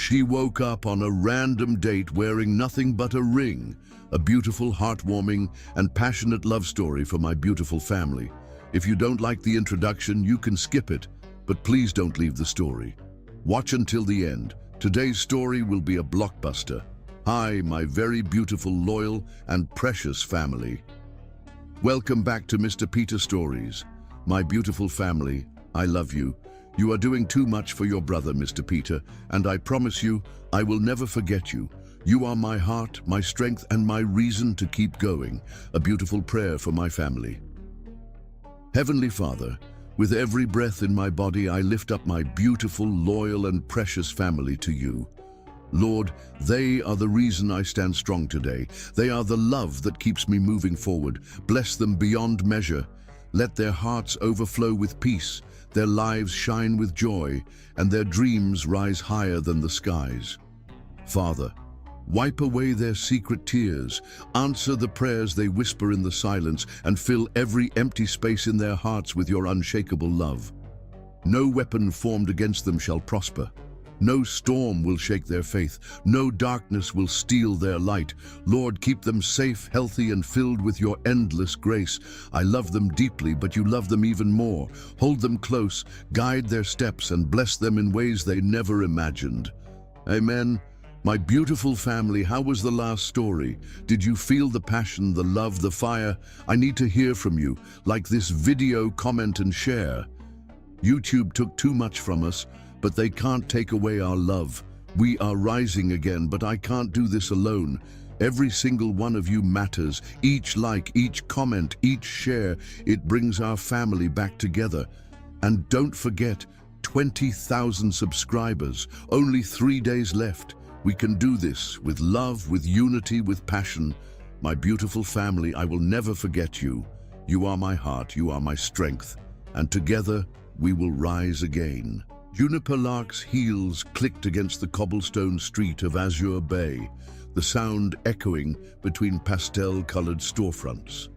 She woke up on a random date wearing nothing but a ring, a beautiful, heartwarming, and passionate love story for my beautiful family. If you don't like the introduction, you can skip it, but please don't leave the story. Watch until the end. Today's story will be a blockbuster. Hi, my very beautiful, loyal, and precious family. Welcome back to Mr. Peter Stories. My beautiful family, I love you. You are doing too much for your brother, Mr. Peter, and I promise you, I will never forget you. You are my heart, my strength, and my reason to keep going. A beautiful prayer for my family. Heavenly Father, with every breath in my body, I lift up my beautiful, loyal, and precious family to you. Lord, they are the reason I stand strong today. They are the love that keeps me moving forward. Bless them beyond measure. Let their hearts overflow with peace, their lives shine with joy, and their dreams rise higher than the skies. Father, wipe away their secret tears, answer the prayers they whisper in the silence, and fill every empty space in their hearts with your unshakable love. No weapon formed against them shall prosper. No storm will shake their faith. No darkness will steal their light. Lord, keep them safe, healthy, and filled with your endless grace. I love them deeply, but you love them even more. Hold them close, guide their steps, and bless them in ways they never imagined. Amen. My beautiful family, how was the last story? Did you feel the passion, the love, the fire? I need to hear from you. Like this video, comment, and share. YouTube took too much from us, but they can't take away our love. We are rising again, but I can't do this alone. Every single one of you matters. Each like, each comment, each share, it brings our family back together. And don't forget, 20,000 subscribers, only 3 days left. We can do this with love, with unity, with passion. My beautiful family, I will never forget you. You are my heart, you are my strength, and together we will rise again. Juniper Lark's heels clicked against the cobblestone street of Azure Bay, the sound echoing between pastel-colored storefronts.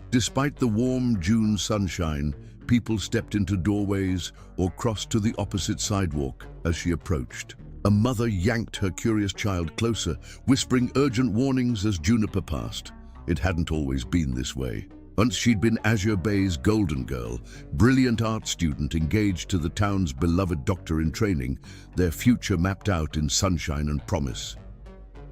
Despite the warm June sunshine, people stepped into doorways or crossed to the opposite sidewalk as she approached. A mother yanked her curious child closer, whispering urgent warnings as Juniper passed. It hadn't always been this way. Once she'd been Azure Bay's golden girl, brilliant art student engaged to the town's beloved doctor in training, their future mapped out in sunshine and promise.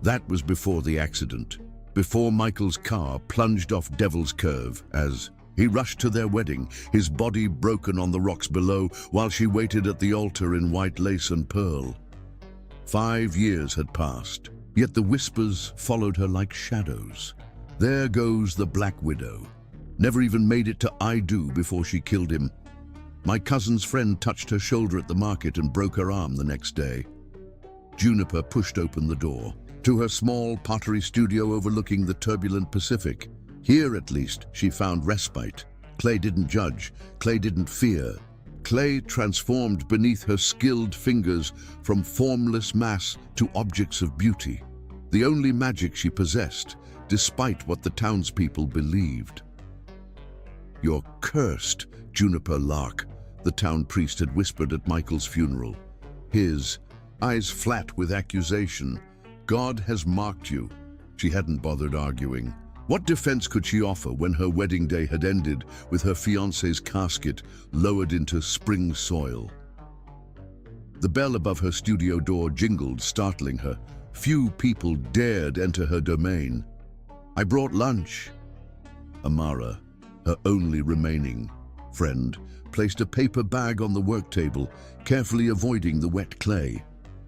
That was before the accident, before Michael's car plunged off Devil's Curve as he rushed to their wedding, his body broken on the rocks below, while she waited at the altar in white lace and pearl. 5 years had passed, yet the whispers followed her like shadows. There goes the Black Widow. Never even made it to I do before she killed him. My cousin's friend touched her shoulder at the market and broke her arm the next day. Juniper pushed open the door to her small pottery studio overlooking the turbulent Pacific. Here, at least, she found respite. Clay didn't judge. Clay didn't fear. Clay transformed beneath her skilled fingers from formless mass to objects of beauty. The only magic she possessed, despite what the townspeople believed. "You're cursed, Juniper Lark," the town priest had whispered at Michael's funeral, his eyes flat with accusation. "God has marked you." She hadn't bothered arguing. What defense could she offer when her wedding day had ended with her fiancé's casket lowered into spring soil? The bell above her studio door jingled, startling her. Few people dared enter her domain. "I brought lunch." Amara, her only remaining friend, placed a paper bag on the work table, carefully avoiding the wet clay.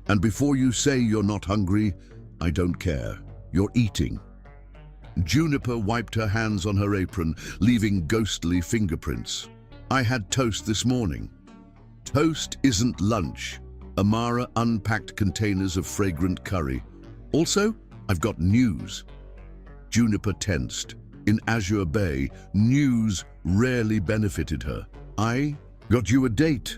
"And before you say you're not hungry, I don't care. You're eating." Juniper wiped her hands on her apron, leaving ghostly fingerprints. "I had toast this morning." "Toast isn't lunch." Amara unpacked containers of fragrant curry. "Also, I've got news." Juniper tensed. In Azure Bay, news rarely benefited her. "I got you a date."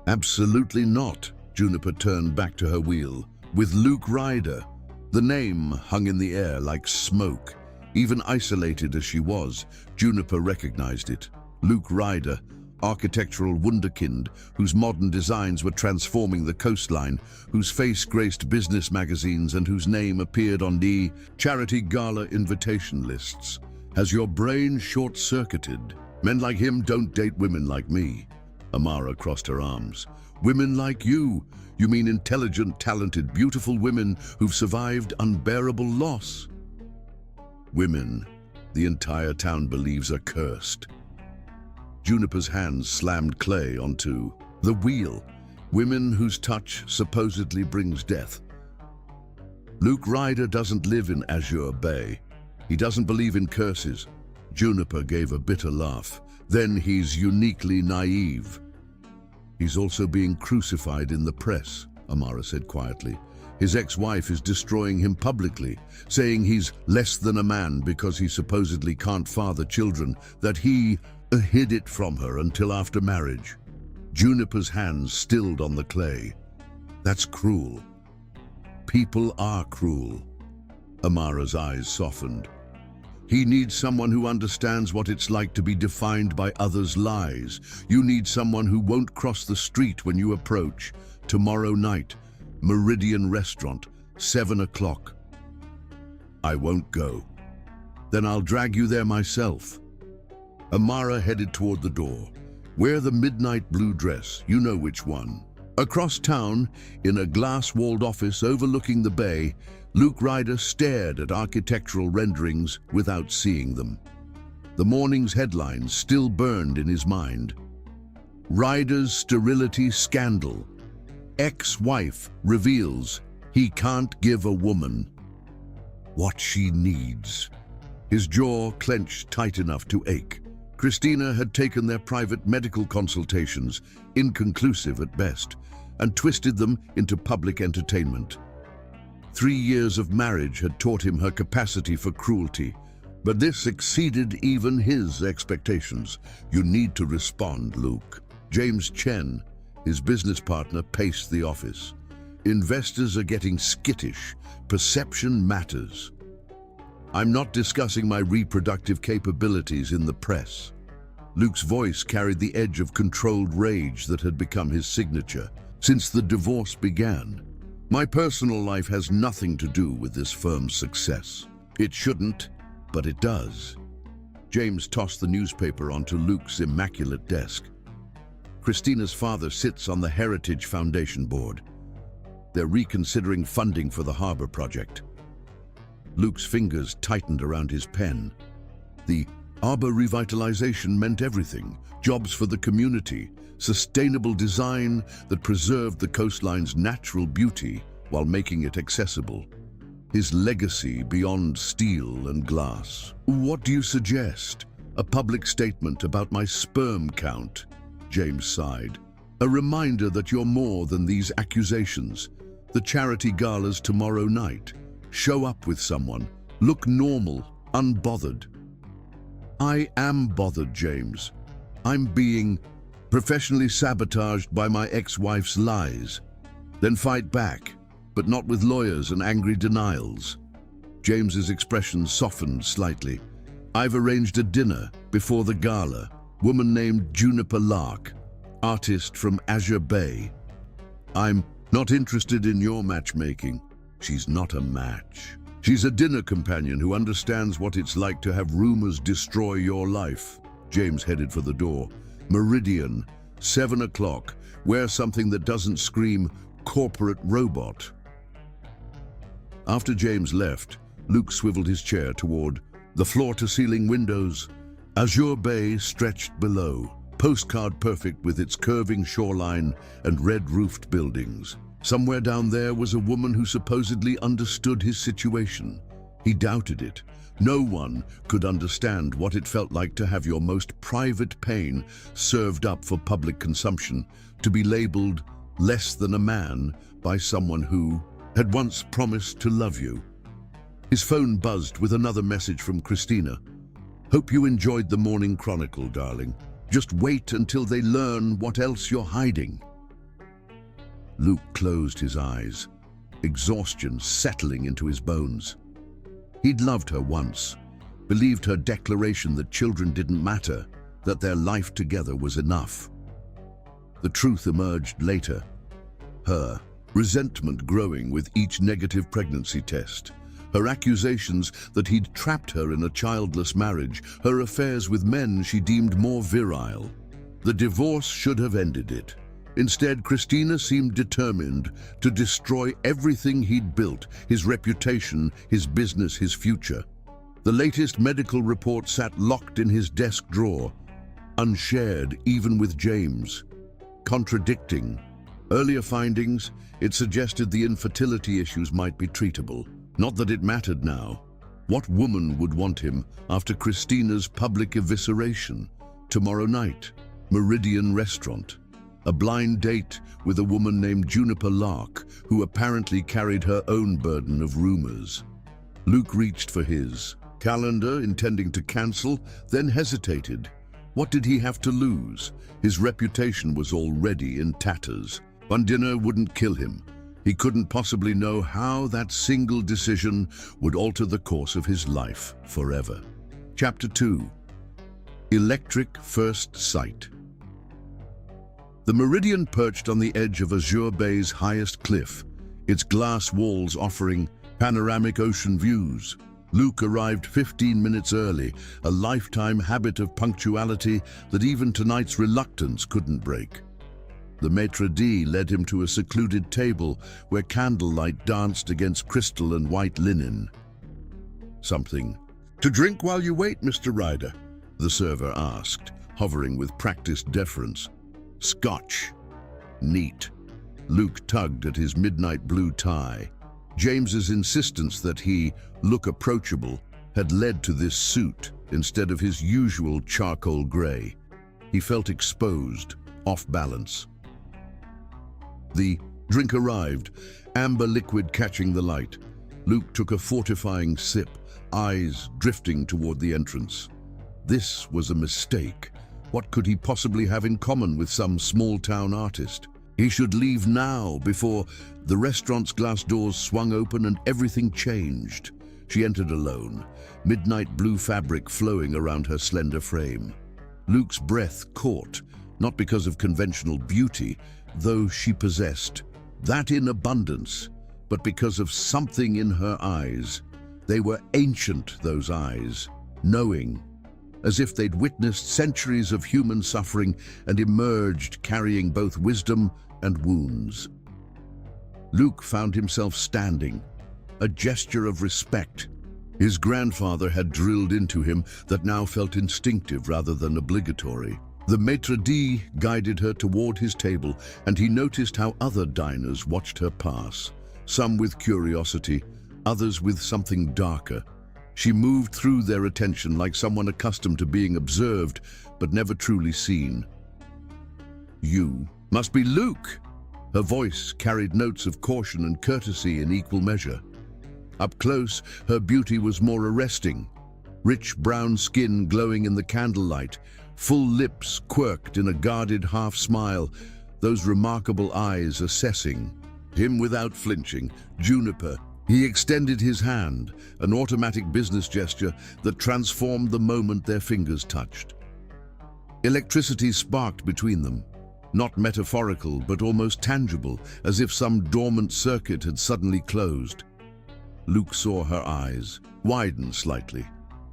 "Absolutely not." Juniper turned back to her wheel. "With Luke Ryder." The name hung in the air like smoke. Even isolated as she was, Juniper recognized it. Luke Ryder, architectural wunderkind whose modern designs were transforming the coastline, whose face graced business magazines and whose name appeared on the charity gala invitation lists. Has your brain short-circuited? Men like him don't date women like me. Amara crossed her arms. Women like you? You mean intelligent, talented, beautiful women who've survived unbearable loss? Women the entire town believes are cursed. Juniper's hands slammed clay onto the wheel. Women whose touch supposedly brings death. Luke Ryder doesn't live in Azure Bay. He doesn't believe in curses. Juniper gave a bitter laugh. Then he's uniquely naive. He's also being crucified in the press, Amara said quietly. His ex-wife is destroying him publicly, saying he's less than a man because he supposedly can't father children, that he hid it from her until after marriage. Juniper's hands stilled on the clay. That's cruel. People are cruel. Amara's eyes softened. He needs someone who understands what it's like to be defined by others' lies. You need someone who won't cross the street when you approach. Tomorrow night, Meridian Restaurant, 7 o'clock. I won't go. Then I'll drag you there myself. Amara headed toward the door. Wear the midnight blue dress, you know which one. Across town, in a glass-walled office overlooking the bay, Luke Ryder stared at architectural renderings without seeing them. The morning's headlines still burned in his mind. Ryder's sterility scandal. Ex-wife reveals he can't give a woman what she needs. His jaw clenched tight enough to ache. Christina had taken their private medical consultations, inconclusive at best, and twisted them into public entertainment. 3 years of marriage had taught him her capacity for cruelty, but this exceeded even his expectations. You need to respond, Luke. James Chen, his business partner, paced the office. Investors are getting skittish. Perception matters. I'm not discussing my reproductive capabilities in the press. Luke's voice carried the edge of controlled rage that had become his signature since the divorce began. My personal life has nothing to do with this firm's success. It shouldn't, but it does. James tossed the newspaper onto Luke's immaculate desk. Christina's father sits on the Heritage Foundation board. They're reconsidering funding for the harbor project. Luke's fingers tightened around his pen. The harbor revitalization meant everything. Jobs for the community, sustainable design that preserved the coastline's natural beauty while making it accessible. His legacy beyond steel and glass. What do you suggest? A public statement about my sperm count? James sighed. A reminder that you're more than these accusations. The charity gala's tomorrow night. Show up with someone. Look normal, unbothered. I am bothered, James. I'm being professionally sabotaged by my ex-wife's lies. Then fight back, but not with lawyers and angry denials. James's expression softened slightly. I've arranged a dinner before the gala. Woman named Juniper Lark, artist from Azure Bay. I'm not interested in your matchmaking. She's not a match. She's a dinner companion who understands what it's like to have rumors destroy your life. James headed for the door. Meridian, 7 o'clock. Wear something that doesn't scream corporate robot. After James left, Luke swiveled his chair toward the floor-to-ceiling windows. Azure Bay stretched below, postcard perfect with its curving shoreline and red-roofed buildings. Somewhere down there was a woman who supposedly understood his situation. He doubted it. No one could understand what it felt like to have your most private pain served up for public consumption, to be labeled less than a man by someone who had once promised to love you. His phone buzzed with another message from Christina. Hope you enjoyed the Morning Chronicle, darling. Just wait until they learn what else you're hiding. Luke closed his eyes, exhaustion settling into his bones. He'd loved her once, believed her declaration that children didn't matter, that their life together was enough. The truth emerged later. Her resentment growing with each negative pregnancy test. Her accusations that he'd trapped her in a childless marriage. Her affairs with men she deemed more virile. The divorce should have ended it. Instead, Christina seemed determined to destroy everything he'd built, his reputation, his business, his future. The latest medical report sat locked in his desk drawer, unshared even with James. Contradicting earlier findings, it suggested the infertility issues might be treatable. Not that it mattered now. What woman would want him after Christina's public evisceration? Tomorrow night, Meridian Restaurant. A blind date with a woman named Juniper Lark, who apparently carried her own burden of rumors. Luke reached for his calendar, intending to cancel, then hesitated. What did he have to lose? His reputation was already in tatters. One dinner wouldn't kill him. He couldn't possibly know how that single decision would alter the course of his life forever. Chapter 2. Electric First Sight. The Meridian perched on the edge of Azure Bay's highest cliff, its glass walls offering panoramic ocean views. Luke arrived 15 minutes early, a lifetime habit of punctuality that even tonight's reluctance couldn't break. The maitre d' led him to a secluded table where candlelight danced against crystal and white linen. "Something to drink while you wait, Mr. Ryder?" the server asked, hovering with practiced deference. "Scotch." "Neat." Luke tugged at his midnight blue tie. James's insistence that he look approachable had led to this suit instead of his usual charcoal gray. He felt exposed, off balance. The drink arrived, amber liquid catching the light. Luke took a fortifying sip, eyes drifting toward the entrance. This was a mistake. What could he possibly have in common with some small-town artist? He should leave now before the restaurant's glass doors swung open and everything changed. She entered alone, midnight blue fabric flowing around her slender frame. Luke's breath caught, not because of conventional beauty, though she possessed that in abundance, but because of something in her eyes. They were ancient, those eyes, knowing, as if they'd witnessed centuries of human suffering and emerged carrying both wisdom and wounds. Luke found himself standing, a gesture of respect. His grandfather had drilled into him that now felt instinctive rather than obligatory. The maitre d' guided her toward his table, and he noticed how other diners watched her pass, some with curiosity, others with something darker. She moved through their attention like someone accustomed to being observed, but never truly seen. "You must be Luke." Her voice carried notes of caution and courtesy in equal measure. Up close, her beauty was more arresting. Rich brown skin glowing in the candlelight, full lips quirked in a guarded half-smile, those remarkable eyes assessing him without flinching. "Juniper." He extended his hand, an automatic business gesture that transformed the moment their fingers touched. Electricity sparked between them, not metaphorical but almost tangible, as if some dormant circuit had suddenly closed. Luke saw her eyes widen slightly,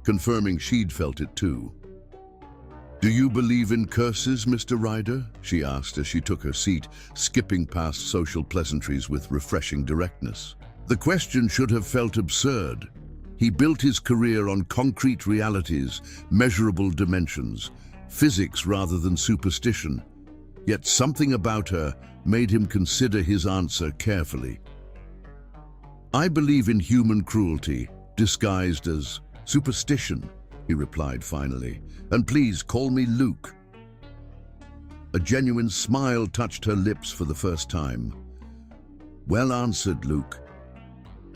confirming she'd felt it too. "Do you believe in curses, Mr. Ryder?" she asked as she took her seat, skipping past social pleasantries with refreshing directness. The question should have felt absurd. He built his career on concrete realities, measurable dimensions, physics rather than superstition. Yet something about her made him consider his answer carefully. "I believe in human cruelty, disguised as superstition," he replied finally. "And please call me Luke." A genuine smile touched her lips for the first time. "Well answered, Luke."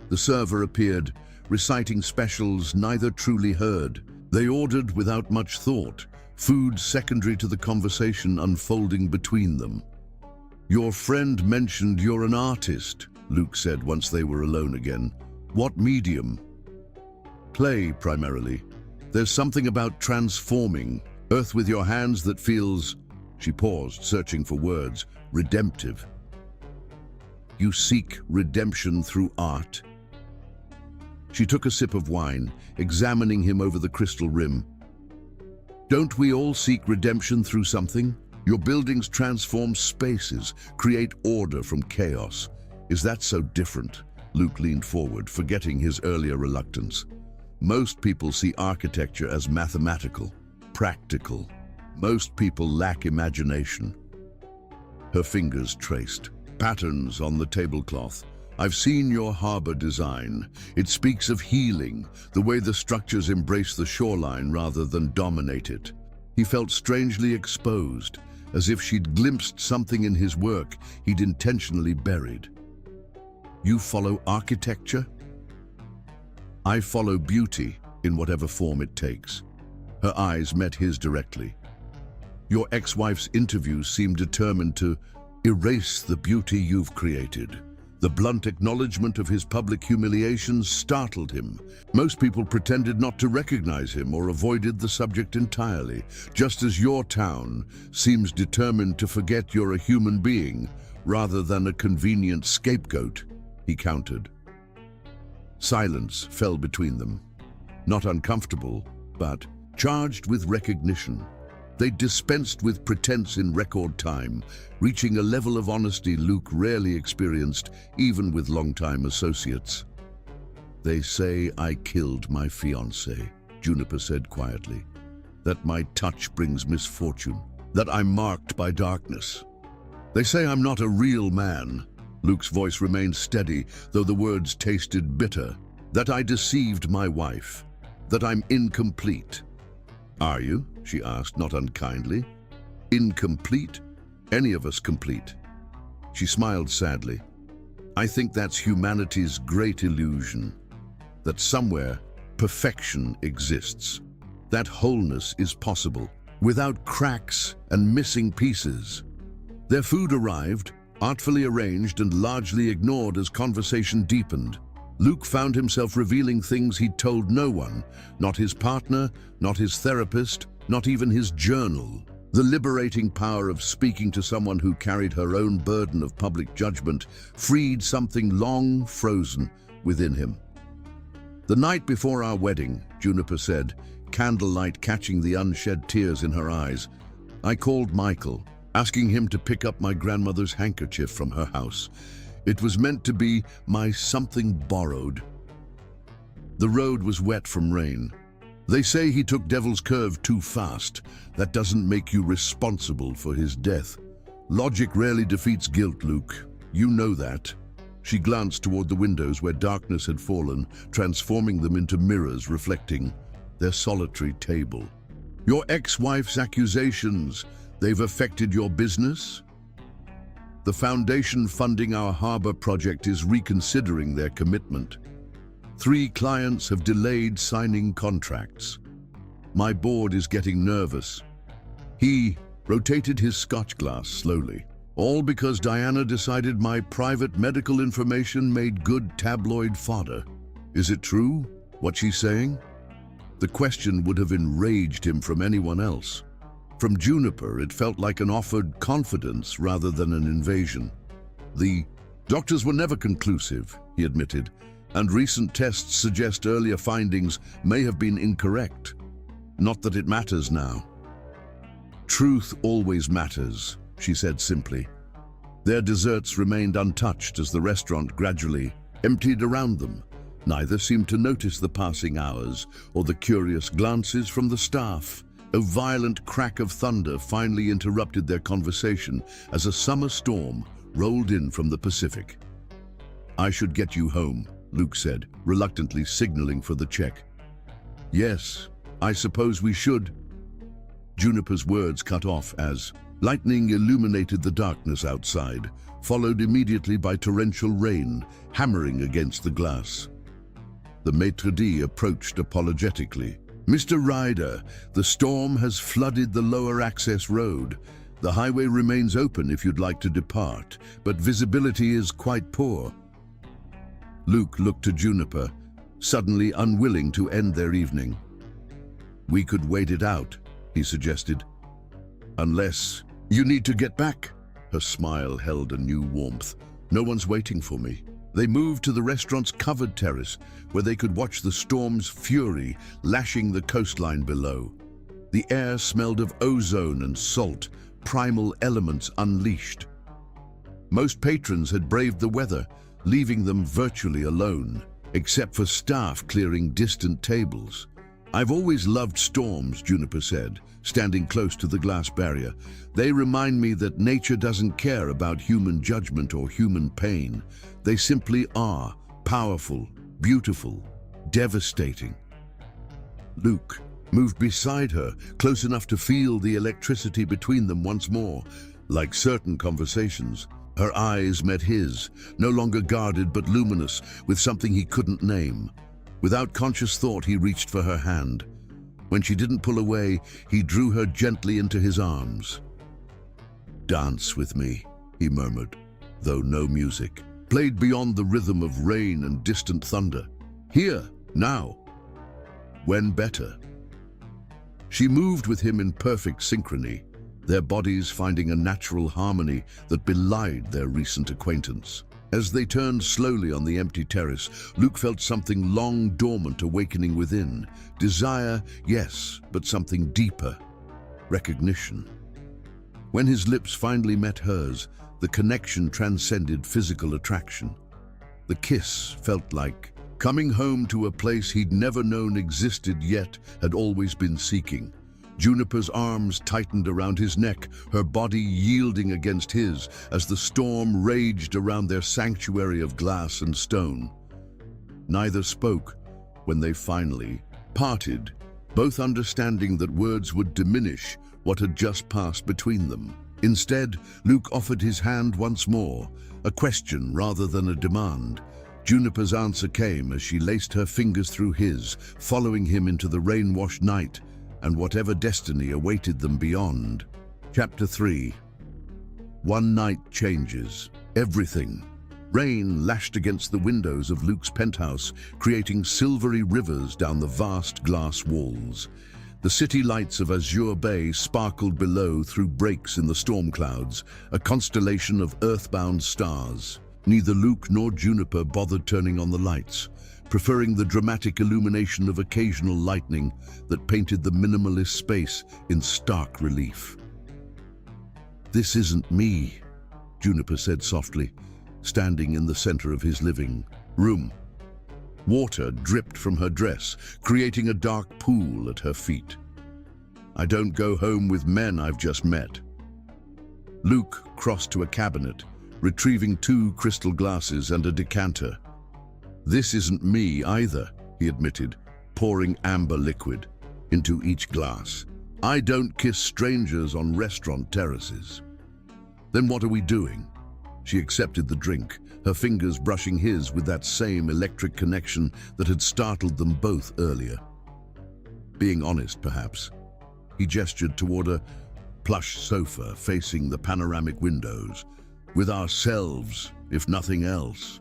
The server appeared, reciting specials neither truly heard. They ordered without much thought, food secondary to the conversation unfolding between them. "Your friend mentioned you're an artist," Luke said once they were alone again. "What medium?" "Play, primarily. There's something about transforming Earth with your hands that feels, she paused, searching for words, redemptive. You seek redemption through art? She took a sip of wine, examining him over the crystal rim. Don't we all seek redemption through something? Your buildings transform spaces, create order from chaos. Is that so different? Luke leaned forward, forgetting his earlier reluctance. Most people see architecture as mathematical, practical. Most people lack imagination. Her fingers traced patterns on the tablecloth. I've seen your harbor design. It speaks of healing, the way the structures embrace the shoreline rather than dominate it. He felt strangely exposed, as if she'd glimpsed something in his work he'd intentionally buried. You follow architecture? I follow beauty in whatever form it takes. Her eyes met his directly. Your ex-wife's interviews seem determined to erase the beauty you've created. The blunt acknowledgement of his public humiliations startled him. Most people pretended not to recognize him or avoided the subject entirely, just as your town seems determined to forget you're a human being rather than a convenient scapegoat, he countered. Silence fell between them. Not uncomfortable, but charged with recognition. They dispensed with pretense in record time, reaching a level of honesty Luke rarely experienced, even with longtime associates. They say I killed my fiancée, Juniper said quietly. That my touch brings misfortune, that I'm marked by darkness. They say I'm not a real man. Luke's voice remained steady, though the words tasted bitter. That I deceived my wife, that I'm incomplete. Are you? She asked, not unkindly. Incomplete? Any of us complete. She smiled sadly. I think that's humanity's great illusion, that somewhere perfection exists, that wholeness is possible, without cracks and missing pieces. Their food arrived, artfully arranged and largely ignored as conversation deepened. Luke found himself revealing things he'd told no one, not his partner, not his therapist, not even his journal. The liberating power of speaking to someone who carried her own burden of public judgment freed something long frozen within him. The night before our wedding, Juniper said, candlelight catching the unshed tears in her eyes, I called Michael, asking him to pick up my grandmother's handkerchief from her house. It was meant to be my something borrowed. The road was wet from rain. They say he took Devil's Curve too fast. That doesn't make you responsible for his death. Logic rarely defeats guilt, Luke. You know that. She glanced toward the windows where darkness had fallen, transforming them into mirrors reflecting their solitary table. Your ex-wife's accusations, they've affected your business? The foundation funding our harbor project is reconsidering their commitment. 3 clients have delayed signing contracts. My board is getting nervous. He rotated his scotch glass slowly. All because Diana decided my private medical information made good tabloid fodder. Is it true, what she's saying? The question would have enraged him from anyone else. From Juniper, it felt like an offered confidence rather than an invasion. The doctors were never conclusive, he admitted, and recent tests suggest earlier findings may have been incorrect. Not that it matters now. Truth always matters, she said simply. Their desserts remained untouched as the restaurant gradually emptied around them. Neither seemed to notice the passing hours or the curious glances from the staff. A violent crack of thunder finally interrupted their conversation as a summer storm rolled in from the Pacific. I should get you home, Luke said, reluctantly signaling for the check. Yes, I suppose we should. Juniper's words cut off as lightning illuminated the darkness outside, followed immediately by torrential rain hammering against the glass. The maitre d' approached apologetically. Mr. Ryder, the storm has flooded the lower access road. The highway remains open if you'd like to depart, but visibility is quite poor. Luke looked to Juniper, suddenly unwilling to end their evening. We could wait it out, he suggested. Unless you need to get back. Her smile held a new warmth. No one's waiting for me. They moved to the restaurant's covered terrace, where they could watch the storm's fury lashing the coastline below. The air smelled of ozone and salt, primal elements unleashed. Most patrons had braved the weather, leaving them virtually alone, except for staff clearing distant tables. I've always loved storms, Juniper said, standing close to the glass barrier. They remind me that nature doesn't care about human judgment or human pain. They simply are, powerful, beautiful, devastating. Luke moved beside her, close enough to feel the electricity between them once more. Like certain conversations, her eyes met his, no longer guarded but luminous, with something he couldn't name. Without conscious thought, he reached for her hand. When she didn't pull away, he drew her gently into his arms. "Dance with me," he murmured, though no music played beyond the rhythm of rain and distant thunder. Here, now. When better. She moved with him in perfect synchrony, their bodies finding a natural harmony that belied their recent acquaintance. As they turned slowly on the empty terrace, Luke felt something long dormant awakening within. Desire, yes, but something deeper. Recognition. When his lips finally met hers, the connection transcended physical attraction. The kiss felt like coming home to a place he'd never known existed yet had always been seeking. Juniper's arms tightened around his neck, her body yielding against his as the storm raged around their sanctuary of glass and stone. Neither spoke when they finally parted, both understanding that words would diminish what had just passed between them. Instead, Luke offered his hand once more, a question rather than a demand. Juniper's answer came as she laced her fingers through his, following him into the rain-washed night and whatever destiny awaited them beyond. Chapter 3. One night changes everything. Rain lashed against the windows of Luke's penthouse, creating silvery rivers down the vast glass walls. The city lights of Azure Bay sparkled below through breaks in the storm clouds, a constellation of earthbound stars. Neither Luke nor Juniper bothered turning on the lights, preferring the dramatic illumination of occasional lightning that painted the minimalist space in stark relief. "This isn't me," Juniper said softly, standing in the center of his living room. Water dripped from her dress, creating a dark pool at her feet. "I don't go home with men I've just met." Luke crossed to a cabinet, retrieving 2 crystal glasses and a decanter. "This isn't me either," he admitted, pouring amber liquid into each glass. "I don't kiss strangers on restaurant terraces." "Then what are we doing?" She accepted the drink, her fingers brushing his with that same electric connection that had startled them both earlier. Being honest, perhaps. He gestured toward a plush sofa facing the panoramic windows. "With ourselves, if nothing else."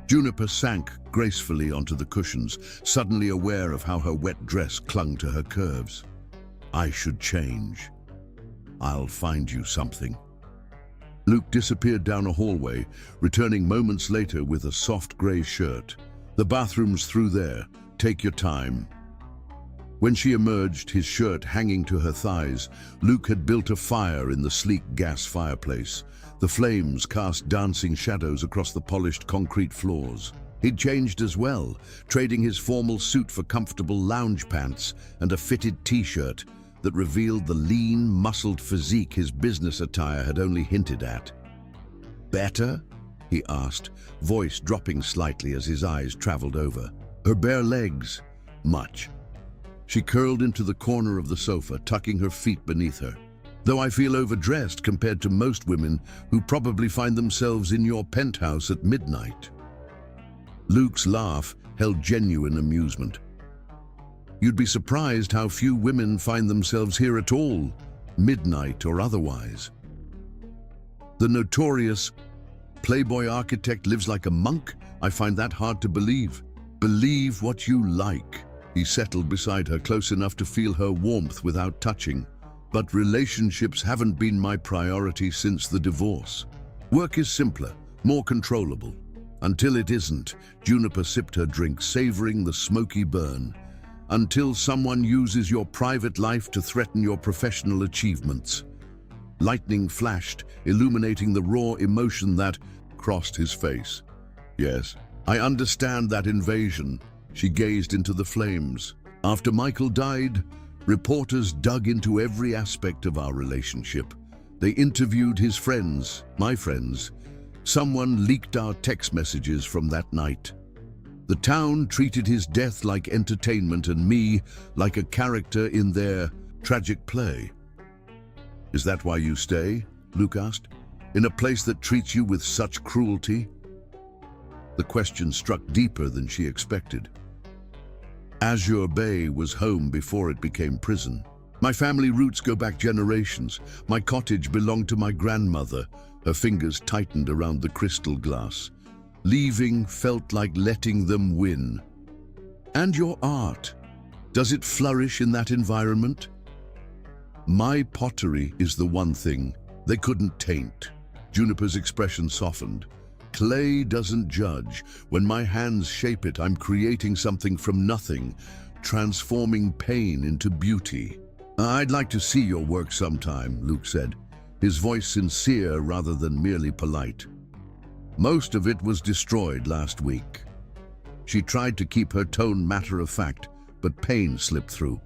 Juniper sank gracefully onto the cushions, suddenly aware of how her wet dress clung to her curves. "I should change. I'll find you something." Luke disappeared down a hallway, returning moments later with a soft gray shirt. "The bathroom's through there. Take your time." When she emerged, his shirt hanging to her thighs, Luke had built a fire in the sleek gas fireplace. The flames cast dancing shadows across the polished concrete floors. He'd changed as well, trading his formal suit for comfortable lounge pants and a fitted t-shirt that revealed the lean, muscled physique his business attire had only hinted at. "Better?" he asked, voice dropping slightly as his eyes traveled over her bare legs. "Much." She curled into the corner of the sofa, tucking her feet beneath her. "Though I feel overdressed compared to most women who probably find themselves in your penthouse at midnight." Luke's laugh held genuine amusement. "You'd be surprised how few women find themselves here at all, midnight or otherwise. The notorious Playboy architect lives like a monk? I find that hard to believe." "Believe what you like," He settled beside her close enough to feel her warmth without touching. But relationships haven't been my priority since the divorce. Work is simpler, more controllable. Until it isn't, Juniper sipped her drink, savoring the smoky burn. Until someone uses your private life to threaten your professional achievements. Lightning flashed, illuminating the raw emotion that crossed his face. Yes, I understand that invasion. She gazed into the flames. After Michael died, reporters dug into every aspect of our relationship. They interviewed his friends, my friends. Someone leaked our text messages from that night. The town treated his death like entertainment and me like a character in their tragic play. Is that why you stay? Luke asked. In a place that treats you with such cruelty? The question struck deeper than she expected. Azure Bay was home before it became prison. My family roots go back generations. My cottage belonged to my grandmother. Her fingers tightened around the crystal glass. Leaving felt like letting them win. And your art, does it flourish in that environment? My pottery is the one thing they couldn't taint. Juniper's expression softened. Clay doesn't judge. When my hands shape it, I'm creating something from nothing, transforming pain into beauty. I'd like to see your work sometime, Luke said, his voice sincere rather than merely polite. Most of it was destroyed last week. She tried to keep her tone matter-of-fact, but pain slipped through.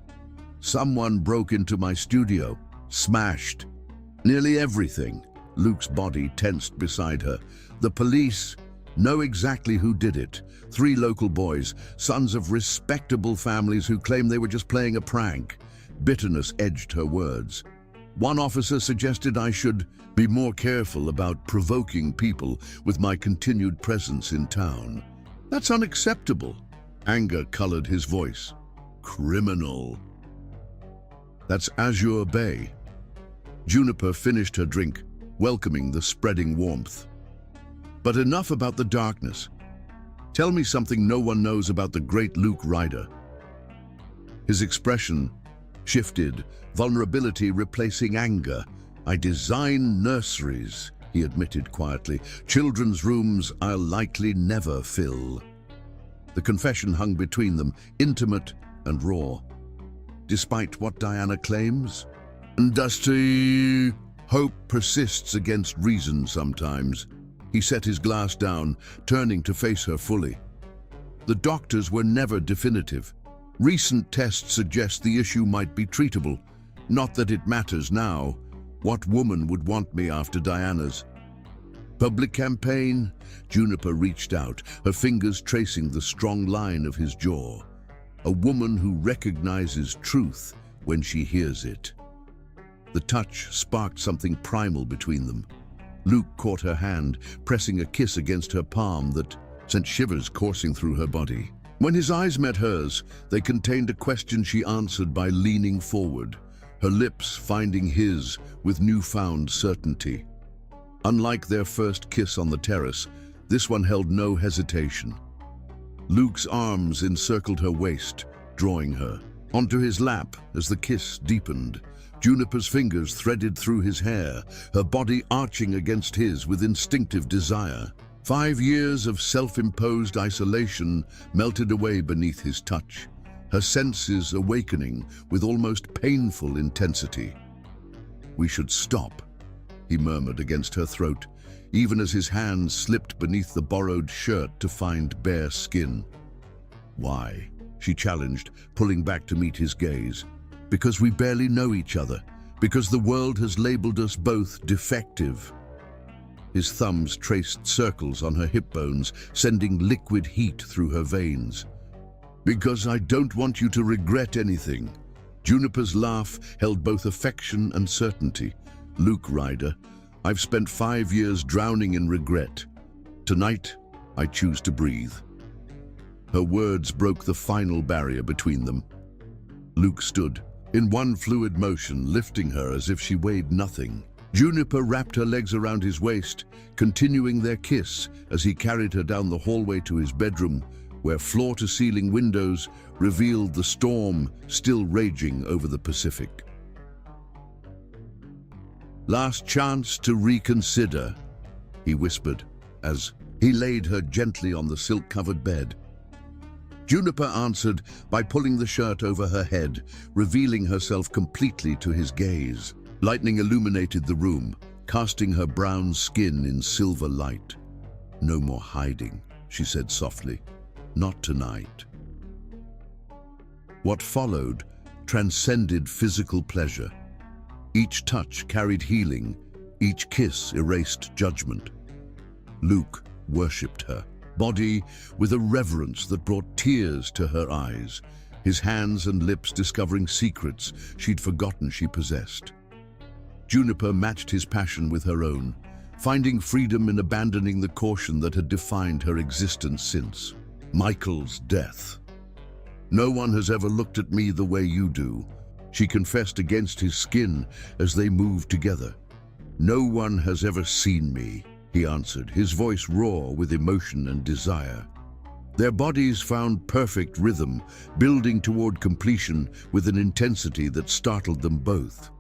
Someone broke into my studio, smashed nearly everything. Luke's body tensed beside her. The police know exactly who did it. 3 local boys, sons of respectable families who claim they were just playing a prank. Bitterness edged her words. One officer suggested I should be more careful about provoking people with my continued presence in town. That's unacceptable. Anger colored his voice. Criminal. That's Azure Bay. Juniper finished her drink, welcoming the spreading warmth. But enough about the darkness. Tell me something no one knows about the great Luke Ryder. His expression shifted, vulnerability replacing anger. I design nurseries, he admitted quietly. Children's rooms I'll likely never fill. The confession hung between them, intimate and raw. Despite what Diana claims, Dusty, hope persists against reason sometimes. He set his glass down, turning to face her fully. The doctors were never definitive. Recent tests suggest the issue might be treatable. Not that it matters now. What woman would want me after Diana's public campaign? Juniper reached out, her fingers tracing the strong line of his jaw. A woman who recognizes truth when she hears it. The touch sparked something primal between them. Luke caught her hand, pressing a kiss against her palm that sent shivers coursing through her body. When his eyes met hers, they contained a question she answered by leaning forward, her lips finding his with newfound certainty. Unlike their first kiss on the terrace, this one held no hesitation. Luke's arms encircled her waist, drawing her onto his lap as the kiss deepened. Juniper's fingers threaded through his hair, her body arching against his with instinctive desire. 5 years of self-imposed isolation melted away beneath his touch, her senses awakening with almost painful intensity. We should stop, he murmured against her throat, even as his hands slipped beneath the borrowed shirt to find bare skin. Why? She challenged, pulling back to meet his gaze. Because we barely know each other. Because the world has labeled us both defective. His thumbs traced circles on her hip bones, sending liquid heat through her veins. Because I don't want you to regret anything. Juniper's laugh held both affection and certainty. Luke Ryder, I've spent 5 years drowning in regret. Tonight, I choose to breathe. Her words broke the final barrier between them. Luke stood, in one fluid motion, lifting her as if she weighed nothing. Juniper wrapped her legs around his waist, continuing their kiss as he carried her down the hallway to his bedroom, where floor-to-ceiling windows revealed the storm still raging over the Pacific. "Last chance to reconsider," he whispered as he laid her gently on the silk-covered bed. Juniper answered by pulling the shirt over her head, revealing herself completely to his gaze. Lightning illuminated the room, casting her brown skin in silver light. "No more hiding," she said softly. "Not tonight." What followed transcended physical pleasure. Each touch carried healing, each kiss erased judgment. Luke worshipped her body with a reverence that brought tears to her eyes, his hands and lips discovering secrets she'd forgotten she possessed. Juniper matched his passion with her own, finding freedom in abandoning the caution that had defined her existence since Michael's death. "No one has ever looked at me the way you do," she confessed against his skin as they moved together. "No one has ever seen me," he answered, his voice raw with emotion and desire. Their bodies found perfect rhythm, building toward completion with an intensity that startled them both.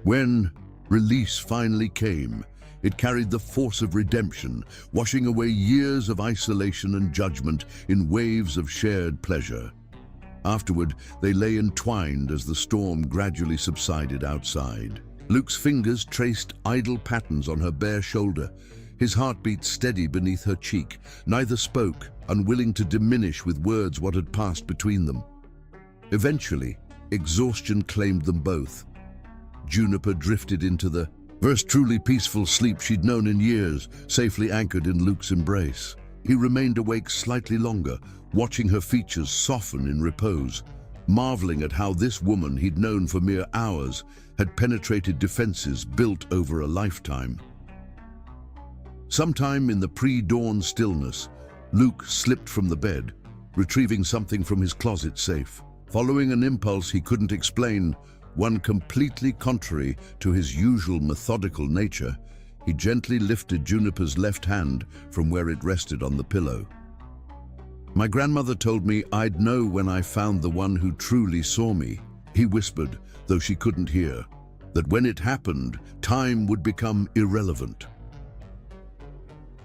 When release finally came, it carried the force of redemption, washing away years of isolation and judgment in waves of shared pleasure. Afterward, they lay entwined as the storm gradually subsided outside. Luke's fingers traced idle patterns on her bare shoulder, his heartbeat steady beneath her cheek. Neither spoke, unwilling to diminish with words what had passed between them. Eventually, exhaustion claimed them both. Juniper drifted into the first truly peaceful sleep she'd known in years, safely anchored in Luke's embrace. He remained awake slightly longer, watching her features soften in repose, marveling at how this woman he'd known for mere hours had penetrated defenses built over a lifetime. Sometime in the pre-dawn stillness, Luke slipped from the bed, retrieving something from his closet safe. Following an impulse he couldn't explain, one completely contrary to his usual methodical nature, he gently lifted Juniper's left hand from where it rested on the pillow. "My grandmother told me I'd know when I found the one who truly saw me," he whispered, though she couldn't hear, "that when it happened, time would become irrelevant."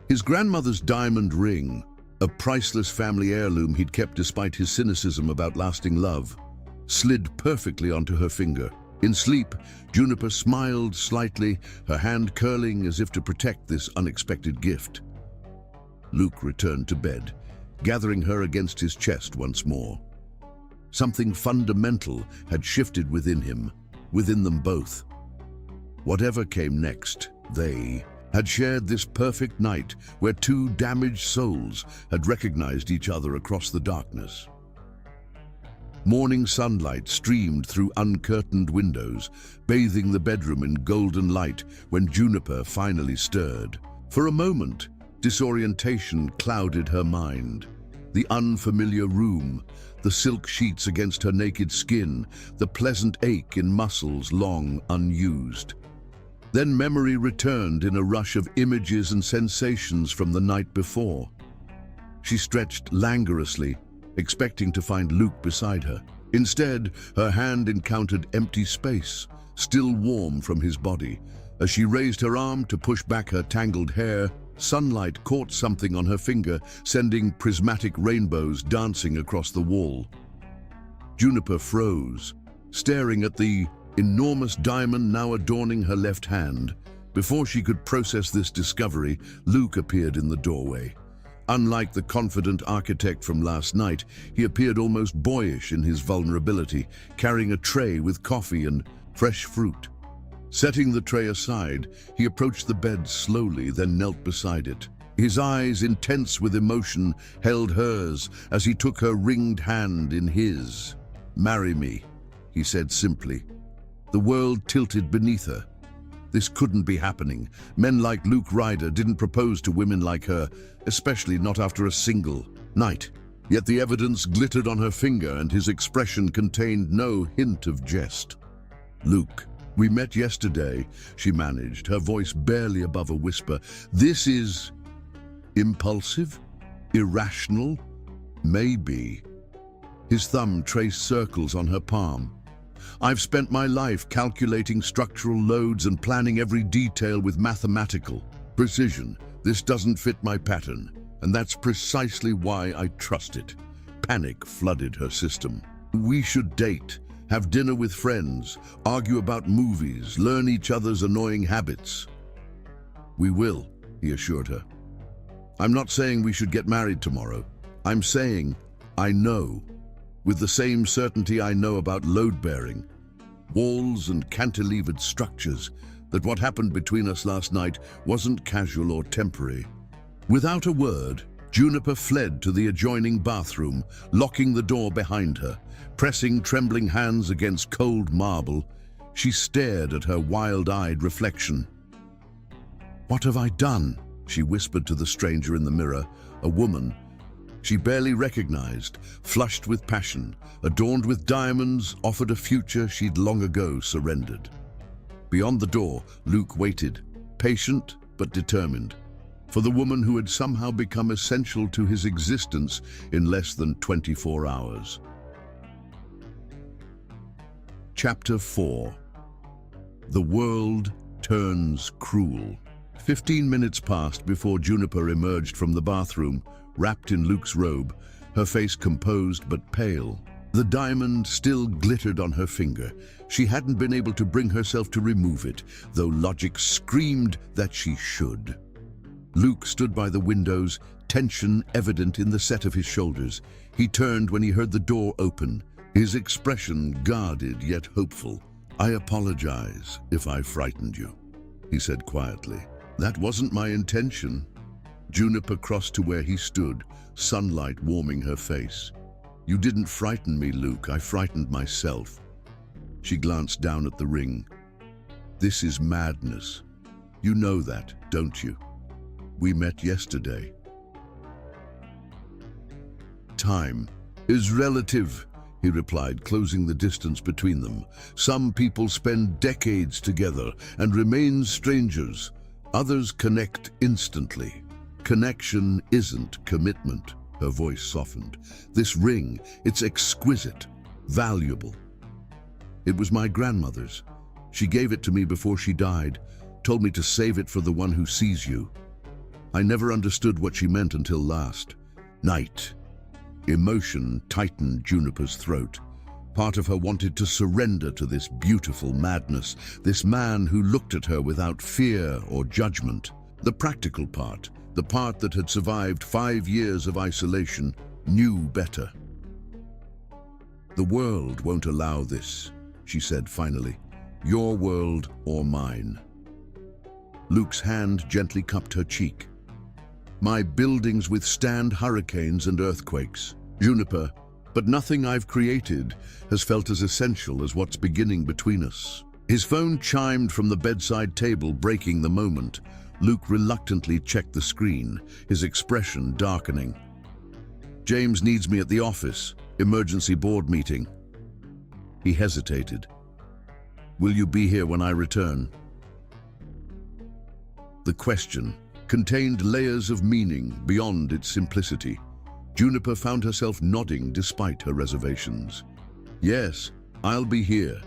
His grandmother's diamond ring, a priceless family heirloom he'd kept despite his cynicism about lasting love, slid perfectly onto her finger. In sleep, Juniper smiled slightly, her hand curling as if to protect this unexpected gift. Luke returned to bed, gathering her against his chest once more. Something fundamental had shifted within him, within them both. Whatever came next, they had shared this perfect night where two damaged souls had recognized each other across the darkness. Morning sunlight streamed through uncurtained windows, bathing the bedroom in golden light when Juniper finally stirred. For a moment, disorientation clouded her mind. The unfamiliar room, the silk sheets against her naked skin, the pleasant ache in muscles long unused. Then memory returned in a rush of images and sensations from the night before. She stretched languorously, expecting to find Luke beside her. Instead, her hand encountered empty space, still warm from his body. As she raised her arm to push back her tangled hair, sunlight caught something on her finger, sending prismatic rainbows dancing across the wall. Juniper froze, staring at the enormous diamond now adorning her left hand. Before she could process this discovery, Luke appeared in the doorway. Unlike the confident architect from last night, he appeared almost boyish in his vulnerability, carrying a tray with coffee and fresh fruit. Setting the tray aside, he approached the bed slowly, then knelt beside it. His eyes, intense with emotion, held hers as he took her ringed hand in his. "Marry me," he said simply. The world tilted beneath her. This couldn't be happening. Men like Luke Ryder didn't propose to women like her, especially not after a single night. Yet the evidence glittered on her finger and his expression contained no hint of jest. "Luke, we met yesterday," she managed, her voice barely above a whisper. "This is impulsive, irrational, Maybe. His thumb traced circles on her palm. I've spent my life calculating structural loads and planning every detail with mathematical precision. This doesn't fit my pattern, and that's precisely why I trust it. Panic flooded her system. We should date, have dinner with friends, argue about movies, learn each other's annoying habits. We will, he assured her. I'm not saying we should get married tomorrow. I'm saying I know, with the same certainty I know about load-bearing, walls and cantilevered structures, that what happened between us last night wasn't casual or temporary. Without a word, Juniper fled to the adjoining bathroom, locking the door behind her. Pressing trembling hands against cold marble, she stared at her wild-eyed reflection. "What have I done?" she whispered to the stranger in the mirror, a woman she barely recognized, flushed with passion, adorned with diamonds, offered a future she'd long ago surrendered. Beyond the door, Luke waited, patient but determined, for the woman who had somehow become essential to his existence in less than 24 hours. Chapter 4. The world turns cruel. 15 minutes passed before Juniper emerged from the bathroom, wrapped in Luke's robe, her face composed but pale. The diamond still glittered on her finger. She hadn't been able to bring herself to remove it, though logic screamed that she should. Luke stood by the windows, tension evident in the set of his shoulders. He turned when he heard the door open, his expression guarded yet hopeful. "I apologize if I frightened you," he said quietly. "That wasn't my intention." Juniper crossed to where he stood, sunlight warming her face. "You didn't frighten me, Luke. I frightened myself." She glanced down at the ring. "This is madness. You know that, don't you? We met yesterday." "Time is relative," he replied, closing the distance between them. "Some people spend decades together and remain strangers. Others connect instantly. Connection isn't commitment." Her voice softened. "This ring, it's exquisite, valuable. It was my grandmother's. She gave it to me before she died, told me to save it for the one who sees you. I never understood what she meant until last night." Emotion tightened Juniper's throat. Part of her wanted to surrender to this beautiful madness, this man who looked at her without fear or judgment. The practical part, the part that had survived 5 years of isolation, knew better. "The world won't allow this," she said finally. "Your world or mine." Luke's hand gently cupped her cheek. "My buildings withstand hurricanes and earthquakes, Juniper, but nothing I've created has felt as essential as what's beginning between us." His phone chimed from the bedside table, breaking the moment. Luke reluctantly checked the screen, his expression darkening. "James needs me at the office. Emergency board meeting." He hesitated. "Will you be here when I return?" The question contained layers of meaning beyond its simplicity. Juniper found herself nodding despite her reservations. "Yes, I'll be here."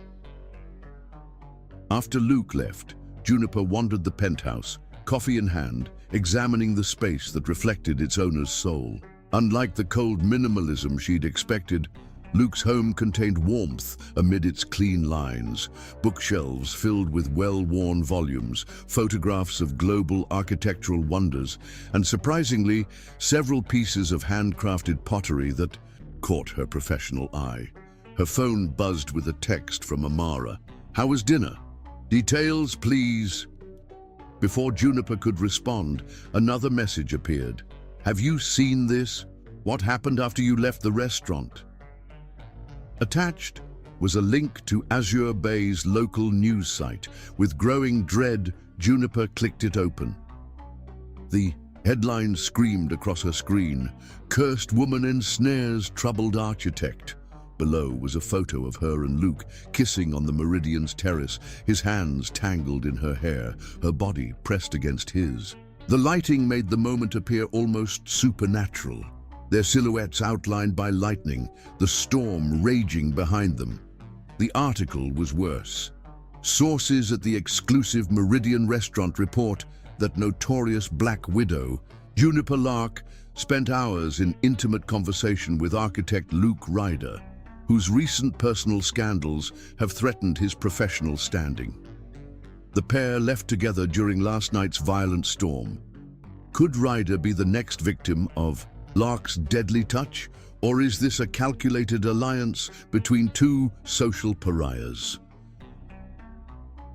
After Luke left, Juniper wandered the penthouse, coffee in hand, examining the space that reflected its owner's soul. Unlike the cold minimalism she'd expected, Luke's home contained warmth amid its clean lines, bookshelves filled with well-worn volumes, photographs of global architectural wonders, and surprisingly, several pieces of handcrafted pottery that caught her professional eye. Her phone buzzed with a text from Amara. "How was dinner? Details, please." Before Juniper could respond, another message appeared. "Have you seen this? What happened after you left the restaurant?" Attached was a link to Azure Bay's local news site. With growing dread, Juniper clicked it open. The headline screamed across her screen, "Cursed woman ensnares troubled architect." Below was a photo of her and Luke kissing on the Meridian's terrace, his hands tangled in her hair, her body pressed against his. The lighting made the moment appear almost supernatural. their silhouettes outlined by lightning, the storm raging behind them. The article was worse. Sources at the exclusive Meridian restaurant report that notorious Black Widow, Juniper Lark, spent hours in intimate conversation with architect Luke Ryder, whose recent personal scandals have threatened his professional standing. The pair left together during last night's violent storm. Could Ryder be the next victim of Lark's deadly touch, or is this a calculated alliance between two social pariahs?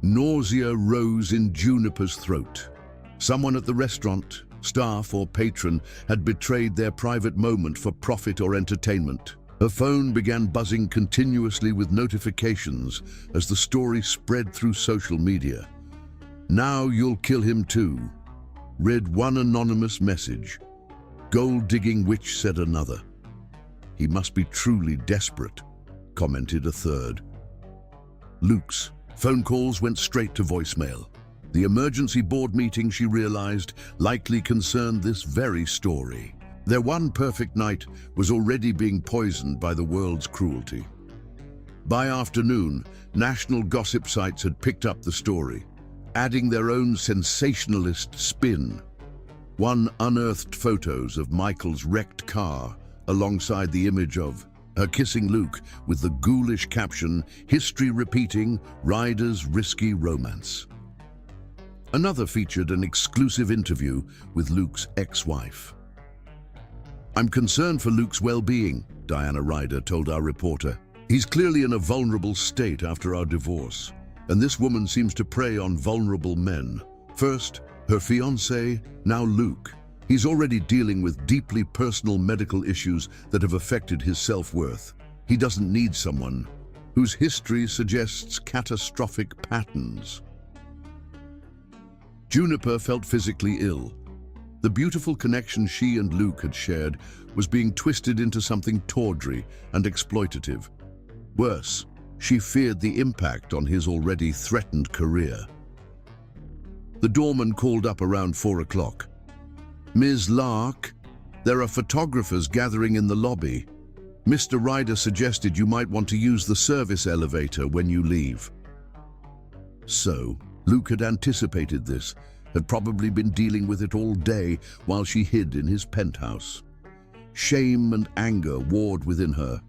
Nausea rose in Juniper's throat. Someone at the restaurant, staff or patron, had betrayed their private moment for profit or entertainment. Her phone began buzzing continuously with notifications as the story spread through social media. "Now you'll kill him too," read one anonymous message. "Gold-digging witch," said another. "He must be truly desperate," commented a third. Luke's phone calls went straight to voicemail. The emergency board meeting, she realized, likely concerned this very story. Their one perfect night was already being poisoned by the world's cruelty. By afternoon, national gossip sites had picked up the story, adding their own sensationalist spin. One unearthed photos of Michael's wrecked car alongside the image of her kissing Luke with the ghoulish caption, "History repeating, Ryder's risky romance." Another featured an exclusive interview with Luke's ex-wife. "I'm concerned for Luke's well-being," Diana Ryder told our reporter. "He's clearly in a vulnerable state after our divorce, and this woman seems to prey on vulnerable men. First, her fiancé, now Luke. He's already dealing with deeply personal medical issues that have affected his self-worth. He doesn't need someone whose history suggests catastrophic patterns." Juniper felt physically ill. The beautiful connection she and Luke had shared was being twisted into something tawdry and exploitative. Worse, she feared the impact on his already threatened career. The doorman called up around 4 o'clock. "Ms. Lark, there are photographers gathering in the lobby. Mr. Ryder suggested you might want to use the service elevator when you leave." So, Luke had anticipated this, had probably been dealing with it all day while she hid in his penthouse. Shame and anger warred within her.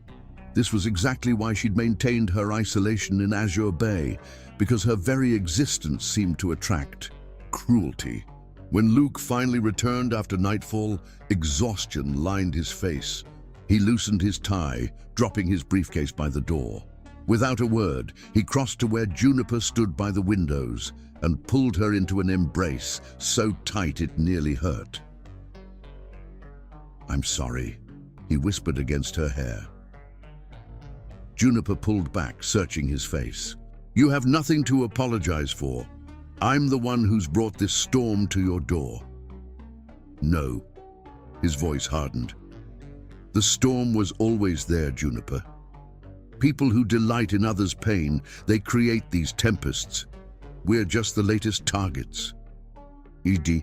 This was exactly why she'd maintained her isolation in Azure Bay, because her very existence seemed to attract cruelty. When Luke finally returned after nightfall, exhaustion lined his face. He loosened his tie, dropping his briefcase by the door. Without a word, he crossed to where Juniper stood by the windows and pulled her into an embrace so tight it nearly hurt. "I'm sorry," he whispered against her hair. Juniper pulled back, searching his face. "You have nothing to apologize for. I'm the one who's brought this storm to your door." "No." His voice hardened. "The storm was always there, Juniper. People who delight in others' pain, they create these tempests. We're just the latest targets." Edie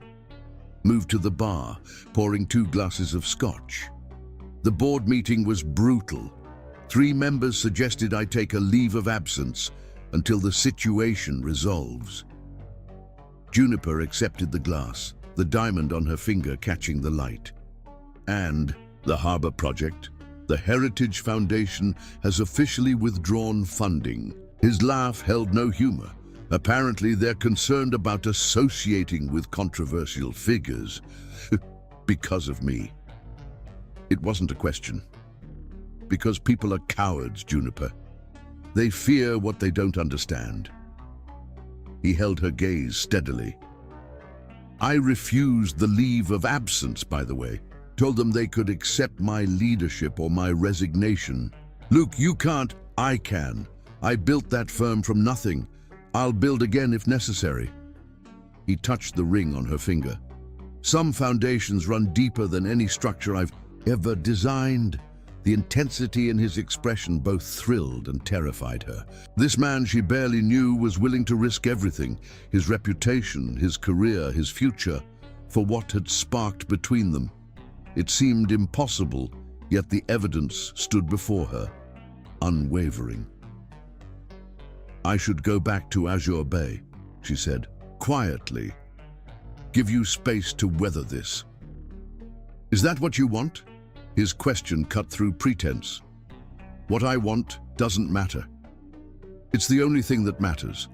moved to the bar, pouring 2 glasses of scotch. The board meeting was brutal. 3 members suggested I take a leave of absence until the situation resolves. Juniper accepted the glass, the diamond on her finger catching the light. "And the Harbor Project? The Heritage Foundation has officially withdrawn funding." His laugh held no humor. "Apparently they're concerned about associating with controversial figures because of me." It wasn't a question. Because people are cowards, Juniper. They fear what they don't understand. He held her gaze steadily. "I refused the leave of absence, by the way. Told them they could accept my leadership or my resignation. Luke, you can't. I can. I built that firm from nothing. I'll build again if necessary." He touched the ring on her finger. "Some foundations run deeper than any structure I've ever designed." The intensity in his expression both thrilled and terrified her. This man she barely knew was willing to risk everything, his reputation, his career, his future, for what had sparked between them. It seemed impossible, yet the evidence stood before her, unwavering. "I should go back to Azure Bay," she said, quietly. "Give you space to weather this." "Is that what you want?" His question cut through pretense. "What I want doesn't matter. It's the only thing that matters."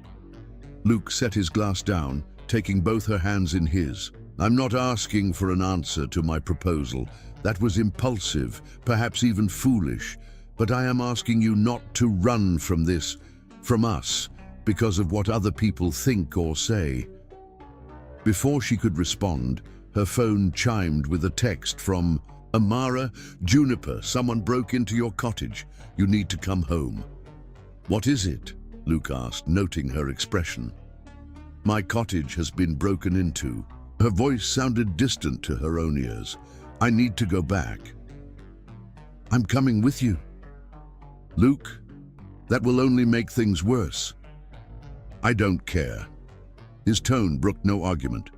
Luke set his glass down, taking both her hands in his. "I'm not asking for an answer to my proposal. That was impulsive, perhaps even foolish. But I am asking you not to run from this, from us, because of what other people think or say." Before she could respond, her phone chimed with a text from Amara. "Juniper, someone broke into your cottage. You need to come home." "What is it?" Luke asked, noting her expression. "My cottage has been broken into." Her voice sounded distant to her own ears. "I need to go back." "I'm coming with you." "Luke, that will only make things worse." "I don't care." His tone brooked no argument.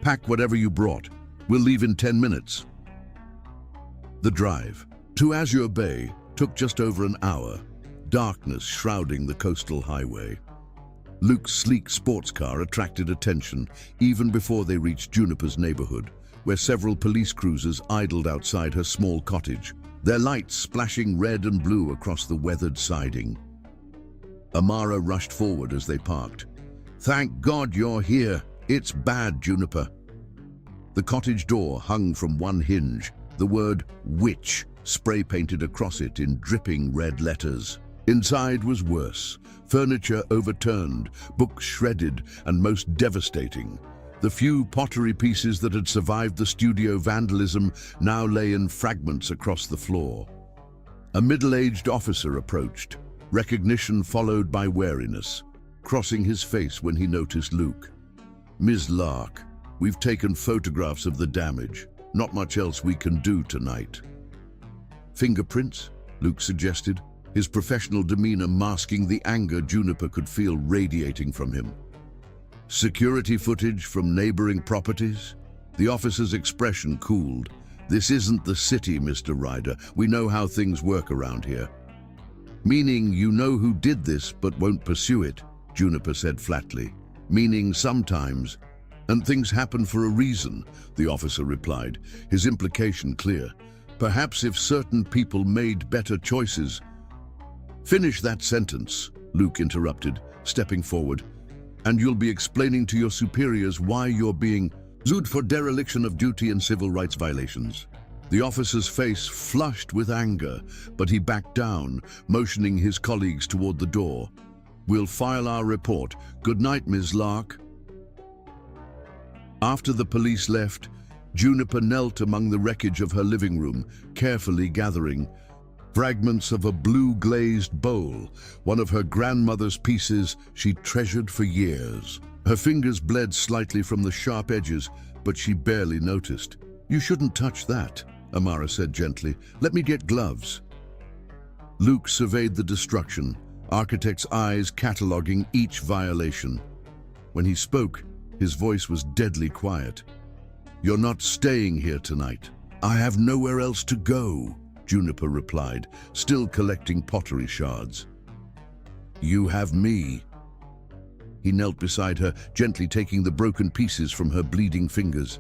"Pack whatever you brought. We'll leave in 10 minutes. The drive to Azure Bay took just over an hour, darkness shrouding the coastal highway. Luke's sleek sports car attracted attention even before they reached Juniper's neighborhood, where several police cruisers idled outside her small cottage, their lights splashing red and blue across the weathered siding. Amara rushed forward as they parked. "Thank God you're here. It's bad, Juniper." The cottage door hung from one hinge, the word "witch" spray-painted across it in dripping red letters. Inside was worse. Furniture overturned, books shredded, and most devastating, the few pottery pieces that had survived the studio vandalism now lay in fragments across the floor. A middle-aged officer approached, recognition followed by wariness, crossing his face when he noticed Luke. "Ms. Lark, we've taken photographs of the damage. Not much else we can do tonight." "Fingerprints?" Luke suggested, his professional demeanor masking the anger Juniper could feel radiating from him. "Security footage from neighboring properties?" The officer's expression cooled. "This isn't the city, Mr. Ryder. We know how things work around here." "Meaning you know who did this but won't pursue it," Juniper said flatly. "Meaning sometimes, and things happen for a reason," the officer replied, his implication clear. "Perhaps if certain people made better choices—" "Finish that sentence," Luke interrupted, stepping forward. "And you'll be explaining to your superiors why you're being sued for dereliction of duty and civil rights violations." The officer's face flushed with anger, but he backed down, motioning his colleagues toward the door. "We'll file our report. Good night, Ms. Lark." After the police left, Juniper knelt among the wreckage of her living room, carefully gathering fragments of a blue-glazed bowl, one of her grandmother's pieces she treasured for years. Her fingers bled slightly from the sharp edges, but she barely noticed. "You shouldn't touch that," Amara said gently. "Let me get gloves." Luke surveyed the destruction, architect's eyes cataloging each violation. When he spoke, his voice was deadly quiet. "You're not staying here tonight." "I have nowhere else to go," Juniper replied, still collecting pottery shards. "You have me." He knelt beside her, gently taking the broken pieces from her bleeding fingers.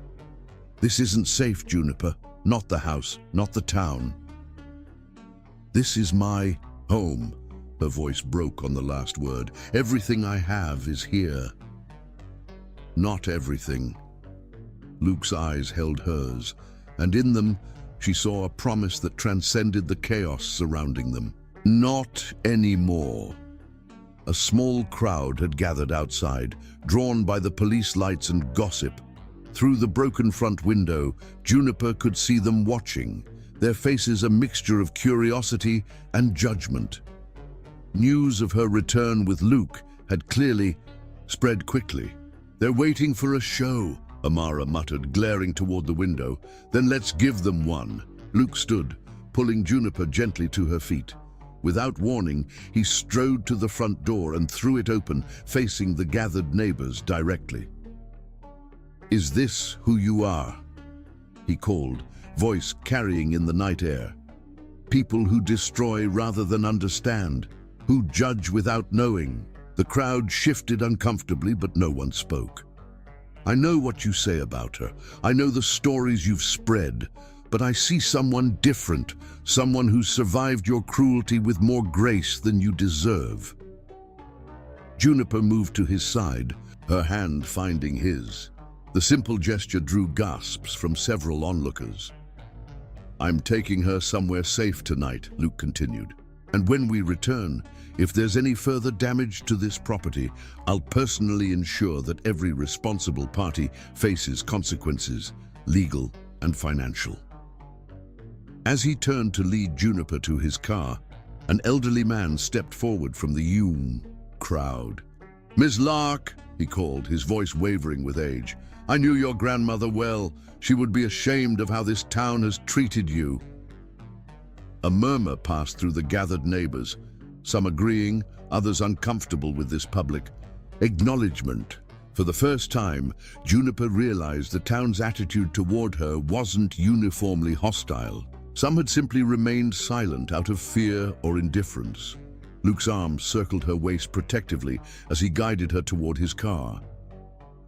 "This isn't safe, Juniper. Not the house, not the town. This is my home." Her voice broke on the last word. "Everything I have is here." "Not everything." Luke's eyes held hers, and in them she saw a promise that transcended the chaos surrounding them. "Not anymore." A small crowd had gathered outside, drawn by the police lights and gossip. Through the broken front window, Juniper could see them watching, their faces a mixture of curiosity and judgment. News of her return with Luke had clearly spread quickly. "They're waiting for a show," Amara muttered, glaring toward the window. "Then let's give them one." Luke stood, pulling Juniper gently to her feet. Without warning, he strode to the front door and threw it open, facing the gathered neighbors directly. "Is this who you are?" he called, voice carrying in the night air. People who destroy rather than understand, who judge without knowing. The crowd shifted uncomfortably, but no one spoke. I know what you say about her. I know the stories you've spread, but I see someone different, someone who's survived your cruelty with more grace than you deserve. Juniper moved to his side, her hand finding his. The simple gesture drew gasps from several onlookers. I'm taking her somewhere safe tonight, Luke continued. And when we return, if there's any further damage to this property, I'll personally ensure that every responsible party faces consequences, legal and financial. As he turned to lead Juniper to his car, an elderly man stepped forward from the crowd. Miss Lark, he called, his voice wavering with age. I knew your grandmother well. She would be ashamed of how this town has treated you. A murmur passed through the gathered neighbors, some agreeing, others uncomfortable with this public acknowledgement. For the first time, Juniper realized the town's attitude toward her wasn't uniformly hostile. Some had simply remained silent out of fear or indifference. Luke's arms circled her waist protectively as he guided her toward his car.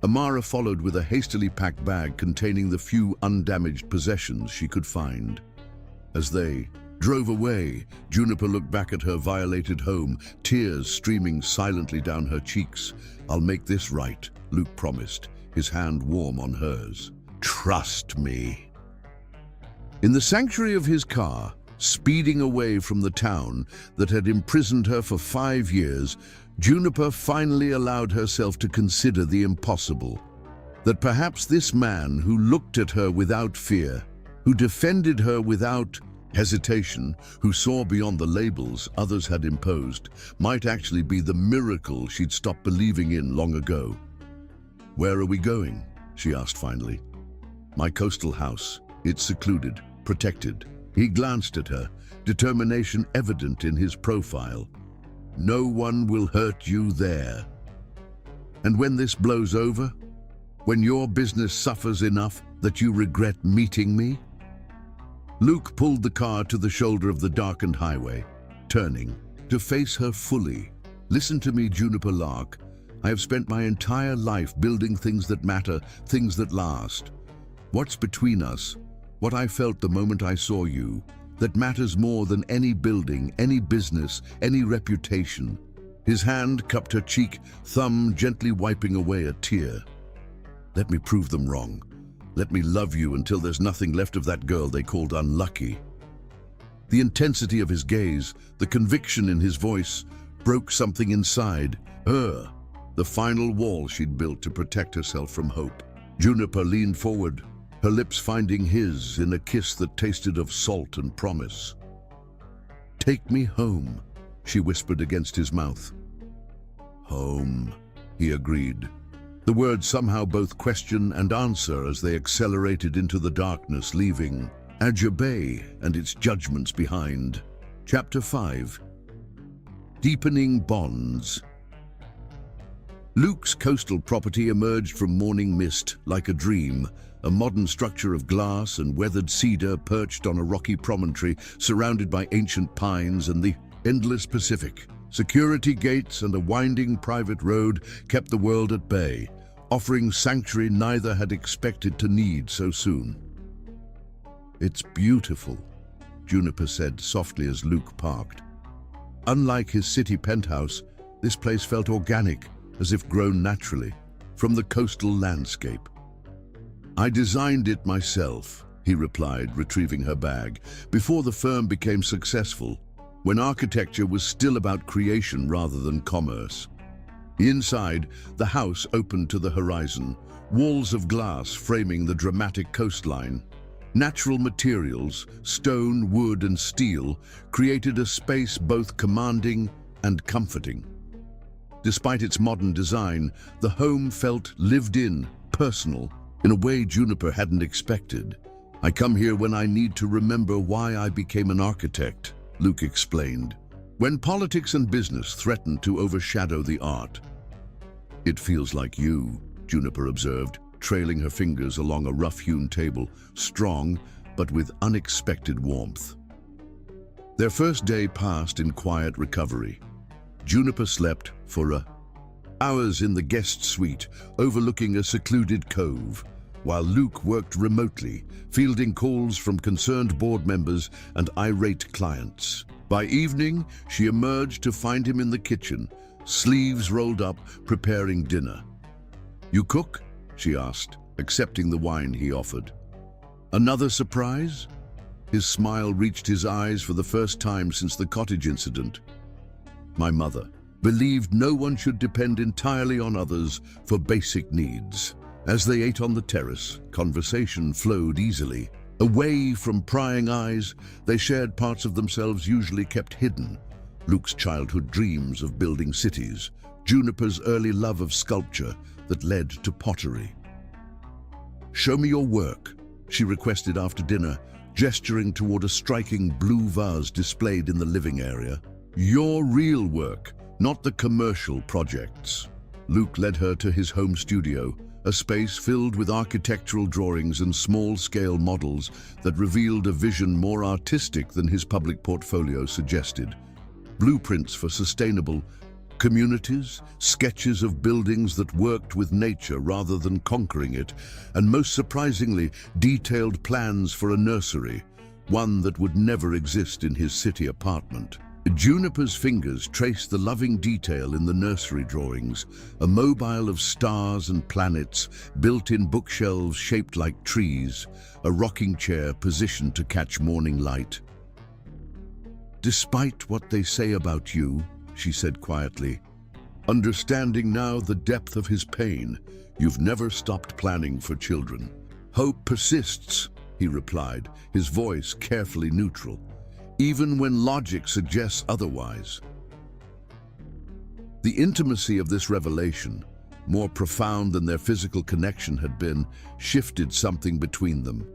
Amara followed with a hastily packed bag containing the few undamaged possessions she could find. As they drove away, Juniper looked back at her violated home, tears streaming silently down her cheeks. I'll make this right, Luke promised, his hand warm on hers. Trust me. In the sanctuary of his car, speeding away from the town that had imprisoned her for 5 years, Juniper finally allowed herself to consider the impossible. That perhaps this man who looked at her without fear, who defended her without hesitation, who saw beyond the labels others had imposed, might actually be the miracle she'd stopped believing in long ago. Where are we going? She asked finally. My coastal house. It's secluded, protected. He glanced at her, determination evident in his profile. No one will hurt you there. And when this blows over, when your business suffers enough that you regret meeting me? Luke pulled the car to the shoulder of the darkened highway, turning to face her fully. Listen to me, Juniper Lark. I have spent my entire life building things that matter, things that last. What's between us, what I felt the moment I saw you, that matters more than any building, any business, any reputation. His hand cupped her cheek, thumb gently wiping away a tear. Let me prove them wrong. Let me love you until there's nothing left of that girl they called unlucky. The intensity of his gaze, the conviction in his voice, broke something inside her, the final wall she'd built to protect herself from hope. Juniper leaned forward, her lips finding his in a kiss that tasted of salt and promise. Take me home, she whispered against his mouth. Home, he agreed. The words somehow both question and answer as they accelerated into the darkness, leaving Adja Bay and its judgments behind. Chapter 5. Deepening Bonds. Luke's coastal property emerged from morning mist like a dream, a modern structure of glass and weathered cedar perched on a rocky promontory surrounded by ancient pines and the endless Pacific. Security gates and a winding private road kept the world at bay, offering sanctuary neither had expected to need so soon. It's beautiful, Juniper said softly as Luke parked. Unlike his city penthouse, this place felt organic, as if grown naturally, from the coastal landscape. I designed it myself, he replied, retrieving her bag, before the firm became successful, when architecture was still about creation rather than commerce. Inside, the house opened to the horizon, walls of glass framing the dramatic coastline. Natural materials, stone, wood, and steel, created a space both commanding and comforting. Despite its modern design, the home felt lived in, personal, in a way Juniper hadn't expected. I come here when I need to remember why I became an architect, Luke explained, when politics and business threatened to overshadow the art. It feels like you, Juniper observed, trailing her fingers along a rough-hewn table, strong, but with unexpected warmth. Their first day passed in quiet recovery. Juniper slept for hours in the guest suite, overlooking a secluded cove, while Luke worked remotely, fielding calls from concerned board members and irate clients. By evening, she emerged to find him in the kitchen, sleeves rolled up, preparing dinner. "You cook?" she asked, accepting the wine he offered. "Another surprise?" His smile reached his eyes for the first time since the cottage incident. "My mother believed no one should depend entirely on others for basic needs." As they ate on the terrace, conversation flowed easily. Away from prying eyes, they shared parts of themselves usually kept hidden. Luke's childhood dreams of building cities, Juniper's early love of sculpture that led to pottery. "Show me your work," she requested after dinner, gesturing toward a striking blue vase displayed in the living area. "Your real work, not the commercial projects." Luke led her to his home studio, a space filled with architectural drawings and small-scale models that revealed a vision more artistic than his public portfolio suggested. Blueprints for sustainable communities, sketches of buildings that worked with nature rather than conquering it, and most surprisingly, detailed plans for a nursery, one that would never exist in his city apartment. Juniper's fingers traced the loving detail in the nursery drawings, a mobile of stars and planets, built-in bookshelves shaped like trees, a rocking chair positioned to catch morning light. "Despite what they say about you," she said quietly, understanding now the depth of his pain, "you've never stopped planning for children." "Hope persists," he replied, his voice carefully neutral, "even when logic suggests otherwise." The intimacy of this revelation, more profound than their physical connection had been, shifted something between them.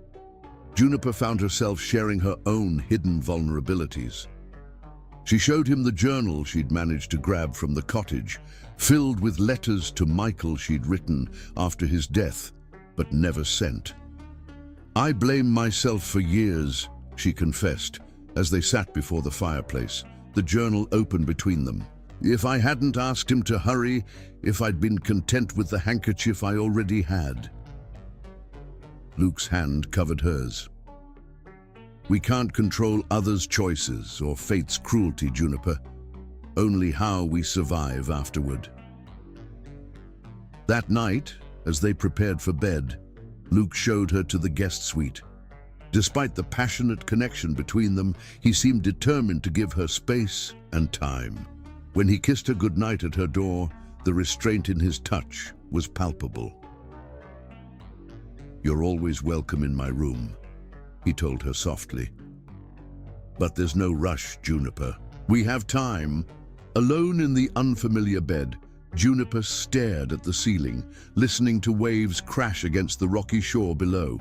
Juniper found herself sharing her own hidden vulnerabilities. She showed him the journal she'd managed to grab from the cottage, filled with letters to Michael she'd written after his death, but never sent. "I blame myself for years," she confessed, as they sat before the fireplace, the journal open between them. "If I hadn't asked him to hurry, if I'd been content with the handkerchief I already had." Luke's hand covered hers. "We can't control others' choices or fate's cruelty, Juniper. Only how we survive afterward." That night, as they prepared for bed, Luke showed her to the guest suite. Despite the passionate connection between them, he seemed determined to give her space and time. When he kissed her goodnight at her door, the restraint in his touch was palpable. "You're always welcome in my room," he told her softly. "But there's no rush, Juniper. We have time." Alone in the unfamiliar bed, Juniper stared at the ceiling, listening to waves crash against the rocky shore below.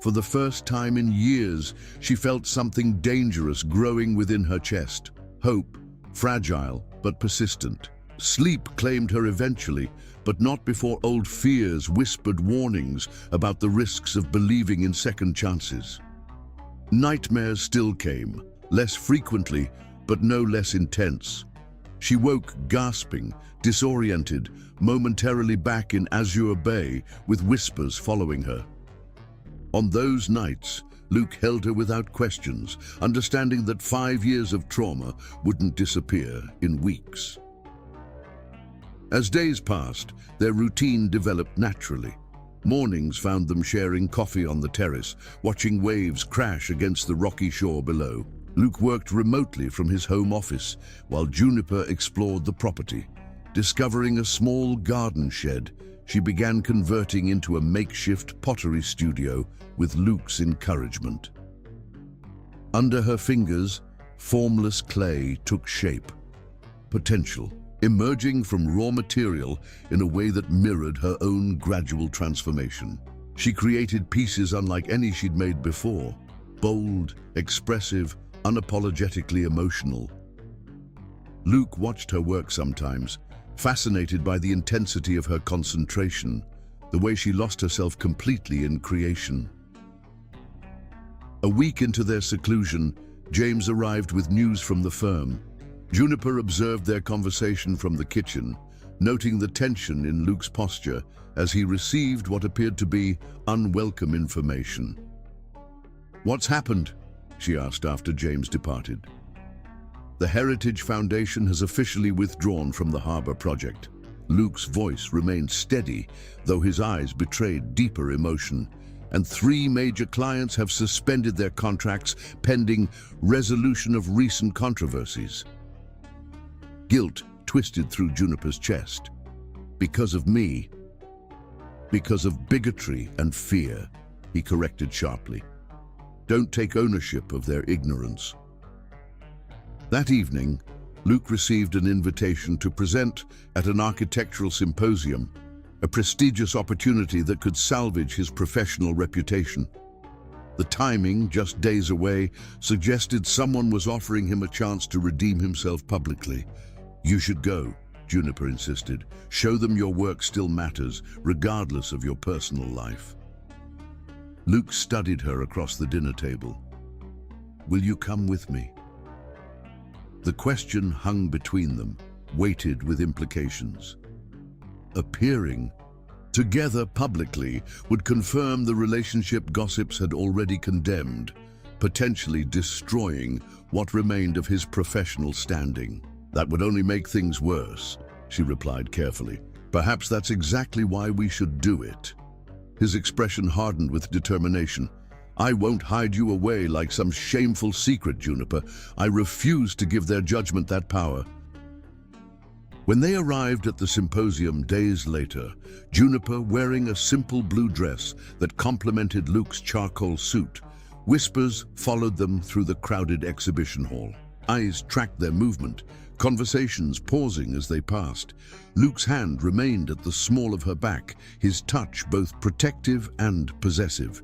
For the first time in years, she felt something dangerous growing within her chest. Hope, fragile but persistent. Sleep claimed her eventually, but not before old fears whispered warnings about the risks of believing in second chances. Nightmares still came, less frequently, but no less intense. She woke gasping, disoriented, momentarily back in Azure Bay, with whispers following her. On those nights, Luke held her without questions, understanding that 5 years of trauma wouldn't disappear in weeks. As days passed, their routine developed naturally. Mornings found them sharing coffee on the terrace, watching waves crash against the rocky shore below. Luke worked remotely from his home office, while Juniper explored the property. Discovering a small garden shed, she began converting into a makeshift pottery studio with Luke's encouragement. Under her fingers, formless clay took shape. Potential, emerging from raw material in a way that mirrored her own gradual transformation. She created pieces unlike any she'd made before, bold, expressive, unapologetically emotional. Luke watched her work sometimes, fascinated by the intensity of her concentration, the way she lost herself completely in creation. A week into their seclusion, James arrived with news from the firm. Juniper observed their conversation from the kitchen, noting the tension in Luke's posture as he received what appeared to be unwelcome information. "What's happened?" she asked after James departed. "The Heritage Foundation has officially withdrawn from the harbor project." Luke's voice remained steady, though his eyes betrayed deeper emotion. "And 3 major clients have suspended their contracts pending resolution of recent controversies." Guilt twisted through Juniper's chest. "Because of me. Because of bigotry and fear," he corrected sharply. "Don't take ownership of their ignorance." That evening, Luke received an invitation to present at an architectural symposium, a prestigious opportunity that could salvage his professional reputation. The timing, just days away, suggested someone was offering him a chance to redeem himself publicly. "You should go," Juniper insisted. "Show them your work still matters, regardless of your personal life." Luke studied her across the dinner table. "Will you come with me?" The question hung between them, weighted with implications. Appearing together publicly would confirm the relationship gossips had already condemned, potentially destroying what remained of his professional standing. "That would only make things worse," she replied carefully. "Perhaps that's exactly why we should do it." His expression hardened with determination. "I won't hide you away like some shameful secret, Juniper. I refuse to give their judgment that power." When they arrived at the symposium days later, Juniper, wearing a simple blue dress that complemented Luke's charcoal suit, whispers followed them through the crowded exhibition hall. Eyes tracked their movement, conversations pausing as they passed. Luke's hand remained at the small of her back, his touch both protective and possessive.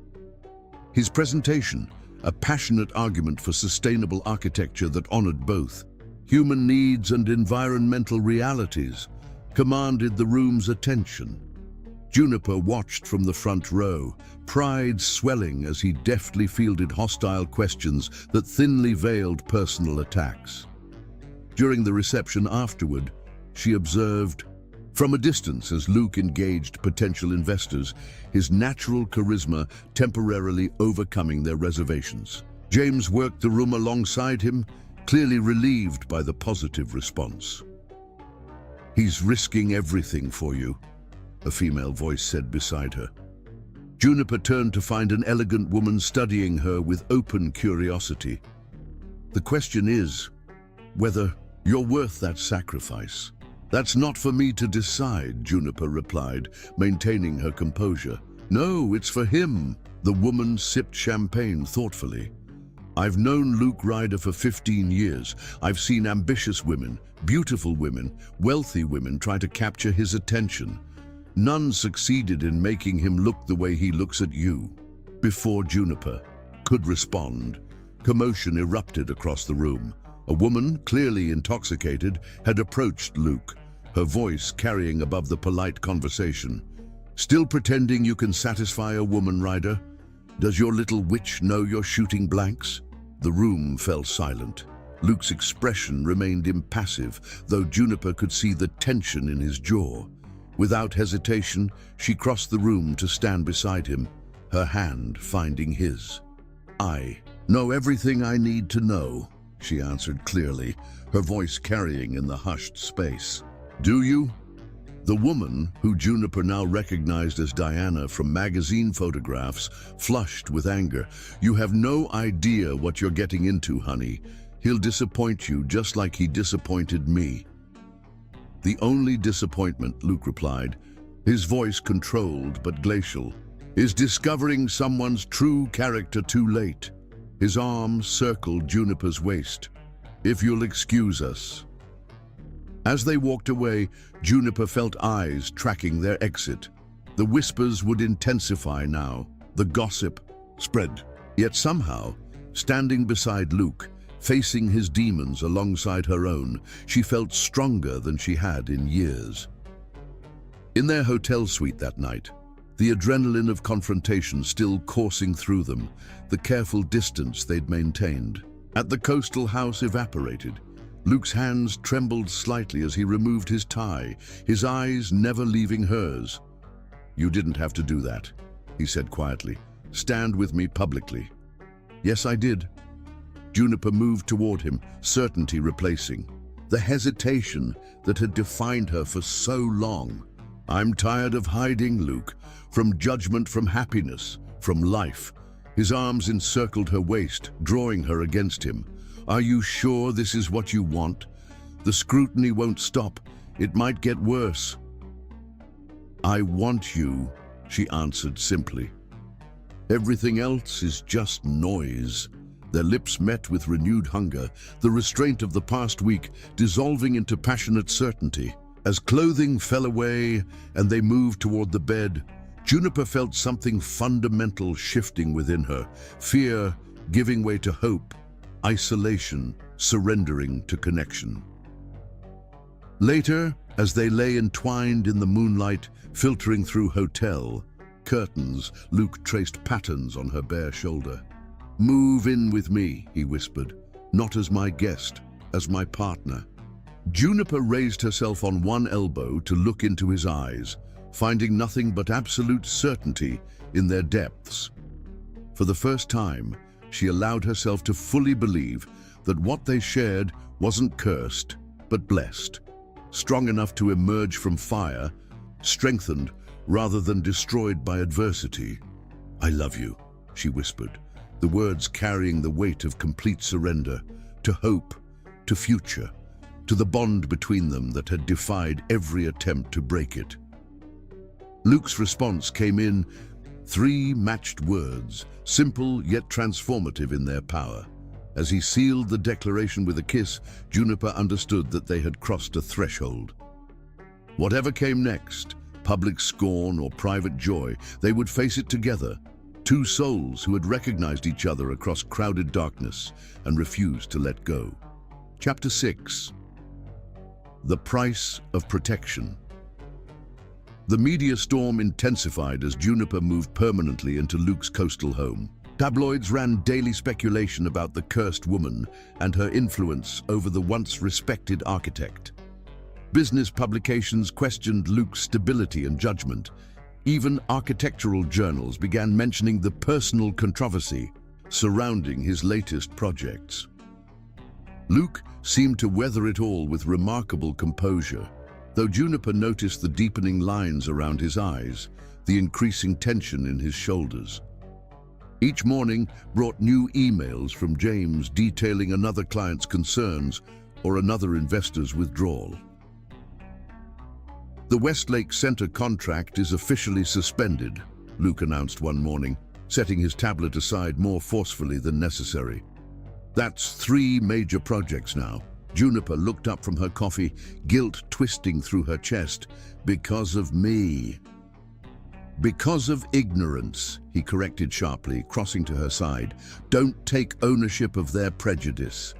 His presentation, a passionate argument for sustainable architecture that honored both human needs and environmental realities, commanded the room's attention. Juniper watched from the front row, pride swelling as he deftly fielded hostile questions that thinly veiled personal attacks. During the reception afterward, she observed from a distance as Luke engaged potential investors, his natural charisma temporarily overcoming their reservations. James worked the room alongside him, clearly relieved by the positive response. "He's risking everything for you," a female voice said beside her. Juniper turned to find an elegant woman studying her with open curiosity. "The question is whether you're worth that sacrifice." "That's not for me to decide," Juniper replied, maintaining her composure. "No, it's for him." The woman sipped champagne thoughtfully. "I've known Luke Ryder for 15 years. I've seen ambitious women, beautiful women, wealthy women try to capture his attention. None succeeded in making him look the way he looks at you." Before Juniper could respond, commotion erupted across the room. A woman, clearly intoxicated, had approached Luke, her voice carrying above the polite conversation. "Still pretending you can satisfy a woman, Ryder? Does your little witch know you're shooting blanks?" The room fell silent. Luke's expression remained impassive, though Juniper could see the tension in his jaw. Without hesitation, she crossed the room to stand beside him, her hand finding his. "I know everything I need to know," she answered clearly, her voice carrying in the hushed space. "Do you?" The woman, who Juniper now recognized as Diana from magazine photographs, flushed with anger. "You have no idea what you're getting into, honey. He'll disappoint you just like he disappointed me." "The only disappointment," Luke replied, his voice controlled but glacial, "is discovering someone's true character too late." His arm circled Juniper's waist. "If you'll excuse us." As they walked away, Juniper felt eyes tracking their exit. The whispers would intensify now, the gossip spread. Yet somehow, standing beside Luke, facing his demons alongside her own, she felt stronger than she had in years. In their hotel suite that night, the adrenaline of confrontation still coursing through them, the careful distance they'd maintained. At the coastal house evaporated. Luke's hands trembled slightly as he removed his tie, his eyes never leaving hers. "You didn't have to do that," he said quietly. "Stand with me publicly." "Yes, I did." Juniper moved toward him, certainty replacing the hesitation that had defined her for so long. "I'm tired of hiding, Luke, from judgment, from happiness, from life." His arms encircled her waist, drawing her against him. "Are you sure this is what you want? The scrutiny won't stop. It might get worse." "I want you," she answered simply. "Everything else is just noise." Their lips met with renewed hunger, the restraint of the past week dissolving into passionate certainty. As clothing fell away and they moved toward the bed, Juniper felt something fundamental shifting within her, fear giving way to hope, isolation surrendering to connection. Later, as they lay entwined in the moonlight, filtering through hotel curtains, Luke traced patterns on her bare shoulder. "Move in with me," he whispered, "not as my guest, as my partner." Juniper raised herself on one elbow to look into his eyes, finding nothing but absolute certainty in their depths. For the first time, she allowed herself to fully believe that what they shared wasn't cursed, but blessed, strong enough to emerge from fire, strengthened rather than destroyed by adversity. "I love you," she whispered, the words carrying the weight of complete surrender to hope, to future, to the bond between them that had defied every attempt to break it. Luke's response came in 3 matched words, simple yet transformative in their power. As he sealed the declaration with a kiss, Juniper understood that they had crossed a threshold. Whatever came next, public scorn or private joy, they would face it together. 2 souls who had recognized each other across crowded darkness and refused to let go. Chapter 6. The Price of Protection. The media storm intensified as Juniper moved permanently into Luke's coastal home. Tabloids ran daily speculation about the cursed woman and her influence over the once respected architect. Business publications questioned Luke's stability and judgment. Even architectural journals began mentioning the personal controversy surrounding his latest projects. Luke seemed to weather it all with remarkable composure, though Juniper noticed the deepening lines around his eyes, the increasing tension in his shoulders. Each morning brought new emails from James detailing another client's concerns or another investor's withdrawal. "The Westlake Center contract is officially suspended," Luke announced one morning, setting his tablet aside more forcefully than necessary. "That's 3 major projects now." Juniper looked up from her coffee, guilt twisting through her chest. "Because of me." "Because of ignorance," he corrected sharply, crossing to her side. "Don't take ownership of their prejudice."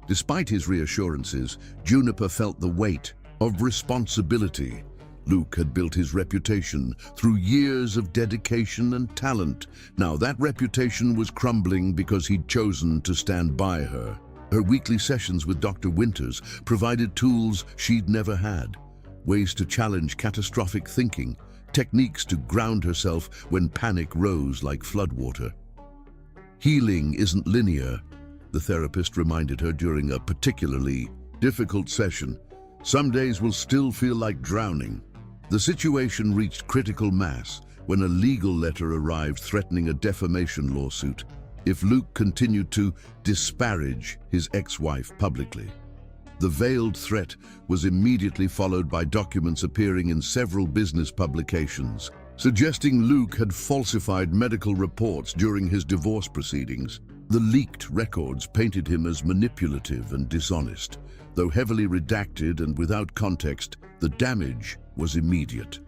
Despite his reassurances, Juniper felt the weight of responsibility. Luke had built his reputation through years of dedication and talent. Now that reputation was crumbling because he'd chosen to stand by her. Her weekly sessions with Dr. Winters provided tools she'd never had, ways to challenge catastrophic thinking, techniques to ground herself when panic rose like floodwater. "Healing isn't linear," the therapist reminded her during a particularly difficult session. "Some days will still feel like drowning." The situation reached critical mass when a legal letter arrived threatening a defamation lawsuit if Luke continued to disparage his ex-wife publicly. The veiled threat was immediately followed by documents appearing in several business publications, suggesting Luke had falsified medical reports during his divorce proceedings. The leaked records painted him as manipulative and dishonest. Though heavily redacted and without context, the damage was immediate.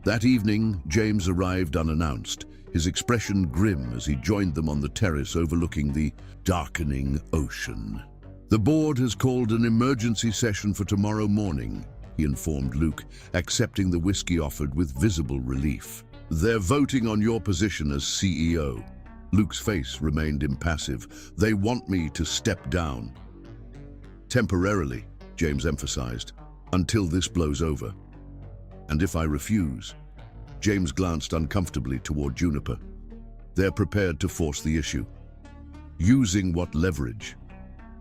That evening, James arrived unannounced, his expression grim as he joined them on the terrace overlooking the darkening ocean. "The board has called an emergency session for tomorrow morning," he informed Luke, accepting the whiskey offered with visible relief. They're voting on your position as CEO. Luke's face remained impassive. They want me to step down. Temporarily, James emphasized, until this blows over. And if I refuse? James glanced uncomfortably toward Juniper. They're prepared to force the issue. Using what leverage?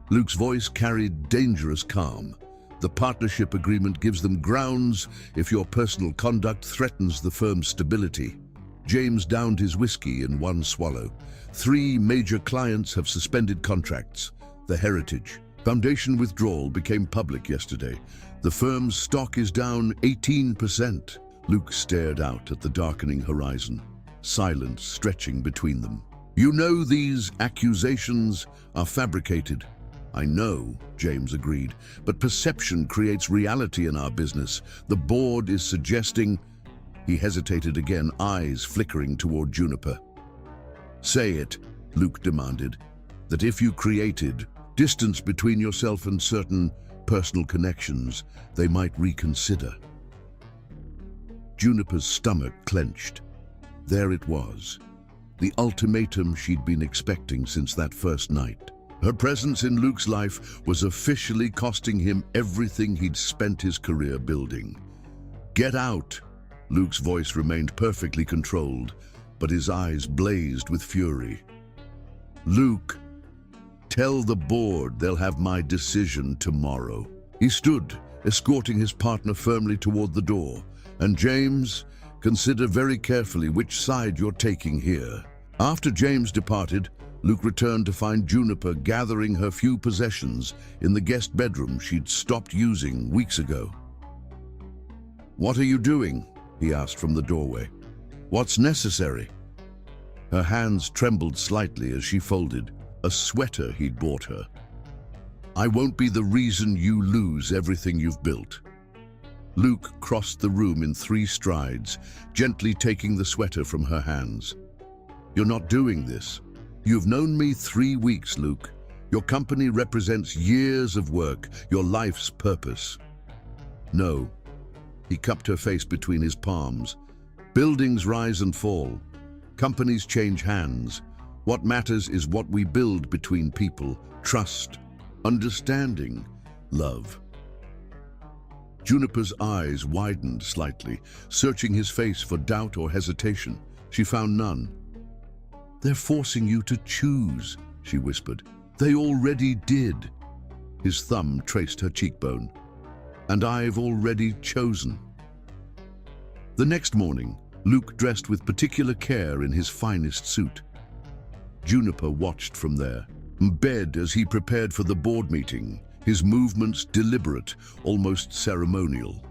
Luke's voice carried dangerous calm. The partnership agreement gives them grounds if your personal conduct threatens the firm's stability. James downed his whiskey in one swallow. 3 major clients have suspended contracts. The Heritage Foundation withdrawal became public yesterday. The firm's stock is down 18%. Luke stared out at the darkening horizon, silence stretching between them. You know these accusations are fabricated. I know, James agreed, but perception creates reality in our business. The board is suggesting... He hesitated again, eyes flickering toward Juniper. Say it, Luke demanded, that if you created distance between yourself and certain personal connections, they might reconsider. Juniper's stomach clenched. There it was, the ultimatum she'd been expecting since that first night. Her presence in Luke's life was officially costing him everything he'd spent his career building. Get out! Luke's voice remained perfectly controlled, but his eyes blazed with fury. Luke, tell the board they'll have my decision tomorrow. He stood, escorting his partner firmly toward the door. And James, consider very carefully which side you're taking here. After James departed, Luke returned to find Juniper gathering her few possessions in the guest bedroom she'd stopped using weeks ago. What are you doing? He asked from the doorway. What's necessary? Her hands trembled slightly as she folded a sweater he'd bought her. I won't be the reason you lose everything you've built. Luke crossed the room in 3 strides, gently taking the sweater from her hands. You're not doing this. You've known me 3 weeks, Luke. Your company represents years of work, your life's purpose. No. He cupped her face between his palms. Buildings rise and fall. Companies change hands. What matters is what we build between people: trust, understanding, love. Juniper's eyes widened slightly, searching his face for doubt or hesitation. She found none. They're forcing you to choose, she whispered. They already did. His thumb traced her cheekbone. And I've already chosen. The next morning, Luke dressed with particular care in his finest suit. Juniper watched from their bed as he prepared for the board meeting, his movements deliberate, almost ceremonial.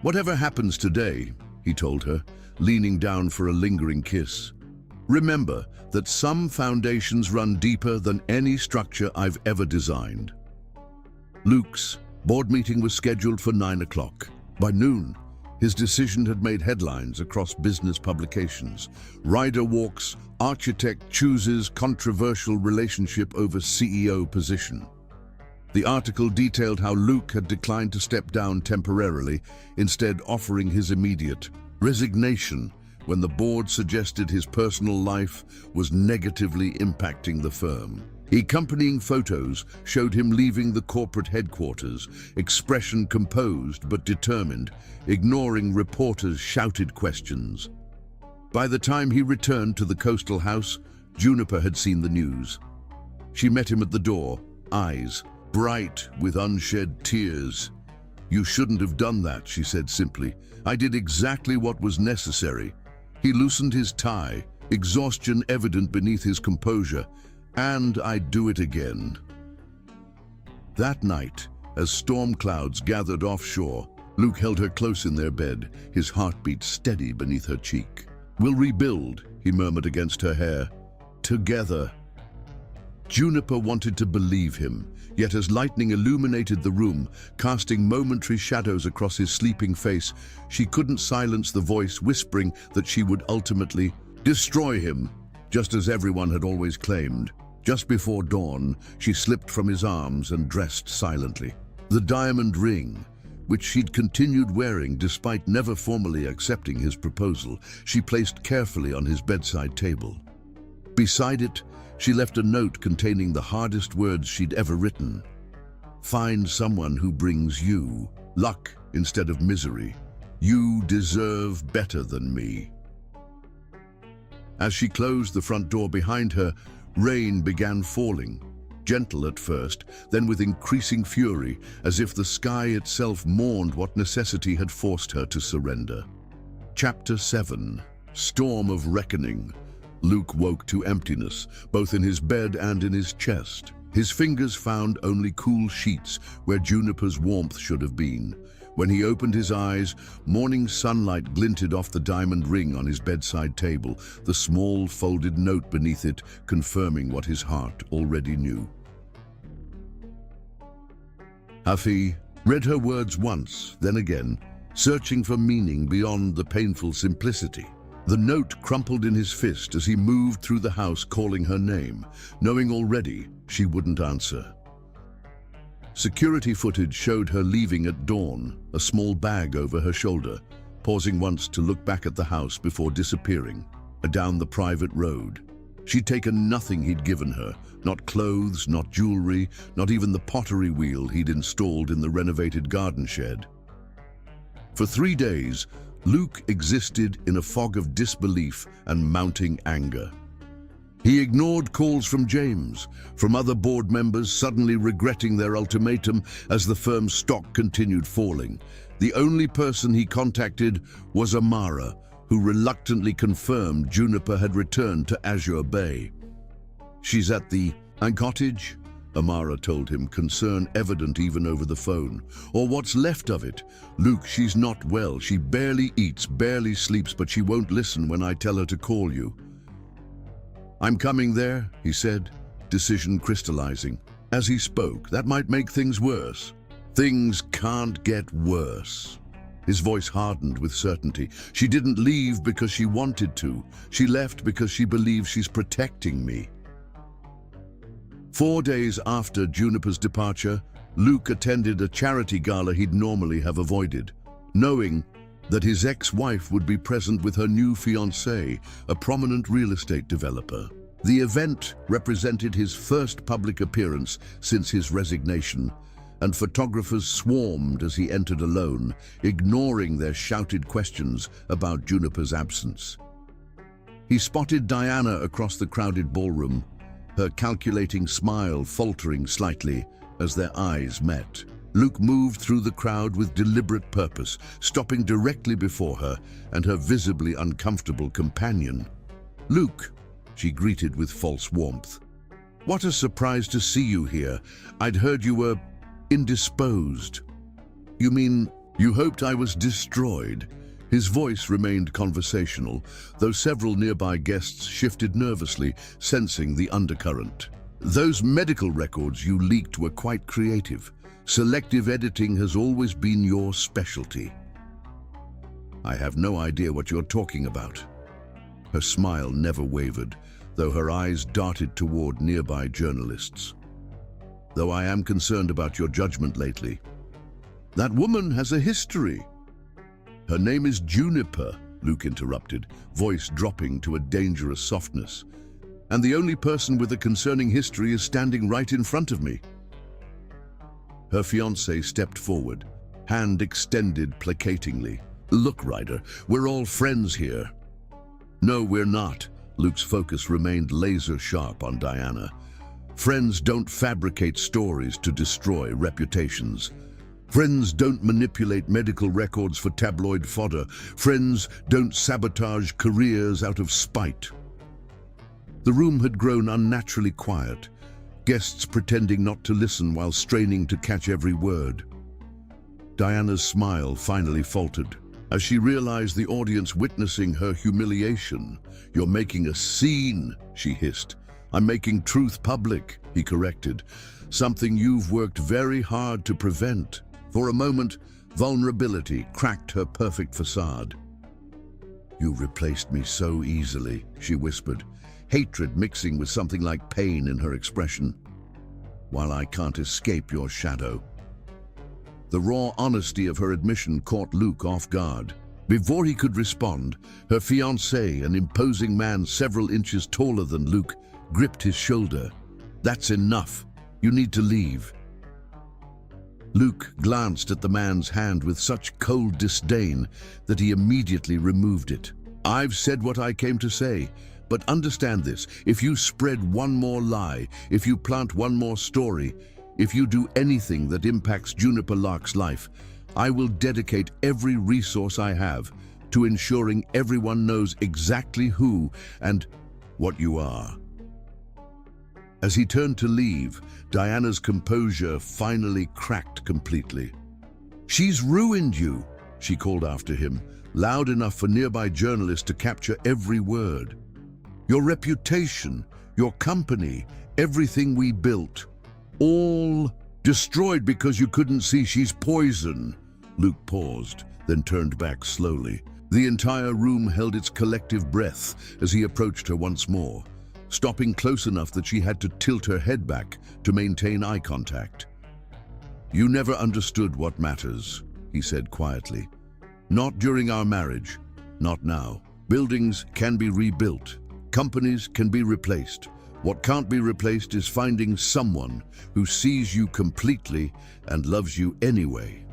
Whatever happens today, he told her, leaning down for a lingering kiss, remember that some foundations run deeper than any structure I've ever designed. Luke's board meeting was scheduled for 9 o'clock. By noon, his decision had made headlines across business publications. Ryder walks, architect chooses controversial relationship over CEO position. The article detailed how Luke had declined to step down temporarily, instead offering his immediate resignation when the board suggested his personal life was negatively impacting the firm. Accompanying photos showed him leaving the corporate headquarters, expression composed but determined, ignoring reporters' shouted questions. By the time he returned to the coastal house, Juniper had seen the news. She met him at the door, eyes bright with unshed tears. You shouldn't have done that, she said simply. I did exactly what was necessary. He loosened his tie, exhaustion evident beneath his composure. And I'd do it again. That night, as storm clouds gathered offshore, Luke held her close in their bed, his heartbeat steady beneath her cheek. We'll rebuild, he murmured against her hair. Together. Juniper wanted to believe him, yet as lightning illuminated the room, casting momentary shadows across his sleeping face, she couldn't silence the voice whispering that she would ultimately destroy him, just as everyone had always claimed. Just before dawn, she slipped from his arms and dressed silently. The diamond ring, which she'd continued wearing despite never formally accepting his proposal, she placed carefully on his bedside table. Beside it, she left a note containing the hardest words she'd ever written. "Find someone who brings you luck instead of misery. You deserve better than me." As she closed the front door behind her, rain began falling, gentle at first, then with increasing fury, as if the sky itself mourned what necessity had forced her to surrender. Chapter 7. Storm of Reckoning. Luke woke to emptiness, both in his bed and in his chest. His fingers found only cool sheets where Juniper's warmth should have been. When he opened his eyes, morning sunlight glinted off the diamond ring on his bedside table, the small folded note beneath it confirming what his heart already knew. Hafi read her words once, then again, searching for meaning beyond the painful simplicity. The note crumpled in his fist as he moved through the house calling her name, knowing already she wouldn't answer. Security footage showed her leaving at dawn, a small bag over her shoulder, pausing once to look back at the house before disappearing, down the private road. She'd taken nothing he'd given her, not clothes, not jewelry, not even the pottery wheel he'd installed in the renovated garden shed. For 3 days, Luke existed in a fog of disbelief and mounting anger. He ignored calls from James, from other board members suddenly regretting their ultimatum as the firm's stock continued falling. The only person he contacted was Amara, who reluctantly confirmed Juniper had returned to Azure Bay. "She's at the cottage," Amara told him, concern evident even over the phone. "Or what's left of it. Luke, she's not well. She barely eats, barely sleeps, but she won't listen when I tell her to call you." "I'm coming there," he said, decision crystallizing. As he spoke, that might make things worse. Things can't get worse. His voice hardened with certainty. "She didn't leave because she wanted to. She left because she believes she's protecting me." 4 days after Juniper's departure, Luke attended a charity gala he'd normally have avoided, knowing that his ex-wife would be present with her new fiancé, a prominent real estate developer. The event represented his first public appearance since his resignation, and photographers swarmed as he entered alone, ignoring their shouted questions about Juniper's absence. He spotted Diana across the crowded ballroom, her calculating smile faltering slightly as their eyes met. Luke moved through the crowd with deliberate purpose, stopping directly before her and her visibly uncomfortable companion. "Luke," she greeted with false warmth. "What a surprise to see you here. I'd heard you were indisposed." "You mean you hoped I was destroyed?" His voice remained conversational, though several nearby guests shifted nervously, sensing the undercurrent. "Those medical records you leaked were quite creative. Selective editing has always been your specialty." "I have no idea what you're talking about." Her smile never wavered, though her eyes darted toward nearby journalists. "Though I am concerned about your judgment lately. That woman has a history." "Her name is Juniper," Luke interrupted, voice dropping to a dangerous softness. "And the only person with a concerning history is standing right in front of me." Her fiancé stepped forward, hand extended placatingly. "Look, Ryder, we're all friends here." "No, we're not." Luke's focus remained laser-sharp on Diana. "Friends don't fabricate stories to destroy reputations. Friends don't manipulate medical records for tabloid fodder. Friends don't sabotage careers out of spite." The room had grown unnaturally quiet, guests pretending not to listen while straining to catch every word. Diana's smile finally faltered as she realized the audience witnessing her humiliation. "You're making a scene," she hissed. "I'm making truth public," he corrected. "Something you've worked very hard to prevent." For a moment, vulnerability cracked her perfect facade. "You replaced me so easily," she whispered, hatred mixing with something like pain in her expression. "While I can't escape your shadow." The raw honesty of her admission caught Luke off guard. Before he could respond, her fiancé, an imposing man several inches taller than Luke, gripped his shoulder. "That's enough. You need to leave." Luke glanced at the man's hand with such cold disdain that he immediately removed it. "I've said what I came to say, but understand this. If you spread one more lie, if you plant one more story, if you do anything that impacts Juniper Lark's life, I will dedicate every resource I have to ensuring everyone knows exactly who and what you are." As he turned to leave, Diana's composure finally cracked completely. "She's ruined you," she called after him, loud enough for nearby journalists to capture every word. "Your reputation, your company, everything we built, all destroyed because you couldn't see she's poison." Luke paused, then turned back slowly. The entire room held its collective breath as he approached her once more, stopping close enough that she had to tilt her head back to maintain eye contact. "You never understood what matters," he said quietly. "Not during our marriage, not now. Buildings can be rebuilt, companies can be replaced. What can't be replaced is finding someone who sees you completely and loves you anyway."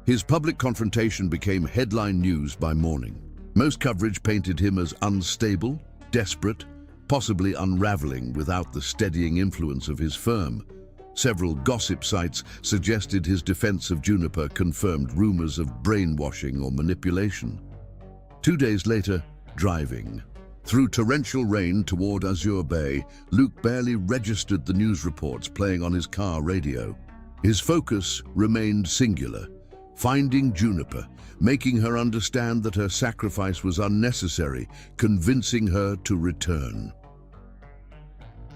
His public confrontation became headline news by morning. Most coverage painted him as unstable, desperate, possibly unraveling without the steadying influence of his firm. Several gossip sites suggested his defense of Juniper confirmed rumors of brainwashing or manipulation. 2 days later, driving. Through torrential rain toward Azure Bay, Luke barely registered the news reports playing on his car radio. His focus remained singular: finding Juniper, making her understand that her sacrifice was unnecessary, convincing her to return.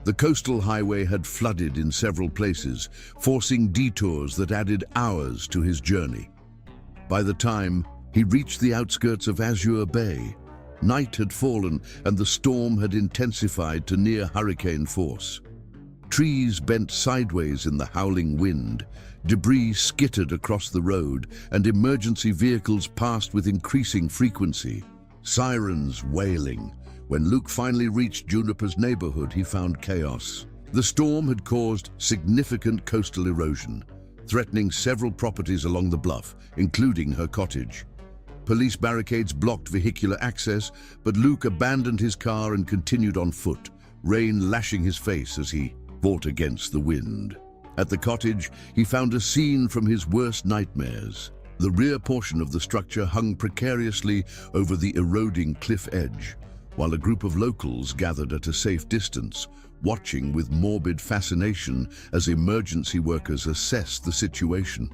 The coastal highway had flooded in several places, forcing detours that added hours to his journey. By the time he reached the outskirts of Azure Bay, night had fallen and the storm had intensified to near hurricane force. Trees bent sideways in the howling wind, debris skittered across the road, and emergency vehicles passed with increasing frequency, sirens wailing. When Luke finally reached Juniper's neighborhood, he found chaos. The storm had caused significant coastal erosion, threatening several properties along the bluff, including her cottage. Police barricades blocked vehicular access, but Luke abandoned his car and continued on foot, rain lashing his face as he fought against the wind. At the cottage, he found a scene from his worst nightmares. The rear portion of the structure hung precariously over the eroding cliff edge, while a group of locals gathered at a safe distance, watching with morbid fascination as emergency workers assessed the situation.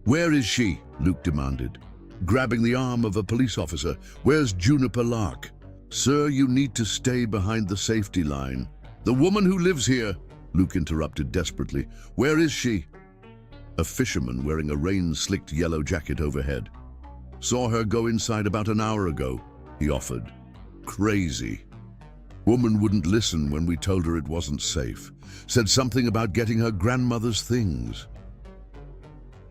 "Where is she?" Luke demanded, grabbing the arm of a police officer. "Where's Juniper Lark?" "Sir, you need to stay behind the safety line." "The woman who lives here," Luke interrupted desperately. "Where is she?" A fisherman wearing a rain-slicked yellow jacket overhead. "Saw her go inside about an hour ago," he offered. "Crazy. Woman wouldn't listen when we told her it wasn't safe. Said something about getting her grandmother's things."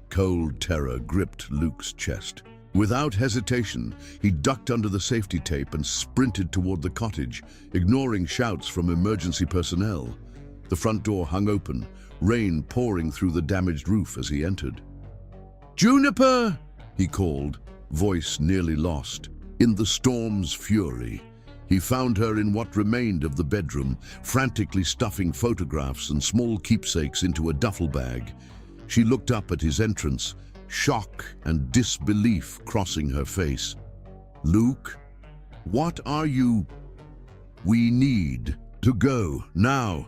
Cold terror gripped Luke's chest. Without hesitation, he ducked under the safety tape and sprinted toward the cottage, ignoring shouts from emergency personnel. The front door hung open, rain pouring through the damaged roof as he entered. "Juniper!" he called, voice nearly lost. In the storm's fury, he found her in what remained of the bedroom, frantically stuffing photographs and small keepsakes into a duffel bag. She looked up at his entrance, shock and disbelief crossing her face. "Luke, what are you?" "We need to go now."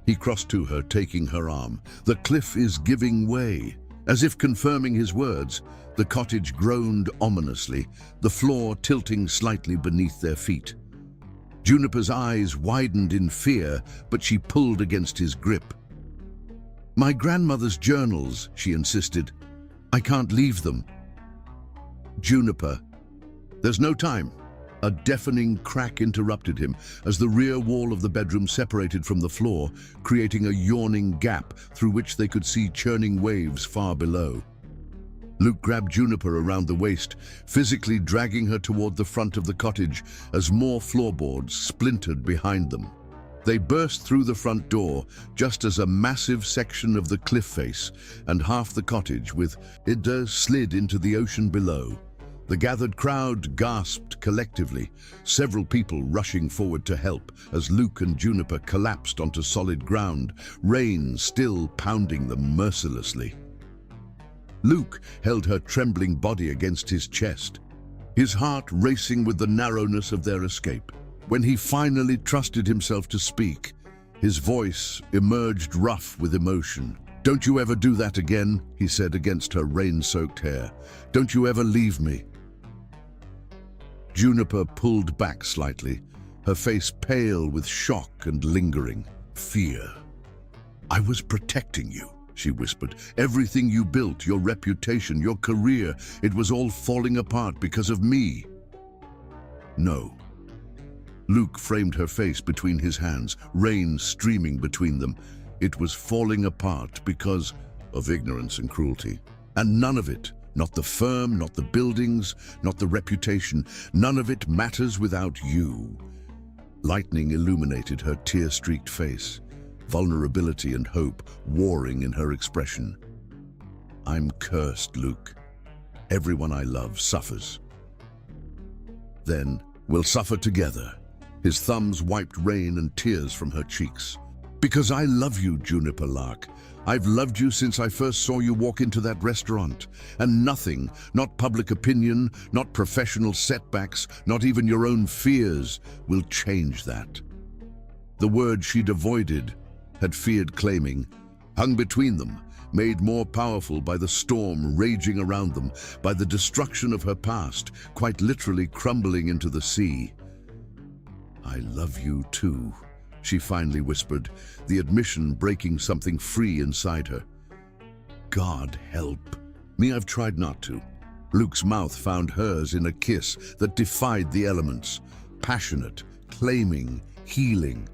He crossed to her, taking her arm. "The cliff is giving way." As if confirming his words, the cottage groaned ominously, the floor tilting slightly beneath their feet. Juniper's eyes widened in fear, but she pulled against his grip. "My grandmother's journals," she insisted. "I can't leave them." "Juniper, there's no time. A deafening crack interrupted him as the rear wall of the bedroom separated from the floor, creating a yawning gap through which they could see churning waves far below. Luke grabbed Juniper around the waist, physically dragging her toward the front of the cottage as more floorboards splintered behind them. They burst through the front door just as a massive section of the cliff face and half the cottage with it slid into the ocean below. The gathered crowd gasped collectively, several people rushing forward to help as Luke and Juniper collapsed onto solid ground, rain still pounding them mercilessly. Luke held her trembling body against his chest, his heart racing with the narrowness of their escape. When he finally trusted himself to speak, his voice emerged rough with emotion. "Don't you ever do that again," he said against her rain-soaked hair. "Don't you ever leave me." Juniper pulled back slightly, her face pale with shock and lingering fear. "I was protecting you," she whispered. "Everything you built, your reputation, your career, it was all falling apart because of me." "No." Luke framed her face between his hands, rain streaming between them. "It was falling apart because of ignorance and cruelty. And none of it, not the firm, not the buildings, not the reputation, none of it matters without you." Lightning illuminated her tear-streaked face, vulnerability and hope warring in her expression. "I'm cursed, Luke. Everyone I love suffers. Then we'll suffer together." His thumbs wiped rain and tears from her cheeks. "Because I love you, Juniper Lark. I've loved you since I first saw you walk into that restaurant. And nothing, not public opinion, not professional setbacks, not even your own fears, will change that." The word she'd avoided, had feared claiming, hung between them, made more powerful by the storm raging around them, by the destruction of her past, quite literally crumbling into the sea. "I love you too," she finally whispered, the admission breaking something free inside her. "God help me, I've tried not to." Luke's mouth found hers in a kiss that defied the elements, passionate, claiming, healing.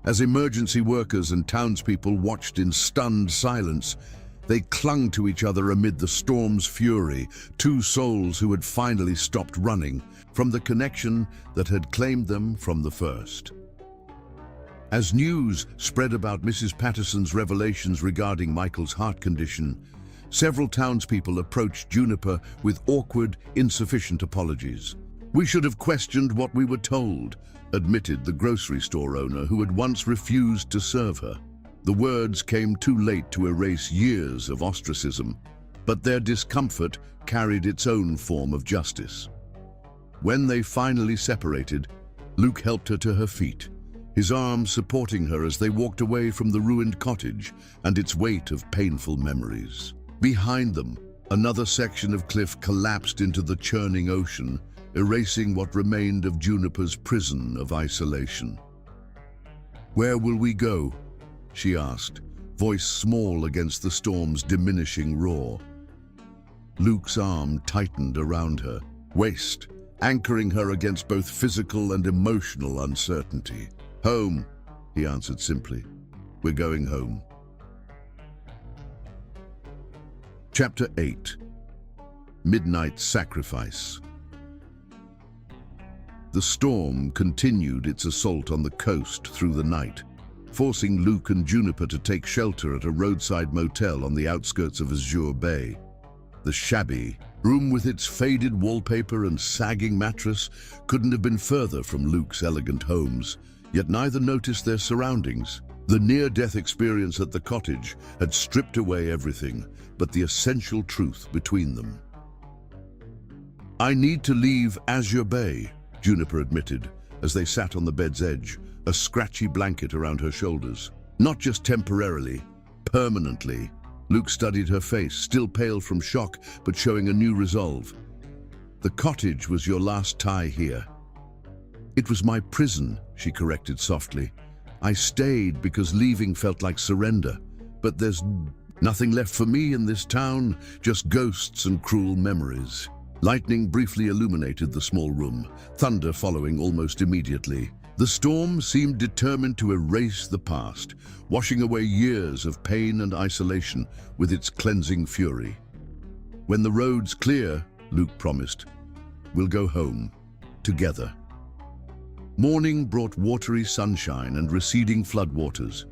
As emergency workers and townspeople watched in stunned silence, they clung to each other amid the storm's fury, two souls who had finally stopped running from the connection that had claimed them from the first. As news spread about Mrs. Patterson's revelations regarding Michael's heart condition, several townspeople approached Juniper with awkward, insufficient apologies. "We should have questioned what we were told," admitted the grocery store owner who had once refused to serve her. The words came too late to erase years of ostracism, but their discomfort carried its own form of justice. When they finally separated, Luke helped her to her feet, his arms supporting her as they walked away from the ruined cottage and its weight of painful memories. Behind them, another section of cliff collapsed into the churning ocean, erasing what remained of Juniper's prison of isolation. "Where will we go?" she asked, voice small against the storm's diminishing roar. Luke's arm tightened around her waist, anchoring her against both physical and emotional uncertainty. "Home," he answered simply. "We're going home." Chapter 8. Midnight Sacrifice. The storm continued its assault on the coast through the night, forcing Luke and Juniper to take shelter at a roadside motel on the outskirts of Azure Bay. The shabby room with its faded wallpaper and sagging mattress couldn't have been further from Luke's elegant homes, yet neither noticed their surroundings. The near-death experience at the cottage had stripped away everything but the essential truth between them. "I need to leave Azure Bay," Juniper admitted as they sat on the bed's edge, a scratchy blanket around her shoulders. "Not just temporarily, permanently." Luke studied her face, still pale from shock, but showing a new resolve. "The cottage was your last tie here." "It was my prison," she corrected softly. "I stayed because leaving felt like surrender. But there's nothing left for me in this town, just ghosts and cruel memories." Lightning briefly illuminated the small room, thunder following almost immediately. The storm seemed determined to erase the past, washing away years of pain and isolation with its cleansing fury. "When the road's clear," Luke promised, "we'll go home, together." Morning brought watery sunshine and receding floodwaters.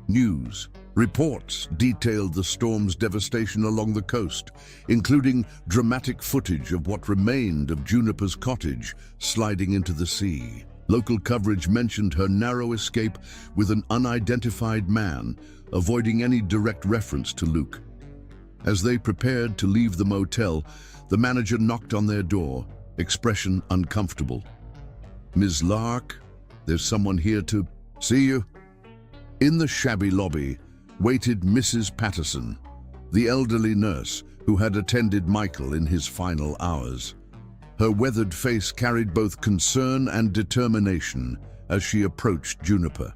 News reports detailed the storm's devastation along the coast, including dramatic footage of what remained of Juniper's cottage sliding into the sea. Local coverage mentioned her narrow escape with an unidentified man, avoiding any direct reference to Luke. As they prepared to leave the motel, the manager knocked on their door, expression uncomfortable. "Ms. Lark, there's someone here to see you." In the shabby lobby waited Mrs. Patterson, the elderly nurse who had attended Michael in his final hours. Her weathered face carried both concern and determination as she approached Juniper.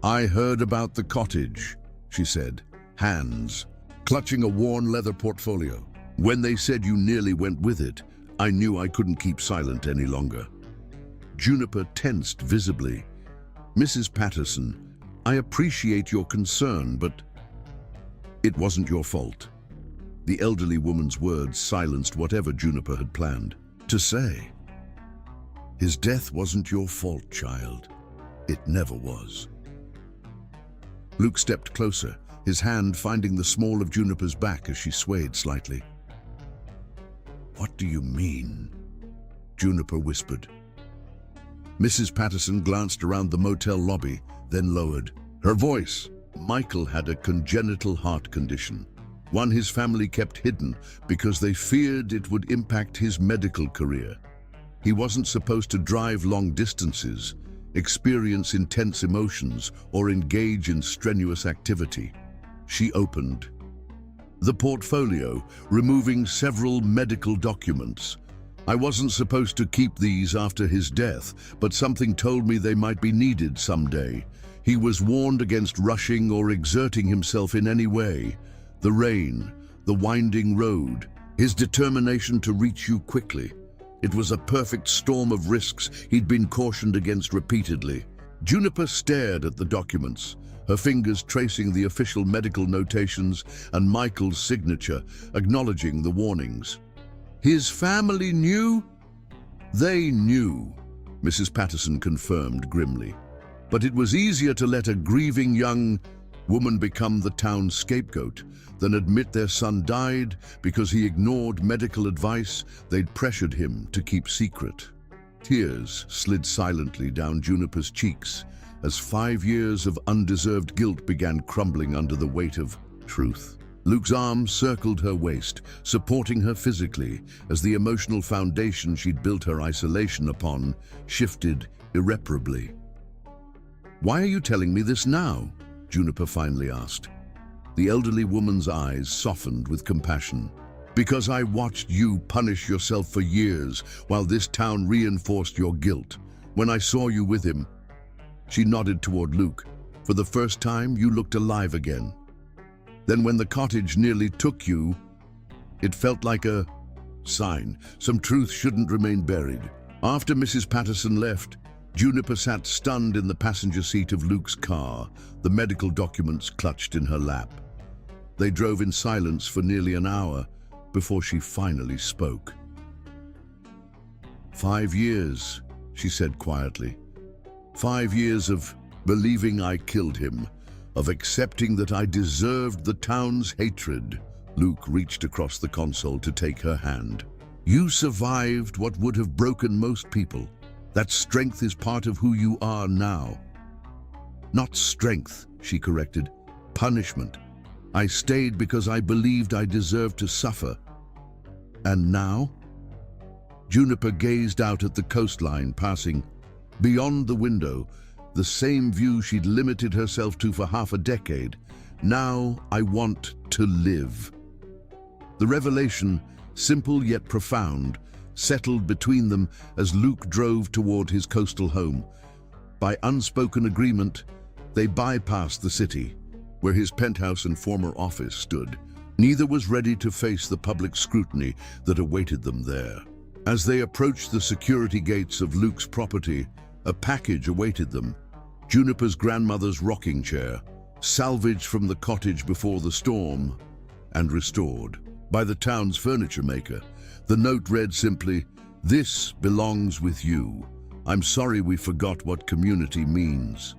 "I heard about the cottage," she said, hands clutching a worn leather portfolio. "When they said you nearly went with it, I knew I couldn't keep silent any longer." Juniper tensed visibly. "Mrs. Patterson, I appreciate your concern, but it wasn't your fault." The elderly woman's words silenced whatever Juniper had planned to say. "His death wasn't your fault, child. It never was." Luke stepped closer, his hand finding the small of Juniper's back as she swayed slightly. "What do you mean?" Juniper whispered. Mrs. Patterson glanced around the motel lobby, then lowered her voice. Michael had a congenital heart condition, one his family kept hidden because they feared it would impact his medical career. He wasn't supposed to drive long distances, experience intense emotions, or engage in strenuous activity. She opened the portfolio, removing several medical documents. "I wasn't supposed to keep these after his death, but something told me they might be needed someday. He was warned against rushing or exerting himself in any way. The rain, the winding road, his determination to reach you quickly. It was a perfect storm of risks he'd been cautioned against repeatedly." Juniper stared at the documents, her fingers tracing the official medical notations and Michael's signature, acknowledging the warnings. "His family knew?" "They knew," Mrs. Patterson confirmed grimly. "But it was easier to let a grieving young woman become the town's scapegoat than admit their son died because he ignored medical advice they'd pressured him to keep secret." Tears slid silently down Juniper's cheeks as 5 years of undeserved guilt began crumbling under the weight of truth. Luke's arm circled her waist, supporting her physically as the emotional foundation she'd built her isolation upon shifted irreparably. "Why are you telling me this now?" Juniper finally asked. The elderly woman's eyes softened with compassion. "Because I watched you punish yourself for years while this town reinforced your guilt. When I saw you with him," she nodded toward Luke, "for the first time you looked alive again. Then when the cottage nearly took you, it felt like a sign. Some truth shouldn't remain buried." After Mrs. Patterson left, Juniper sat stunned in the passenger seat of Luke's car, the medical documents clutched in her lap. They drove in silence for nearly an hour before she finally spoke. "5 years," she said quietly. 5 years of believing I killed him, of accepting that I deserved the town's hatred." Luke reached across the console to take her hand. "You survived what would have broken most people. That strength is part of who you are now." "Not strength," she corrected. "Punishment. I stayed because I believed I deserved to suffer. And now?" Juniper gazed out at the coastline passing. Beyond the window, the same view she'd limited herself to for half a decade. "Now I want to live." The revelation, simple yet profound, settled between them as Luke drove toward his coastal home. By unspoken agreement, they bypassed the city, where his penthouse and former office stood. Neither was ready to face the public scrutiny that awaited them there. As they approached the security gates of Luke's property, a package awaited them. Juniper's grandmother's rocking chair, salvaged from the cottage before the storm and restored by the town's furniture maker. The note read simply, "This belongs with you. I'm sorry we forgot what community means."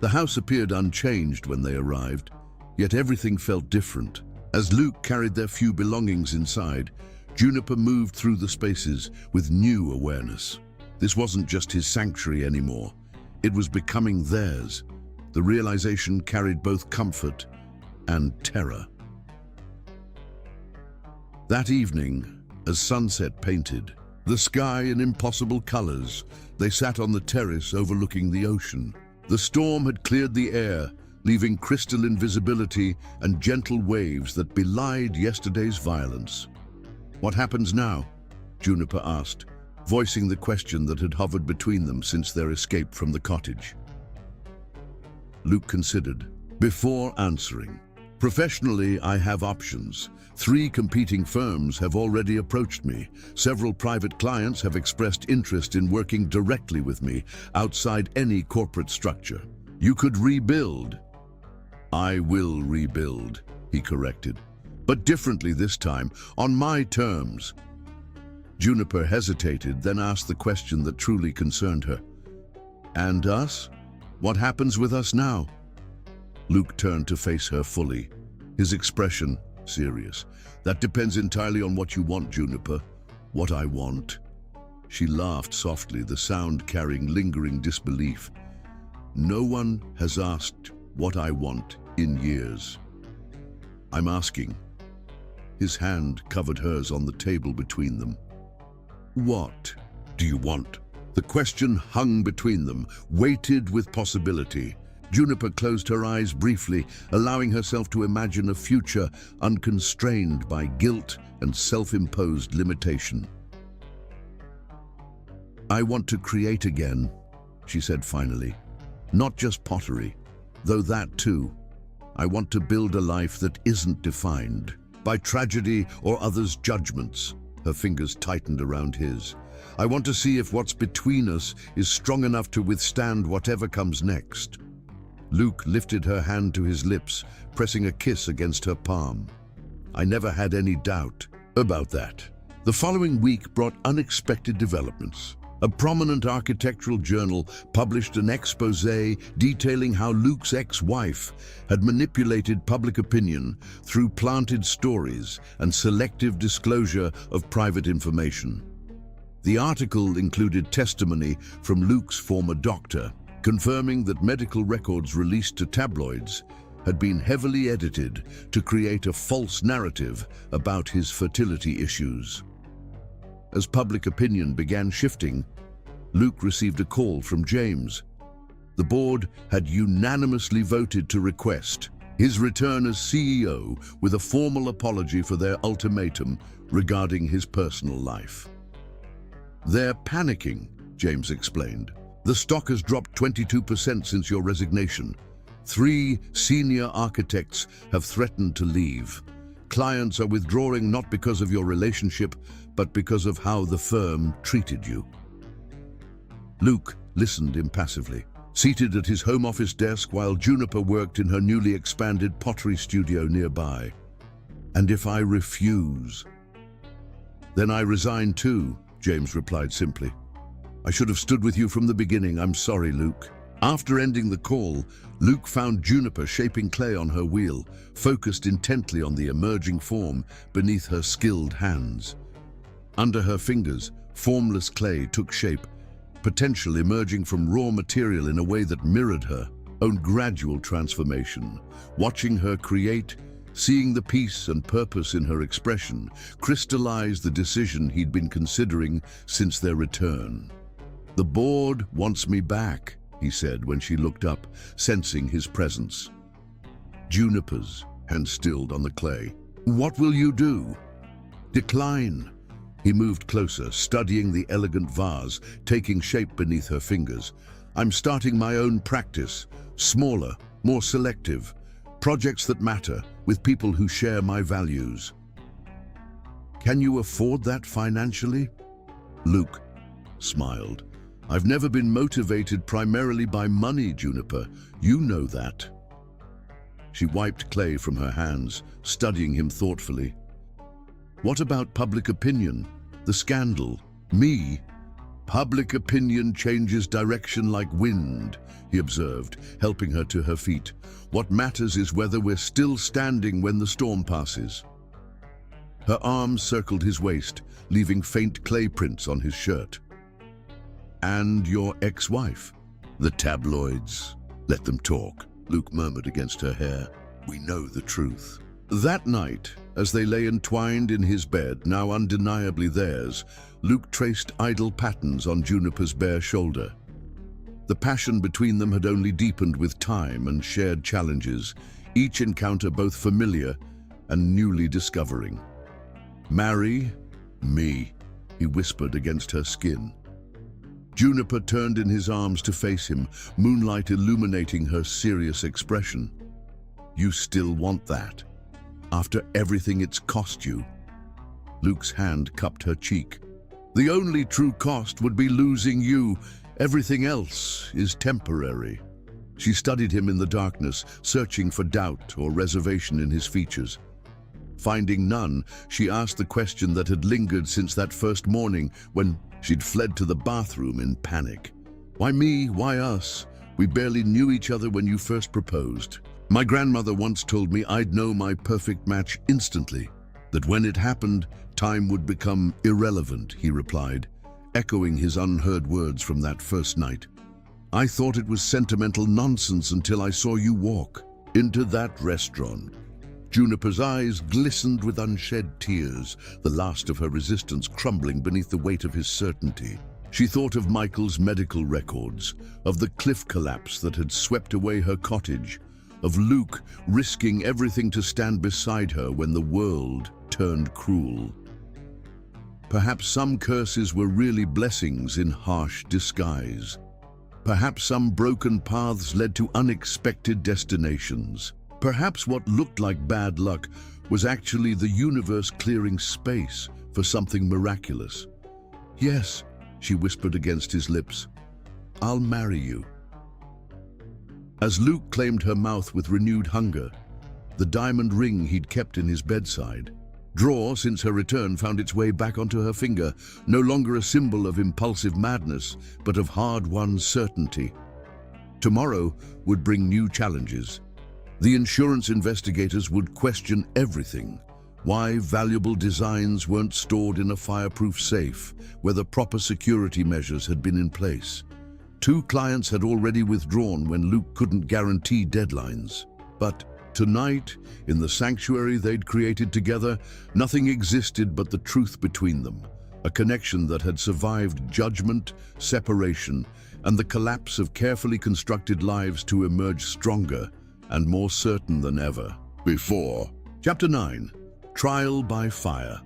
The house appeared unchanged when they arrived, yet everything felt different. As Luke carried their few belongings inside, Juniper moved through the spaces with new awareness. This wasn't just his sanctuary anymore. It was becoming theirs. The realization carried both comfort and terror. That evening, as sunset painted the sky in impossible colors, they sat on the terrace overlooking the ocean. The storm had cleared the air, leaving crystalline visibility and gentle waves that belied yesterday's violence. "What happens now?" Juniper asked, voicing the question that had hovered between them since their escape from the cottage. Luke considered, before answering. "Professionally, I have options. 3 competing firms have already approached me. Several private clients have expressed interest in working directly with me, outside any corporate structure. You could rebuild." "I will rebuild," he corrected. "But differently this time, on my terms." Juniper hesitated, then asked the question that truly concerned her. "And us? What happens with us now?" Luke turned to face her fully, his expression serious. "That depends entirely on what you want, Juniper." "What I want?" She laughed softly, the sound carrying lingering disbelief. "No one has asked what I want in years. I'm asking." His hand covered hers on the table between them. "What do you want?" The question hung between them, weighted with possibility. Juniper closed her eyes briefly, allowing herself to imagine a future unconstrained by guilt and self-imposed limitation. "I want to create again," she said finally. "Not just pottery, though that too. I want to build a life that isn't defined by tragedy or others' judgments." Her fingers tightened around his. "I want to see if what's between us is strong enough to withstand whatever comes next." Luke lifted her hand to his lips, pressing a kiss against her palm. "I never had any doubt about that." The following week brought unexpected developments. A prominent architectural journal published an exposé detailing how Luke's ex-wife had manipulated public opinion through planted stories and selective disclosure of private information. The article included testimony from Luke's former doctor, confirming that medical records released to tabloids had been heavily edited to create a false narrative about his fertility issues. As public opinion began shifting, Luke received a call from James. The board had unanimously voted to request his return as CEO with a formal apology for their ultimatum regarding his personal life. "They're panicking," James explained. "The stock has dropped 22% since your resignation. 3 senior architects have threatened to leave. Clients are withdrawing not because of your relationship, but because of how the firm treated you." Luke listened impassively, seated at his home office desk while Juniper worked in her newly expanded pottery studio nearby. "And if I refuse?" "Then I resign too," James replied simply. "I should have stood with you from the beginning. I'm sorry, Luke." After ending the call, Luke found Juniper shaping clay on her wheel, focused intently on the emerging form beneath her skilled hands. Under her fingers, formless clay took shape, potential emerging from raw material in a way that mirrored her own gradual transformation. Watching her create, seeing the peace and purpose in her expression, crystallized the decision he'd been considering since their return. "The board wants me back," he said when she looked up, sensing his presence. Juniper's hand stilled on the clay. "What will you do?" "Decline." He moved closer, studying the elegant vase, taking shape beneath her fingers. "I'm starting my own practice, smaller, more selective. projects that matter, with people who share my values. Can you afford that financially? Luke smiled. I've never been motivated primarily by money, Juniper. You know that. She wiped clay from her hands, studying him thoughtfully. What about public opinion? The scandal? Me? Public opinion changes direction like wind, he observed, helping her to her feet. What matters is whether we're still standing when the storm passes. Her arms circled his waist, leaving faint clay prints on his shirt. And your ex-wife? The tabloids. Let them talk, Luke murmured against her hair. We know the truth. That night, as they lay entwined in his bed, now undeniably theirs, Luke traced idle patterns on Juniper's bare shoulder. The passion between them had only deepened with time and shared challenges, each encounter both familiar and newly discovering. Marry me, he whispered against her skin. Juniper turned in his arms to face him, moonlight illuminating her serious expression. You still want that? After everything it's cost you? Luke's hand cupped her cheek. The only true cost would be losing you. Everything else is temporary. She studied him in the darkness, searching for doubt or reservation in his features. Finding none, she asked the question that had lingered since that first morning when she'd fled to the bathroom in panic. Why me? Why us? We barely knew each other when you first proposed. My grandmother once told me I'd know my perfect match instantly, that when it happened, time would become irrelevant, he replied, echoing his unheard words from that first night. I thought it was sentimental nonsense until I saw you walk into that restaurant. Juniper's eyes glistened with unshed tears, the last of her resistance crumbling beneath the weight of his certainty. She thought of Michael's medical records, of the cliff collapse that had swept away her cottage, of Luke risking everything to stand beside her when the world turned cruel. Perhaps some curses were really blessings in harsh disguise. Perhaps some broken paths led to unexpected destinations. Perhaps what looked like bad luck was actually the universe clearing space for something miraculous. Yes, she whispered against his lips, I'll marry you. As Luke claimed her mouth with renewed hunger, the diamond ring he'd kept in his bedside drawer since her return found its way back onto her finger, no longer a symbol of impulsive madness, but of hard-won certainty. Tomorrow would bring new challenges. The insurance investigators would question everything. Why valuable designs weren't stored in a fireproof safe, whether proper security measures had been in place. 2 clients had already withdrawn when Luke couldn't guarantee deadlines. But tonight, in the sanctuary they'd created together, nothing existed but the truth between them, a connection that had survived judgment, separation, and the collapse of carefully constructed lives to emerge stronger and more certain than ever before. Chapter 9. Trial by Fire.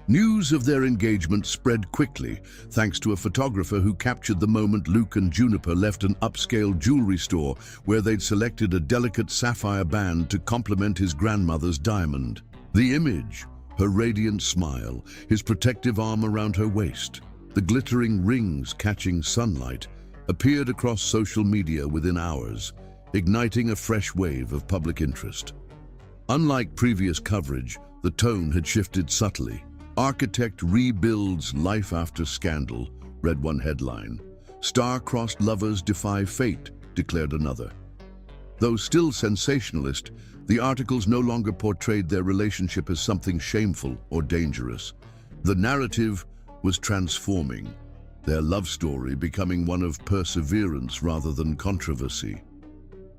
News of their engagement spread quickly, thanks to a photographer who captured the moment Luke and Juniper left an upscale jewelry store where they'd selected a delicate sapphire band to complement his grandmother's diamond. The image, her radiant smile, his protective arm around her waist, the glittering rings catching sunlight, appeared across social media within hours, igniting a fresh wave of public interest. Unlike previous coverage, the tone had shifted subtly. Architect rebuilds life after scandal, read one headline. Star-crossed lovers defy fate, declared another. Though still sensationalist, the articles no longer portrayed their relationship as something shameful or dangerous. The narrative was transforming, their love story becoming one of perseverance rather than controversy.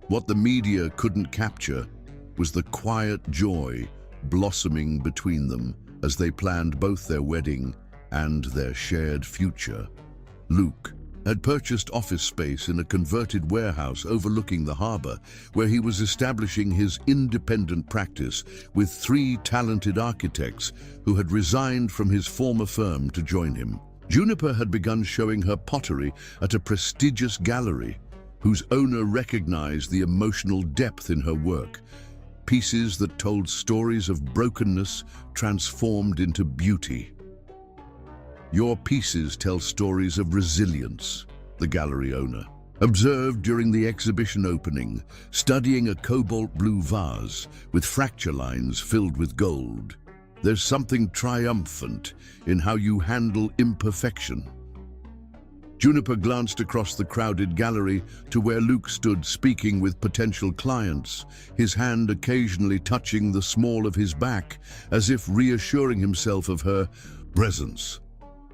What the media couldn't capture was the quiet joy blossoming between them as they planned both their wedding and their shared future. Luke had purchased office space in a converted warehouse overlooking the harbor, where he was establishing his independent practice with 3 talented architects who had resigned from his former firm to join him. Juniper had begun showing her pottery at a prestigious gallery, whose owner recognized the emotional depth in her work, pieces that told stories of brokenness transformed into beauty. Your pieces tell stories of resilience, the gallery owner observed during the exhibition opening, studying a cobalt blue vase with fracture lines filled with gold. There's something triumphant in how you handle imperfection. Juniper glanced across the crowded gallery to where Luke stood speaking with potential clients, his hand occasionally touching the small of his back, as if reassuring himself of her presence.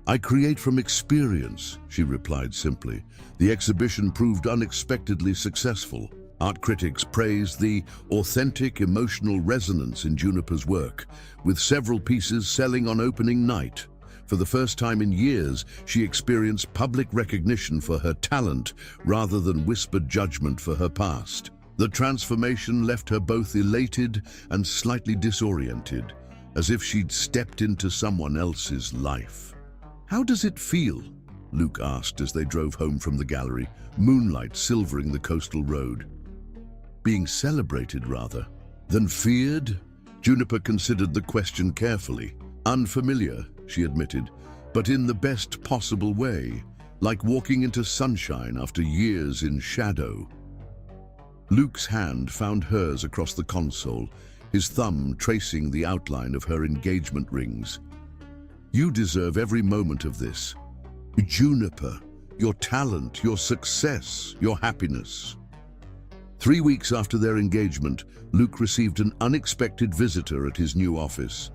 "I create from experience," she replied simply. The exhibition proved unexpectedly successful. Art critics praised the authentic emotional resonance in Juniper's work, with several pieces selling on opening night. For the first time in years, she experienced public recognition for her talent rather than whispered judgment for her past. The transformation left her both elated and slightly disoriented, as if she'd stepped into someone else's life. "How does it feel?" Luke asked as they drove home from the gallery, moonlight silvering the coastal road. "Being celebrated, rather, than feared?" Juniper considered the question carefully. "Unfamiliar," she admitted, "but in the best possible way, like walking into sunshine after years in shadow." Luke's hand found hers across the console, his thumb tracing the outline of her engagement rings. "You deserve every moment of this. Juniper, your talent, your success, your happiness." 3 weeks after their engagement, Luke received an unexpected visitor at his new office.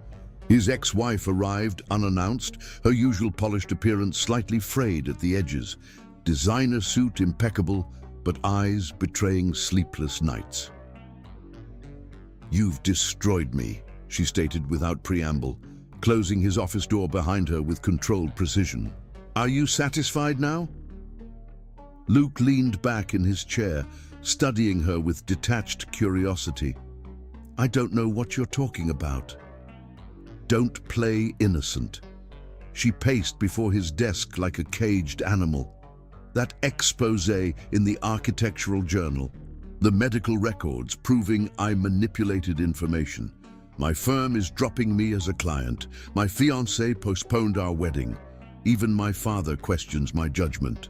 His ex-wife arrived unannounced, her usual polished appearance slightly frayed at the edges, designer suit impeccable, but eyes betraying sleepless nights. "You've destroyed me," she stated without preamble, closing his office door behind her with controlled precision. "Are you satisfied now?" Luke leaned back in his chair, studying her with detached curiosity. "I don't know what you're talking about." "Don't play innocent." She paced before his desk like a caged animal. That expose in the architectural journal, the medical records proving I manipulated information. My firm is dropping me as a client. My fiancé postponed our wedding. Even my father questions my judgment.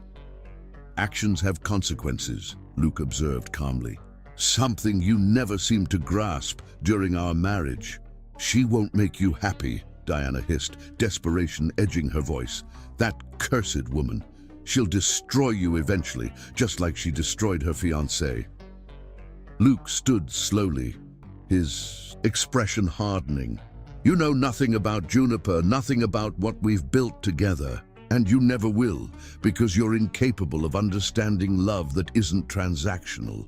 "Actions have consequences," Luke observed calmly. "Something you never seemed to grasp during our marriage." "She won't make you happy," Diana hissed, desperation edging her voice. "That cursed woman. She'll destroy you eventually, just like she destroyed her fiancé." Luke stood slowly, his expression hardening. "You know nothing about Juniper, nothing about what we've built together. And you never will, because you're incapable of understanding love that isn't transactional."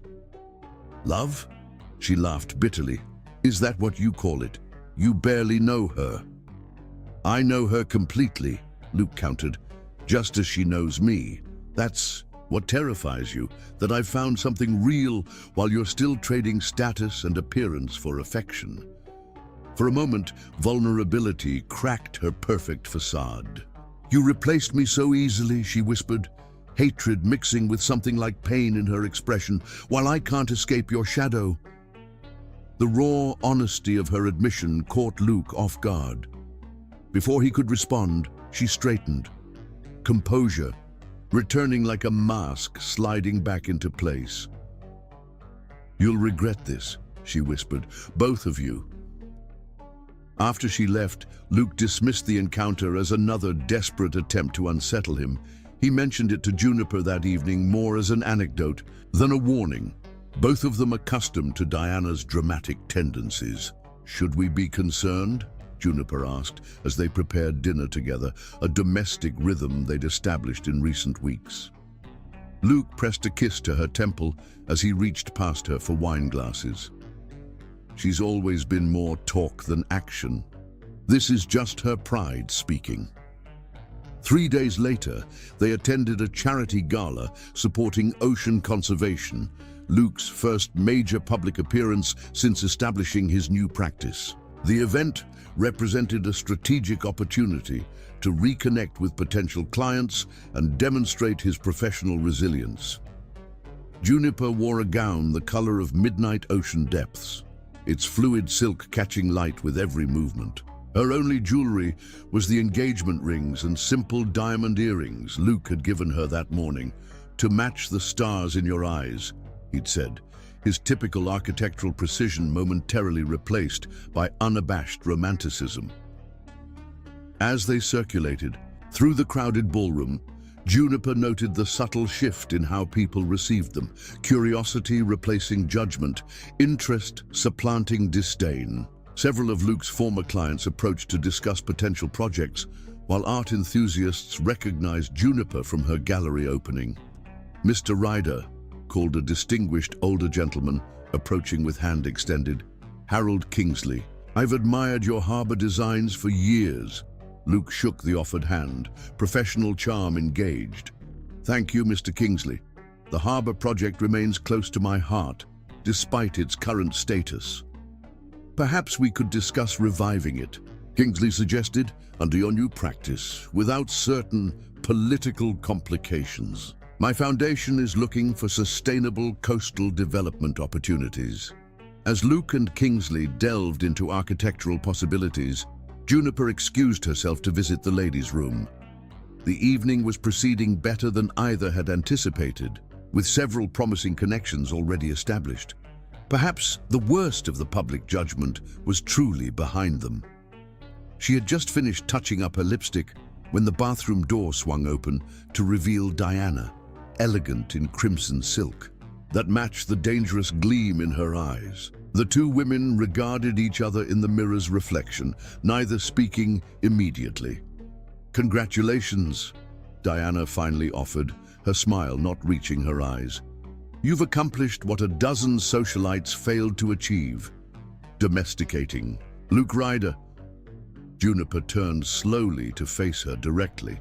"Love?" She laughed bitterly. "Is that what you call it? You barely know her." "I know her completely," Luke countered, "just as she knows me. That's what terrifies you, that I've found something real while you're still trading status and appearance for affection." For a moment, vulnerability cracked her perfect facade. "You replaced me so easily," she whispered, hatred mixing with something like pain in her expression, "while I can't escape your shadow." The raw honesty of her admission caught Luke off guard. Before he could respond, she straightened. Composure, returning like a mask sliding back into place. "You'll regret this," she whispered, "both of you." After she left, Luke dismissed the encounter as another desperate attempt to unsettle him. He mentioned it to Juniper that evening more as an anecdote than a warning, both of them accustomed to Diana's dramatic tendencies. "Should we be concerned?" Juniper asked as they prepared dinner together, a domestic rhythm they'd established in recent weeks. Luke pressed a kiss to her temple as he reached past her for wine glasses. "She's always been more talk than action. This is just her pride speaking." 3 days later, they attended a charity gala supporting ocean conservation, Luke's first major public appearance since establishing his new practice. The event represented a strategic opportunity to reconnect with potential clients and demonstrate his professional resilience. Juniper wore a gown the color of midnight ocean depths, its fluid silk catching light with every movement. Her only jewelry was the engagement rings and simple diamond earrings Luke had given her that morning. "To match the stars in your eyes," he'd said, his typical architectural precision momentarily replaced by unabashed romanticism. As they circulated through the crowded ballroom, Juniper noted the subtle shift in how people received them, curiosity replacing judgment, interest supplanting disdain. Several of Luke's former clients approached to discuss potential projects, while art enthusiasts recognized Juniper from her gallery opening. "Mr. Ryder," called a distinguished older gentleman, approaching with hand extended. "Harold Kingsley. I've admired your harbor designs for years." Luke shook the offered hand, professional charm engaged. "Thank you, Mr. Kingsley. The harbor project remains close to my heart, despite its current status. Perhaps we could discuss reviving it," Kingsley suggested, "under your new practice, without certain political complications. My foundation is looking for sustainable coastal development opportunities." As Luke and Kingsley delved into architectural possibilities, Juniper excused herself to visit the ladies' room. The evening was proceeding better than either had anticipated, with several promising connections already established. Perhaps the worst of the public judgment was truly behind them. She had just finished touching up her lipstick when the bathroom door swung open to reveal Diana, elegant in crimson silk, that matched the dangerous gleam in her eyes. The two women regarded each other in the mirror's reflection, neither speaking immediately. "Congratulations," Diana finally offered, her smile not reaching her eyes. "You've accomplished what a dozen socialites failed to achieve. Domesticating Luke Ryder." Juniper turned slowly to face her directly.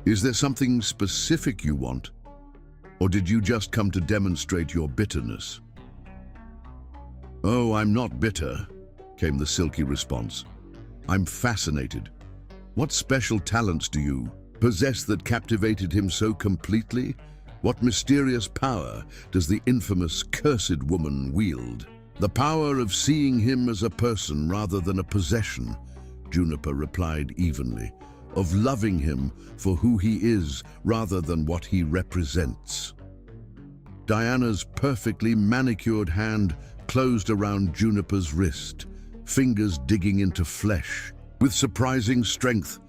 "Is there something specific you want? Or did you just come to demonstrate your bitterness?" "Oh, I'm not bitter," came the silky response. "I'm fascinated. What special talents do you possess that captivated him so completely? What mysterious power does the infamous cursed woman wield?" "The power of seeing him as a person rather than a possession," Juniper replied evenly. "Of loving him for who he is rather than what he represents." Diana's perfectly manicured hand closed around Juniper's wrist, fingers digging into flesh. With surprising strength,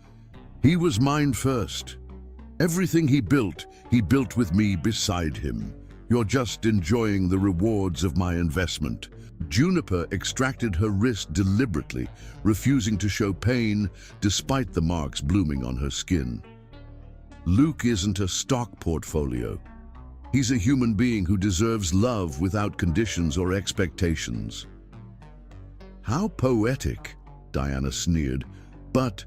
"He was mine first. Everything he built with me beside him. You're just enjoying the rewards of my investment." Juniper extracted her wrist deliberately, refusing to show pain despite the marks blooming on her skin. "Luke isn't a stock portfolio. He's a human being who deserves love without conditions or expectations." "How poetic," Diana sneered. "But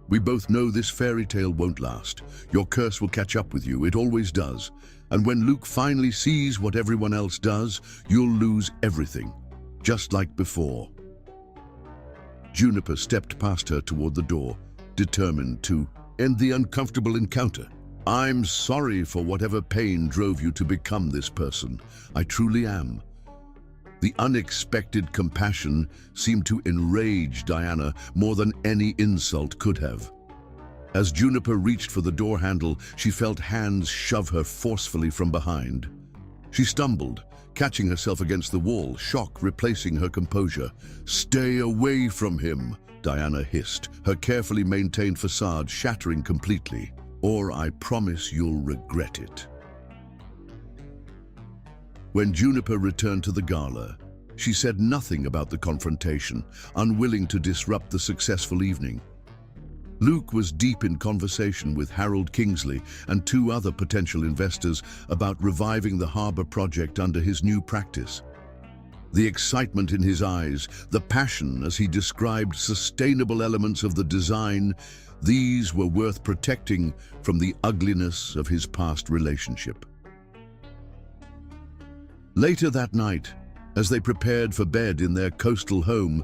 we both know this fairy tale won't last. Your curse will catch up with you, it always does. And when Luke finally sees what everyone else does, you'll lose everything, just like before." Juniper stepped past her toward the door, determined to end the uncomfortable encounter. "I'm sorry for whatever pain drove you to become this person. I truly am." The unexpected compassion seemed to enrage Diana more than any insult could have. As Juniper reached for the door handle, she felt hands shove her forcefully from behind. She stumbled, catching herself against the wall, shock replacing her composure. "Stay away from him," Diana hissed, her carefully maintained facade shattering completely. "Or I promise you'll regret it." When Juniper returned to the gala, she said nothing about the confrontation, unwilling to disrupt the successful evening. Luke was deep in conversation with Harold Kingsley and two other potential investors about reviving the harbor project under his new practice. The excitement in his eyes, the passion as he described sustainable elements of the design, these were worth protecting from the ugliness of his past relationship. Later that night, as they prepared for bed in their coastal home,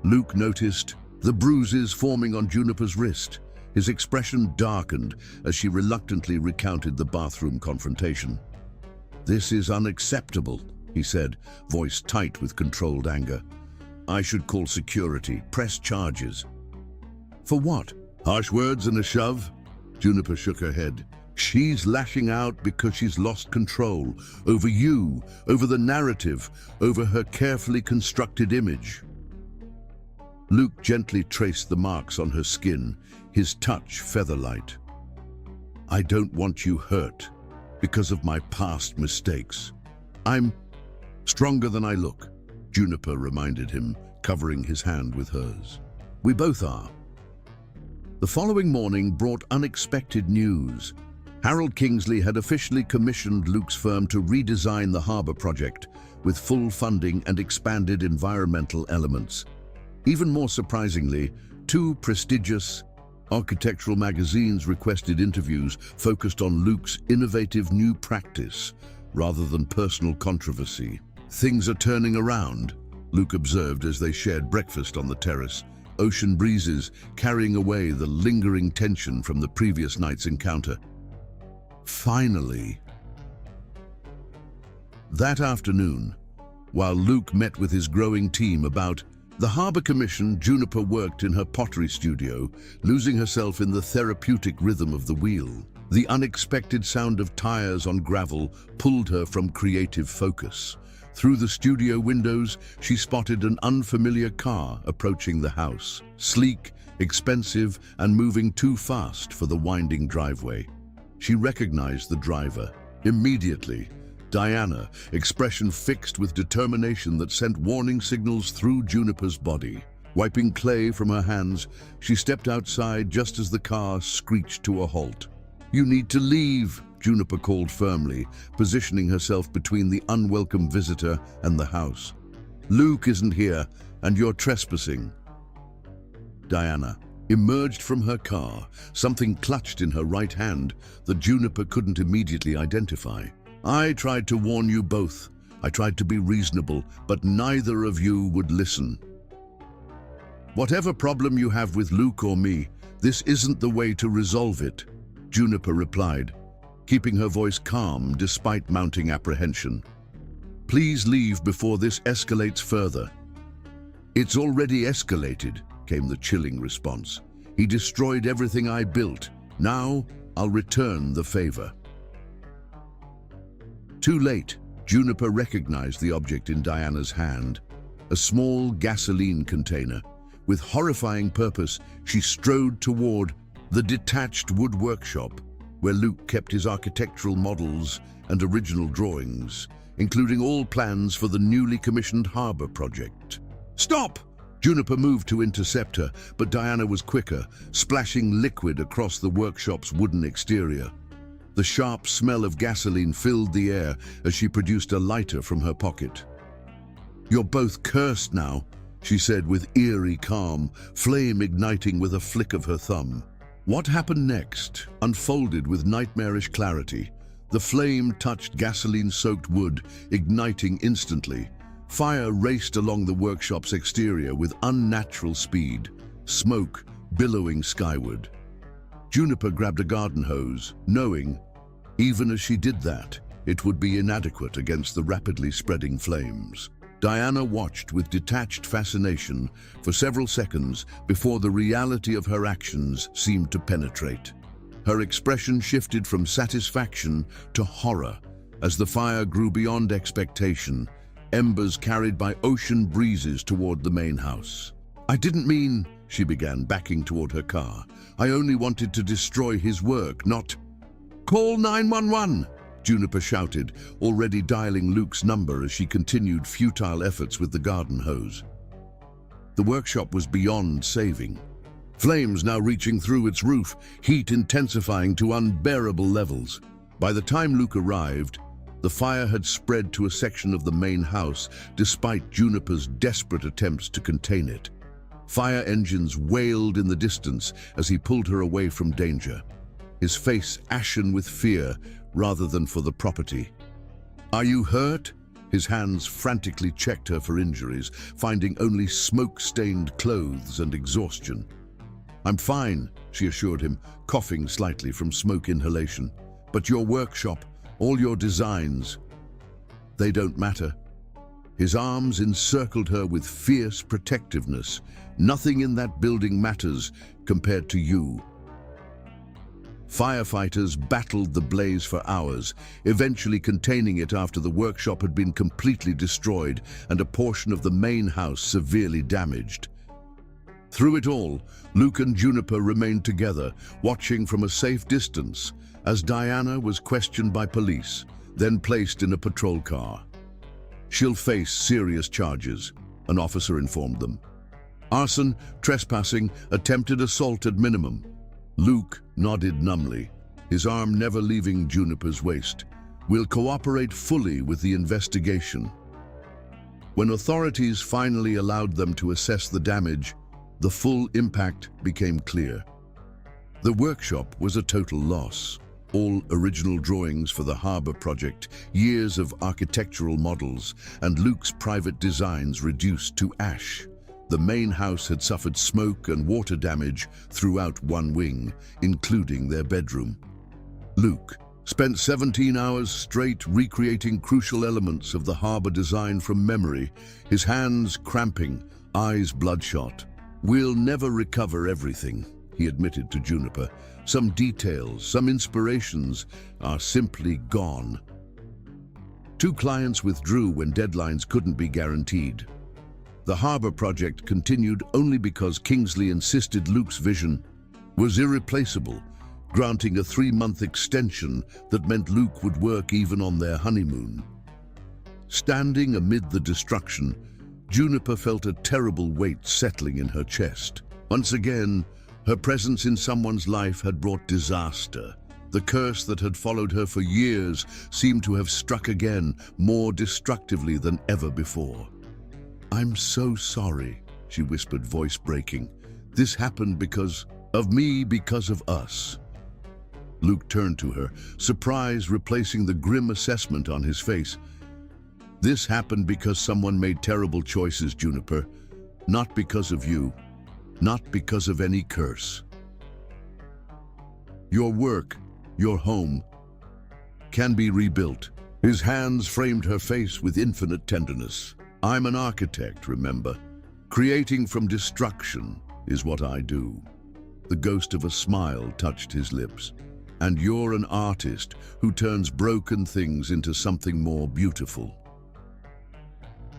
Luke noticed the bruises forming on Juniper's wrist. His expression darkened as she reluctantly recounted the bathroom confrontation. "This is unacceptable," he said, voice tight with controlled anger. "I should call security, press charges." "For what? Harsh words and a shove?" Juniper shook her head. "She's lashing out because she's lost control over you, over the narrative, over her carefully constructed image." Luke gently traced the marks on her skin, his touch feather-light. "I don't want you hurt because of my past mistakes. I'm stronger than I look," Juniper reminded him, covering his hand with hers. "We both are." The following morning brought unexpected news. Harold Kingsley had officially commissioned Luke's firm to redesign the harbour project with full funding and expanded environmental elements. Even more surprisingly, two prestigious architectural magazines requested interviews focused on Luke's innovative new practice rather than personal controversy. "Things are turning around," Luke observed as they shared breakfast on the terrace, ocean breezes carrying away the lingering tension from the previous night's encounter. Finally. That afternoon, while Luke met with his growing team about the Harbour Commission, Juniper worked in her pottery studio, losing herself in the therapeutic rhythm of the wheel. The unexpected sound of tires on gravel pulled her from creative focus. Through the studio windows, she spotted an unfamiliar car approaching the house, sleek, expensive, and moving too fast for the winding driveway. She recognized the driver immediately. Diana, expression fixed with determination that sent warning signals through Juniper's body. Wiping clay from her hands, she stepped outside just as the car screeched to a halt. "You need to leave," Juniper called firmly, positioning herself between the unwelcome visitor and the house. "Luke isn't here, and you're trespassing." Diana emerged from her car, something clutched in her right hand that Juniper couldn't immediately identify. "I tried to warn you both. I tried to be reasonable, but neither of you would listen. Whatever problem you have with Luke or me, this isn't the way to resolve it," Juniper replied, keeping her voice calm despite mounting apprehension. "Please leave before this escalates further." "It's already escalated," came the chilling response. "He destroyed everything I built. Now I'll return the favor." Too late, Juniper recognized the object in Diana's hand, a small gasoline container. With horrifying purpose, she strode toward the detached wood workshop, where Luke kept his architectural models and original drawings, including all plans for the newly commissioned harbor project. "Stop!" Juniper moved to intercept her, but Diana was quicker, splashing liquid across the workshop's wooden exterior. The sharp smell of gasoline filled the air as she produced a lighter from her pocket. "You're both cursed now," she said with eerie calm, flame igniting with a flick of her thumb. What happened next unfolded with nightmarish clarity. The flame touched gasoline-soaked wood, igniting instantly. Fire raced along the workshop's exterior with unnatural speed, smoke billowing skyward. Juniper grabbed a garden hose, knowing, even as she did that, it would be inadequate against the rapidly spreading flames. Diana watched with detached fascination for several seconds before the reality of her actions seemed to penetrate. Her expression shifted from satisfaction to horror as the fire grew beyond expectation, embers carried by ocean breezes toward the main house. "I didn't mean," she began, backing toward her car. "I only wanted to destroy his work, not—" "Call 911!" Juniper shouted, already dialing Luke's number as she continued futile efforts with the garden hose. The workshop was beyond saving. Flames now reaching through its roof, heat intensifying to unbearable levels. By the time Luke arrived, the fire had spread to a section of the main house, despite Juniper's desperate attempts to contain it. Fire engines wailed in the distance as he pulled her away from danger, his face ashen with fear rather than for the property. "Are you hurt?" His hands frantically checked her for injuries, finding only smoke-stained clothes and exhaustion. "I'm fine," she assured him, coughing slightly from smoke inhalation. "But your workshop, all your designs, They don't matter. His arms encircled her with fierce protectiveness. Nothing in that building matters compared to you. Firefighters battled the blaze for hours, eventually containing it after the workshop had been completely destroyed and a portion of the main house severely damaged. Through it all, Luke and Juniper remained together, watching from a safe distance as Diana was questioned by police, then placed in a patrol car. She'll face serious charges, an officer informed them. Arson, trespassing, attempted assault at minimum. Luke nodded numbly, his arm never leaving Juniper's waist. We'll cooperate fully with the investigation. When authorities finally allowed them to assess the damage, the full impact became clear. The workshop was a total loss. All original drawings for the harbor project, years of architectural models, and Luke's private designs reduced to ash. The main house had suffered smoke and water damage throughout one wing, including their bedroom. Luke spent 17 hours straight recreating crucial elements of the harbor design from memory, his hands cramping, eyes bloodshot. We'll never recover everything, he admitted to Juniper. Some details, some inspirations are simply gone. 2 clients withdrew when deadlines couldn't be guaranteed. The harbor project continued only because Kingsley insisted Luke's vision was irreplaceable, granting a 3-month extension that meant Luke would work even on their honeymoon. Standing amid the destruction, Juniper felt a terrible weight settling in her chest. Once again, her presence in someone's life had brought disaster. The curse that had followed her for years seemed to have struck again, more destructively than ever before. "I'm so sorry," she whispered, voice breaking. "This happened because of me, because of us." Luke turned to her, surprise replacing the grim assessment on his face. "This happened because someone made terrible choices, Juniper. Not because of you. Not because of any curse. Your work, your home, can be rebuilt." His hands framed her face with infinite tenderness. "I'm an architect, remember? Creating from destruction is what I do." The ghost of a smile touched his lips. "And you're an artist who turns broken things into something more beautiful."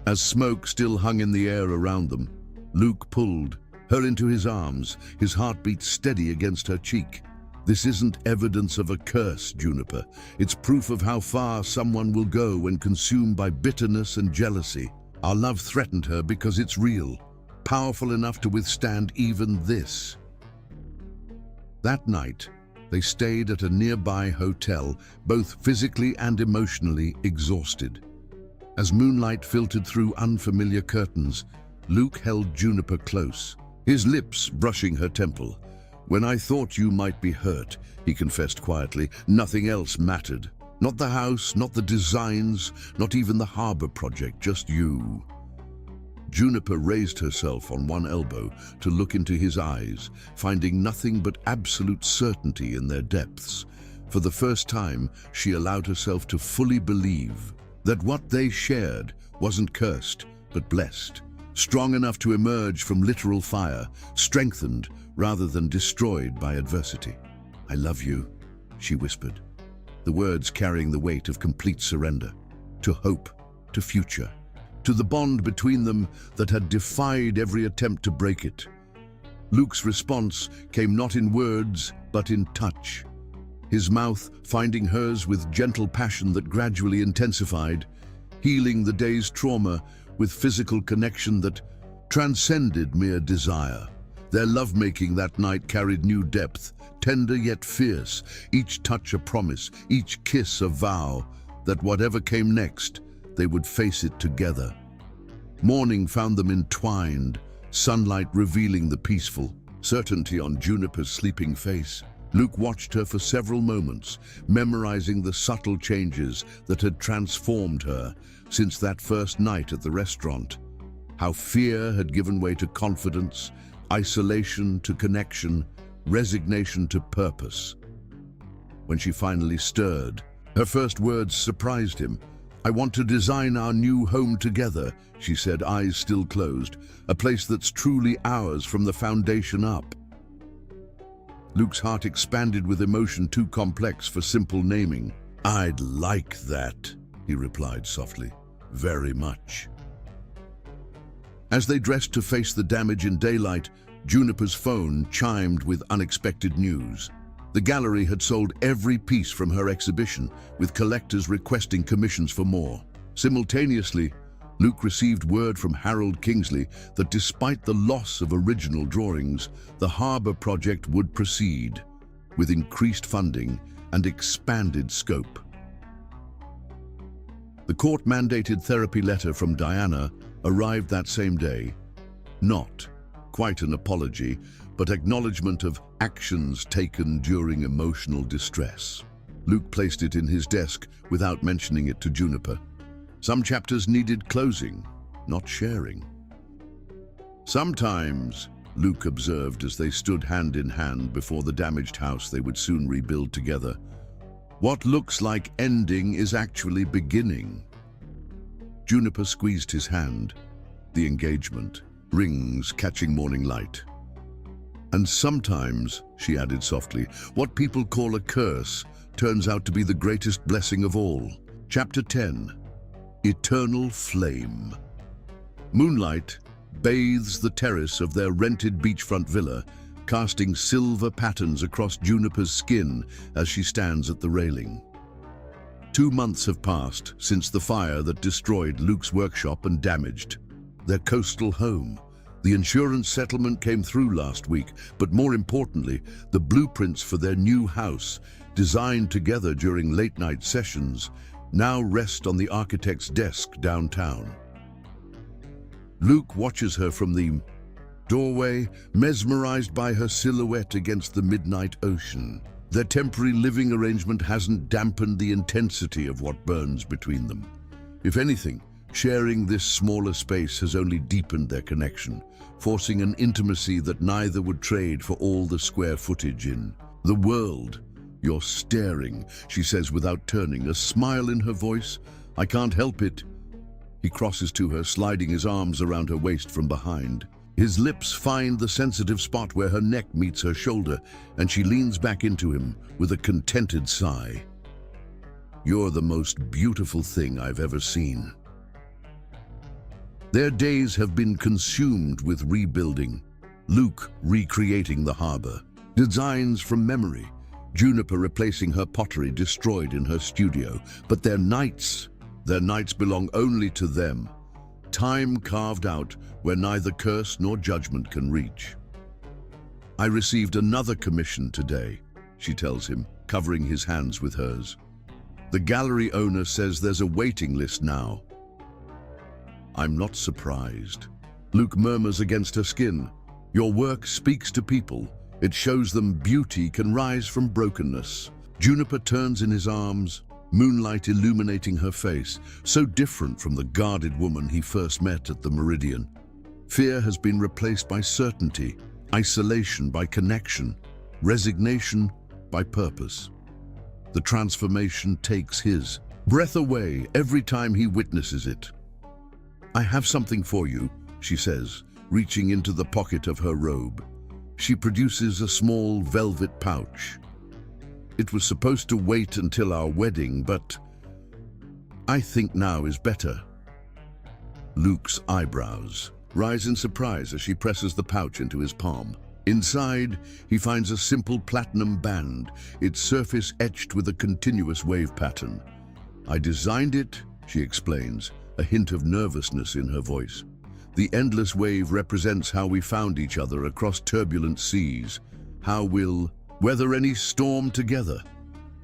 As smoke still hung in the air around them, Luke pulled her into his arms, his heartbeat steady against her cheek. "This isn't evidence of a curse, Juniper. It's proof of how far someone will go when consumed by bitterness and jealousy. Our love threatened her because it's real, powerful enough to withstand even this." That night, they stayed at a nearby hotel, both physically and emotionally exhausted. As moonlight filtered through unfamiliar curtains, Luke held Juniper close, his lips brushing her temple. "When I thought you might be hurt," he confessed quietly, "nothing else mattered. Not the house, not the designs, not even the harbor project, just you." Juniper raised herself on one elbow to look into his eyes, finding nothing but absolute certainty in their depths. For the first time, she allowed herself to fully believe that what they shared wasn't cursed, but blessed, strong enough to emerge from literal fire, strengthened rather than destroyed by adversity. "I love you," she whispered, the words carrying the weight of complete surrender, to hope, to future, to the bond between them that had defied every attempt to break it. Luke's response came not in words, but in touch, his mouth finding hers with gentle passion that gradually intensified, healing the day's trauma with physical connection that transcended mere desire. Their lovemaking that night carried new depth, tender yet fierce, each touch a promise, each kiss a vow, that whatever came next, they would face it together. Morning found them entwined, sunlight revealing the peaceful certainty on Juniper's sleeping face. Luke watched her for several moments, memorizing the subtle changes that had transformed her since that first night at the restaurant. How fear had given way to confidence, isolation to connection, resignation to purpose. When she finally stirred, her first words surprised him. I want to design our new home together, she said, eyes still closed, a place that's truly ours from the foundation up. Luke's heart expanded with emotion too complex for simple naming. I'd like that, he replied softly. Very much. As they dressed to face the damage in daylight, Juniper's phone chimed with unexpected news. The gallery had sold every piece from her exhibition, with collectors requesting commissions for more. Simultaneously, Luke received word from Harold Kingsley that despite the loss of original drawings, the harbour project would proceed, with increased funding and expanded scope. The court-mandated therapy letter from Diana arrived that same day. Not quite an apology, but acknowledgement of actions taken during emotional distress. Luke placed it in his desk without mentioning it to Juniper. Some chapters needed closing, not sharing. Sometimes, Luke observed as they stood hand in hand before the damaged house they would soon rebuild together, what looks like ending is actually beginning. Juniper squeezed his hand. The engagement, rings catching morning light. And sometimes, she added softly, what people call a curse turns out to be the greatest blessing of all. Chapter 10. Eternal Flame. Moonlight bathes the terrace of their rented beachfront villa, casting silver patterns across Juniper's skin as she stands at the railing. 2 months have passed since the fire that destroyed Luke's workshop and damaged their coastal home. The insurance settlement came through last week, but more importantly, the blueprints for their new house, designed together during late-night sessions, now rest on the architect's desk downtown. Luke watches her from the doorway, mesmerized by her silhouette against the midnight ocean. Their temporary living arrangement hasn't dampened the intensity of what burns between them. If anything, sharing this smaller space has only deepened their connection, forcing an intimacy that neither would trade for all the square footage in the world. You're staring, she says without turning, a smile in her voice. I can't help it. He crosses to her, sliding his arms around her waist from behind. His lips find the sensitive spot where her neck meets her shoulder, and she leans back into him with a contented sigh. You're the most beautiful thing I've ever seen. Their days have been consumed with rebuilding. Luke recreating the harbor. Designs from memory. Juniper replacing her pottery destroyed in her studio. But their nights belong only to them. Time carved out where neither curse nor judgment can reach. I received another commission today, she tells him, covering his hands with hers. The gallery owner says there's a waiting list now. I'm not surprised. Luke murmurs against her skin. Your work speaks to people. It shows them beauty can rise from brokenness. Juniper turns in his arms, moonlight illuminating her face, so different from the guarded woman he first met at the Meridian. Fear has been replaced by certainty, isolation by connection, resignation by purpose. The transformation takes his breath away every time he witnesses it. I have something for you, she says, reaching into the pocket of her robe. She produces a small velvet pouch. It was supposed to wait until our wedding, but I think now is better. Luke's eyebrows rise in surprise as she presses the pouch into his palm. Inside, he finds a simple platinum band, its surface etched with a continuous wave pattern. I designed it, she explains, a hint of nervousness in her voice. The endless wave represents how we found each other across turbulent seas, how we'll weather any storm together.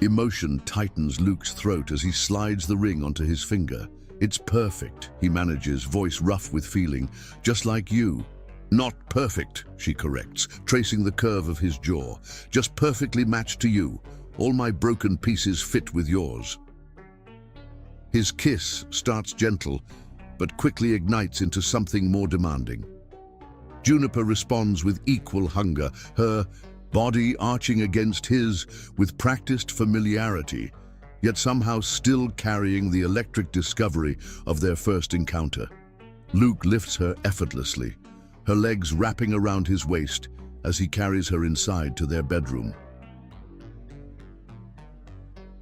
Emotion tightens Luke's throat as he slides the ring onto his finger. It's perfect, he manages, voice rough with feeling, just like you. Not perfect, she corrects, tracing the curve of his jaw. Just perfectly matched to you. All my broken pieces fit with yours. His kiss starts gentle, but quickly ignites into something more demanding. Juniper responds with equal hunger, her body arching against his with practiced familiarity. yet somehow still carrying the electric discovery of their first encounter. Luke lifts her effortlessly, her legs wrapping around his waist as he carries her inside to their bedroom.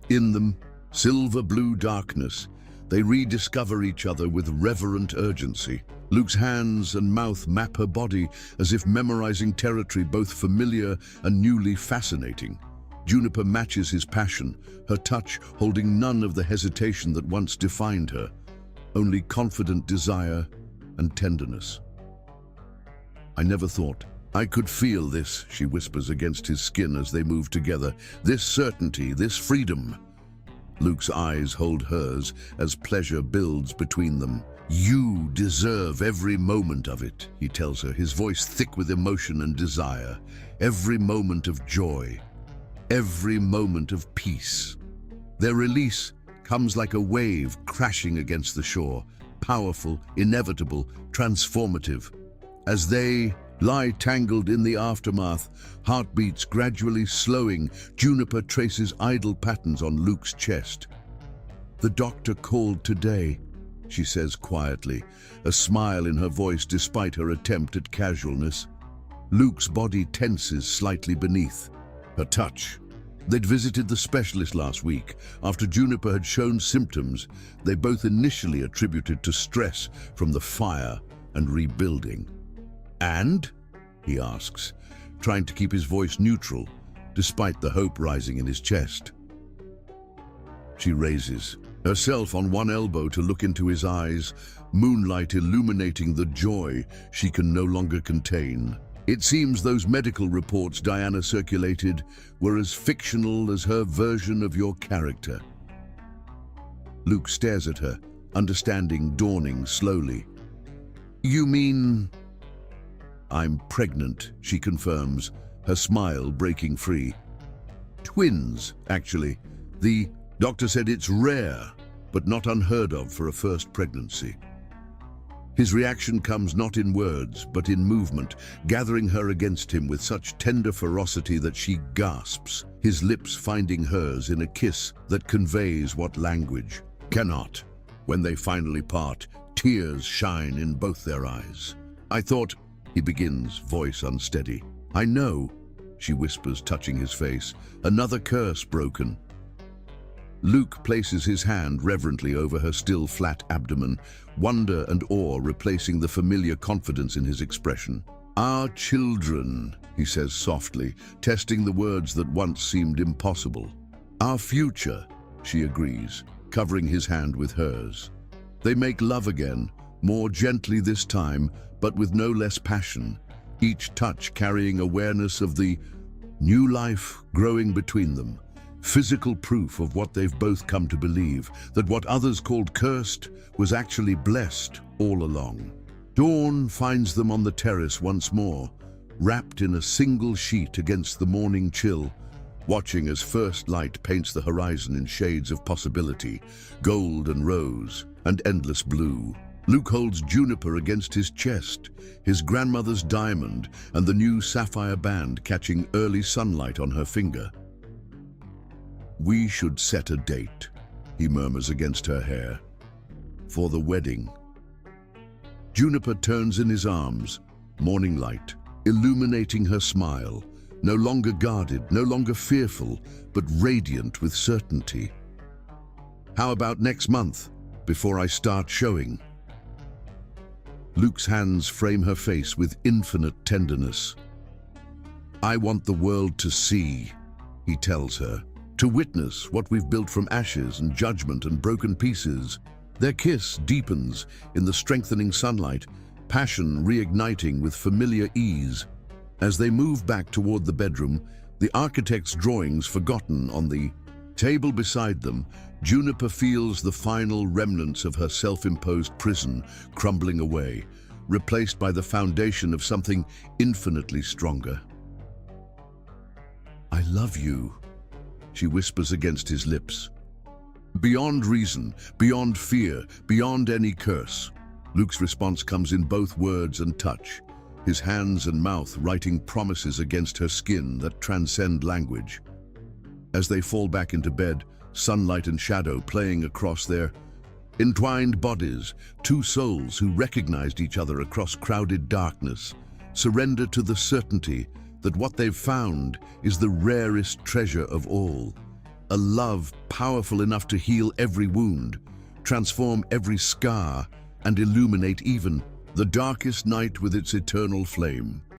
In the silver-blue darkness, they rediscover each other with reverent urgency. Luke's hands and mouth map her body as if memorizing territory both familiar and newly fascinating. Juniper matches his passion, her touch holding none of the hesitation that once defined her, only confident desire and tenderness. "I never thought I could feel this," she whispers against his skin as they move together. "This certainty, this freedom." Luke's eyes hold hers as pleasure builds between them. "You deserve every moment of it," he tells her, his voice thick with emotion and desire. "Every moment of joy, every moment of peace." Their release comes like a wave crashing against the shore, powerful, inevitable, transformative. As they lie tangled in the aftermath, heartbeats gradually slowing, Juniper traces idle patterns on Luke's chest. "The doctor called today," she says quietly, a smile in her voice despite her attempt at casualness. Luke's body tenses slightly beneath her touch. They'd visited the specialist last week. After Juniper had shown symptoms they both initially attributed to stress from the fire and rebuilding. "And?" he asks, trying to keep his voice neutral, despite the hope rising in his chest. She raises herself on one elbow to look into his eyes, moonlight illuminating the joy she can no longer contain. "It seems those medical reports Diana circulated were as fictional as her version of your character." Luke stares at her, understanding dawning slowly. "You mean?" "I'm pregnant," she confirms, her smile breaking free. "Twins, actually. The doctor said it's rare, but not unheard of for a first pregnancy." His reaction comes not in words, but in movement, gathering her against him with such tender ferocity that she gasps, his lips finding hers in a kiss that conveys what language cannot. When they finally part, tears shine in both their eyes. "I thought," he begins, voice unsteady. "I know," she whispers, touching his face. "Another curse broken." Luke places his hand reverently over her still flat abdomen, wonder and awe replacing the familiar confidence in his expression. "Our children," he says softly, testing the words that once seemed impossible. "Our future," she agrees, covering his hand with hers. They make love again, more gently this time, but with no less passion, each touch carrying awareness of the new life growing between them. Physical proof of what they've both come to believe, that what others called cursed was actually blessed all along. Dawn finds them on the terrace once more, wrapped in a single sheet against the morning chill, watching as first light paints the horizon in shades of possibility, gold and rose, and endless blue. Luke holds Juniper against his chest, his grandmother's diamond and the new sapphire band catching early sunlight on her finger. "We should set a date," he murmurs against her hair. "For the wedding." Juniper turns in his arms, morning light, illuminating her smile, no longer guarded, no longer fearful, but radiant with certainty. "How about next month, before I start showing?" Luke's hands frame her face with infinite tenderness. "I want the world to see," he tells her, "to witness what we've built from ashes and judgment and broken pieces." Their kiss deepens in the strengthening sunlight, passion reigniting with familiar ease. As they move back toward the bedroom, the architect's drawings forgotten on the table beside them, Juniper feels the final remnants of her self-imposed prison crumbling away, replaced by the foundation of something infinitely stronger. "I love you," she whispers against his lips. Beyond reason, beyond fear, beyond any curse. Luke's response comes in both words and touch, his hands and mouth writing promises against her skin that transcend language. As they fall back into bed, sunlight and shadow playing across their entwined bodies, two souls who recognized each other across crowded darkness, surrender to the certainty that what they've found is the rarest treasure of all. A love powerful enough to heal every wound, transform every scar, and illuminate even the darkest night with its eternal flame.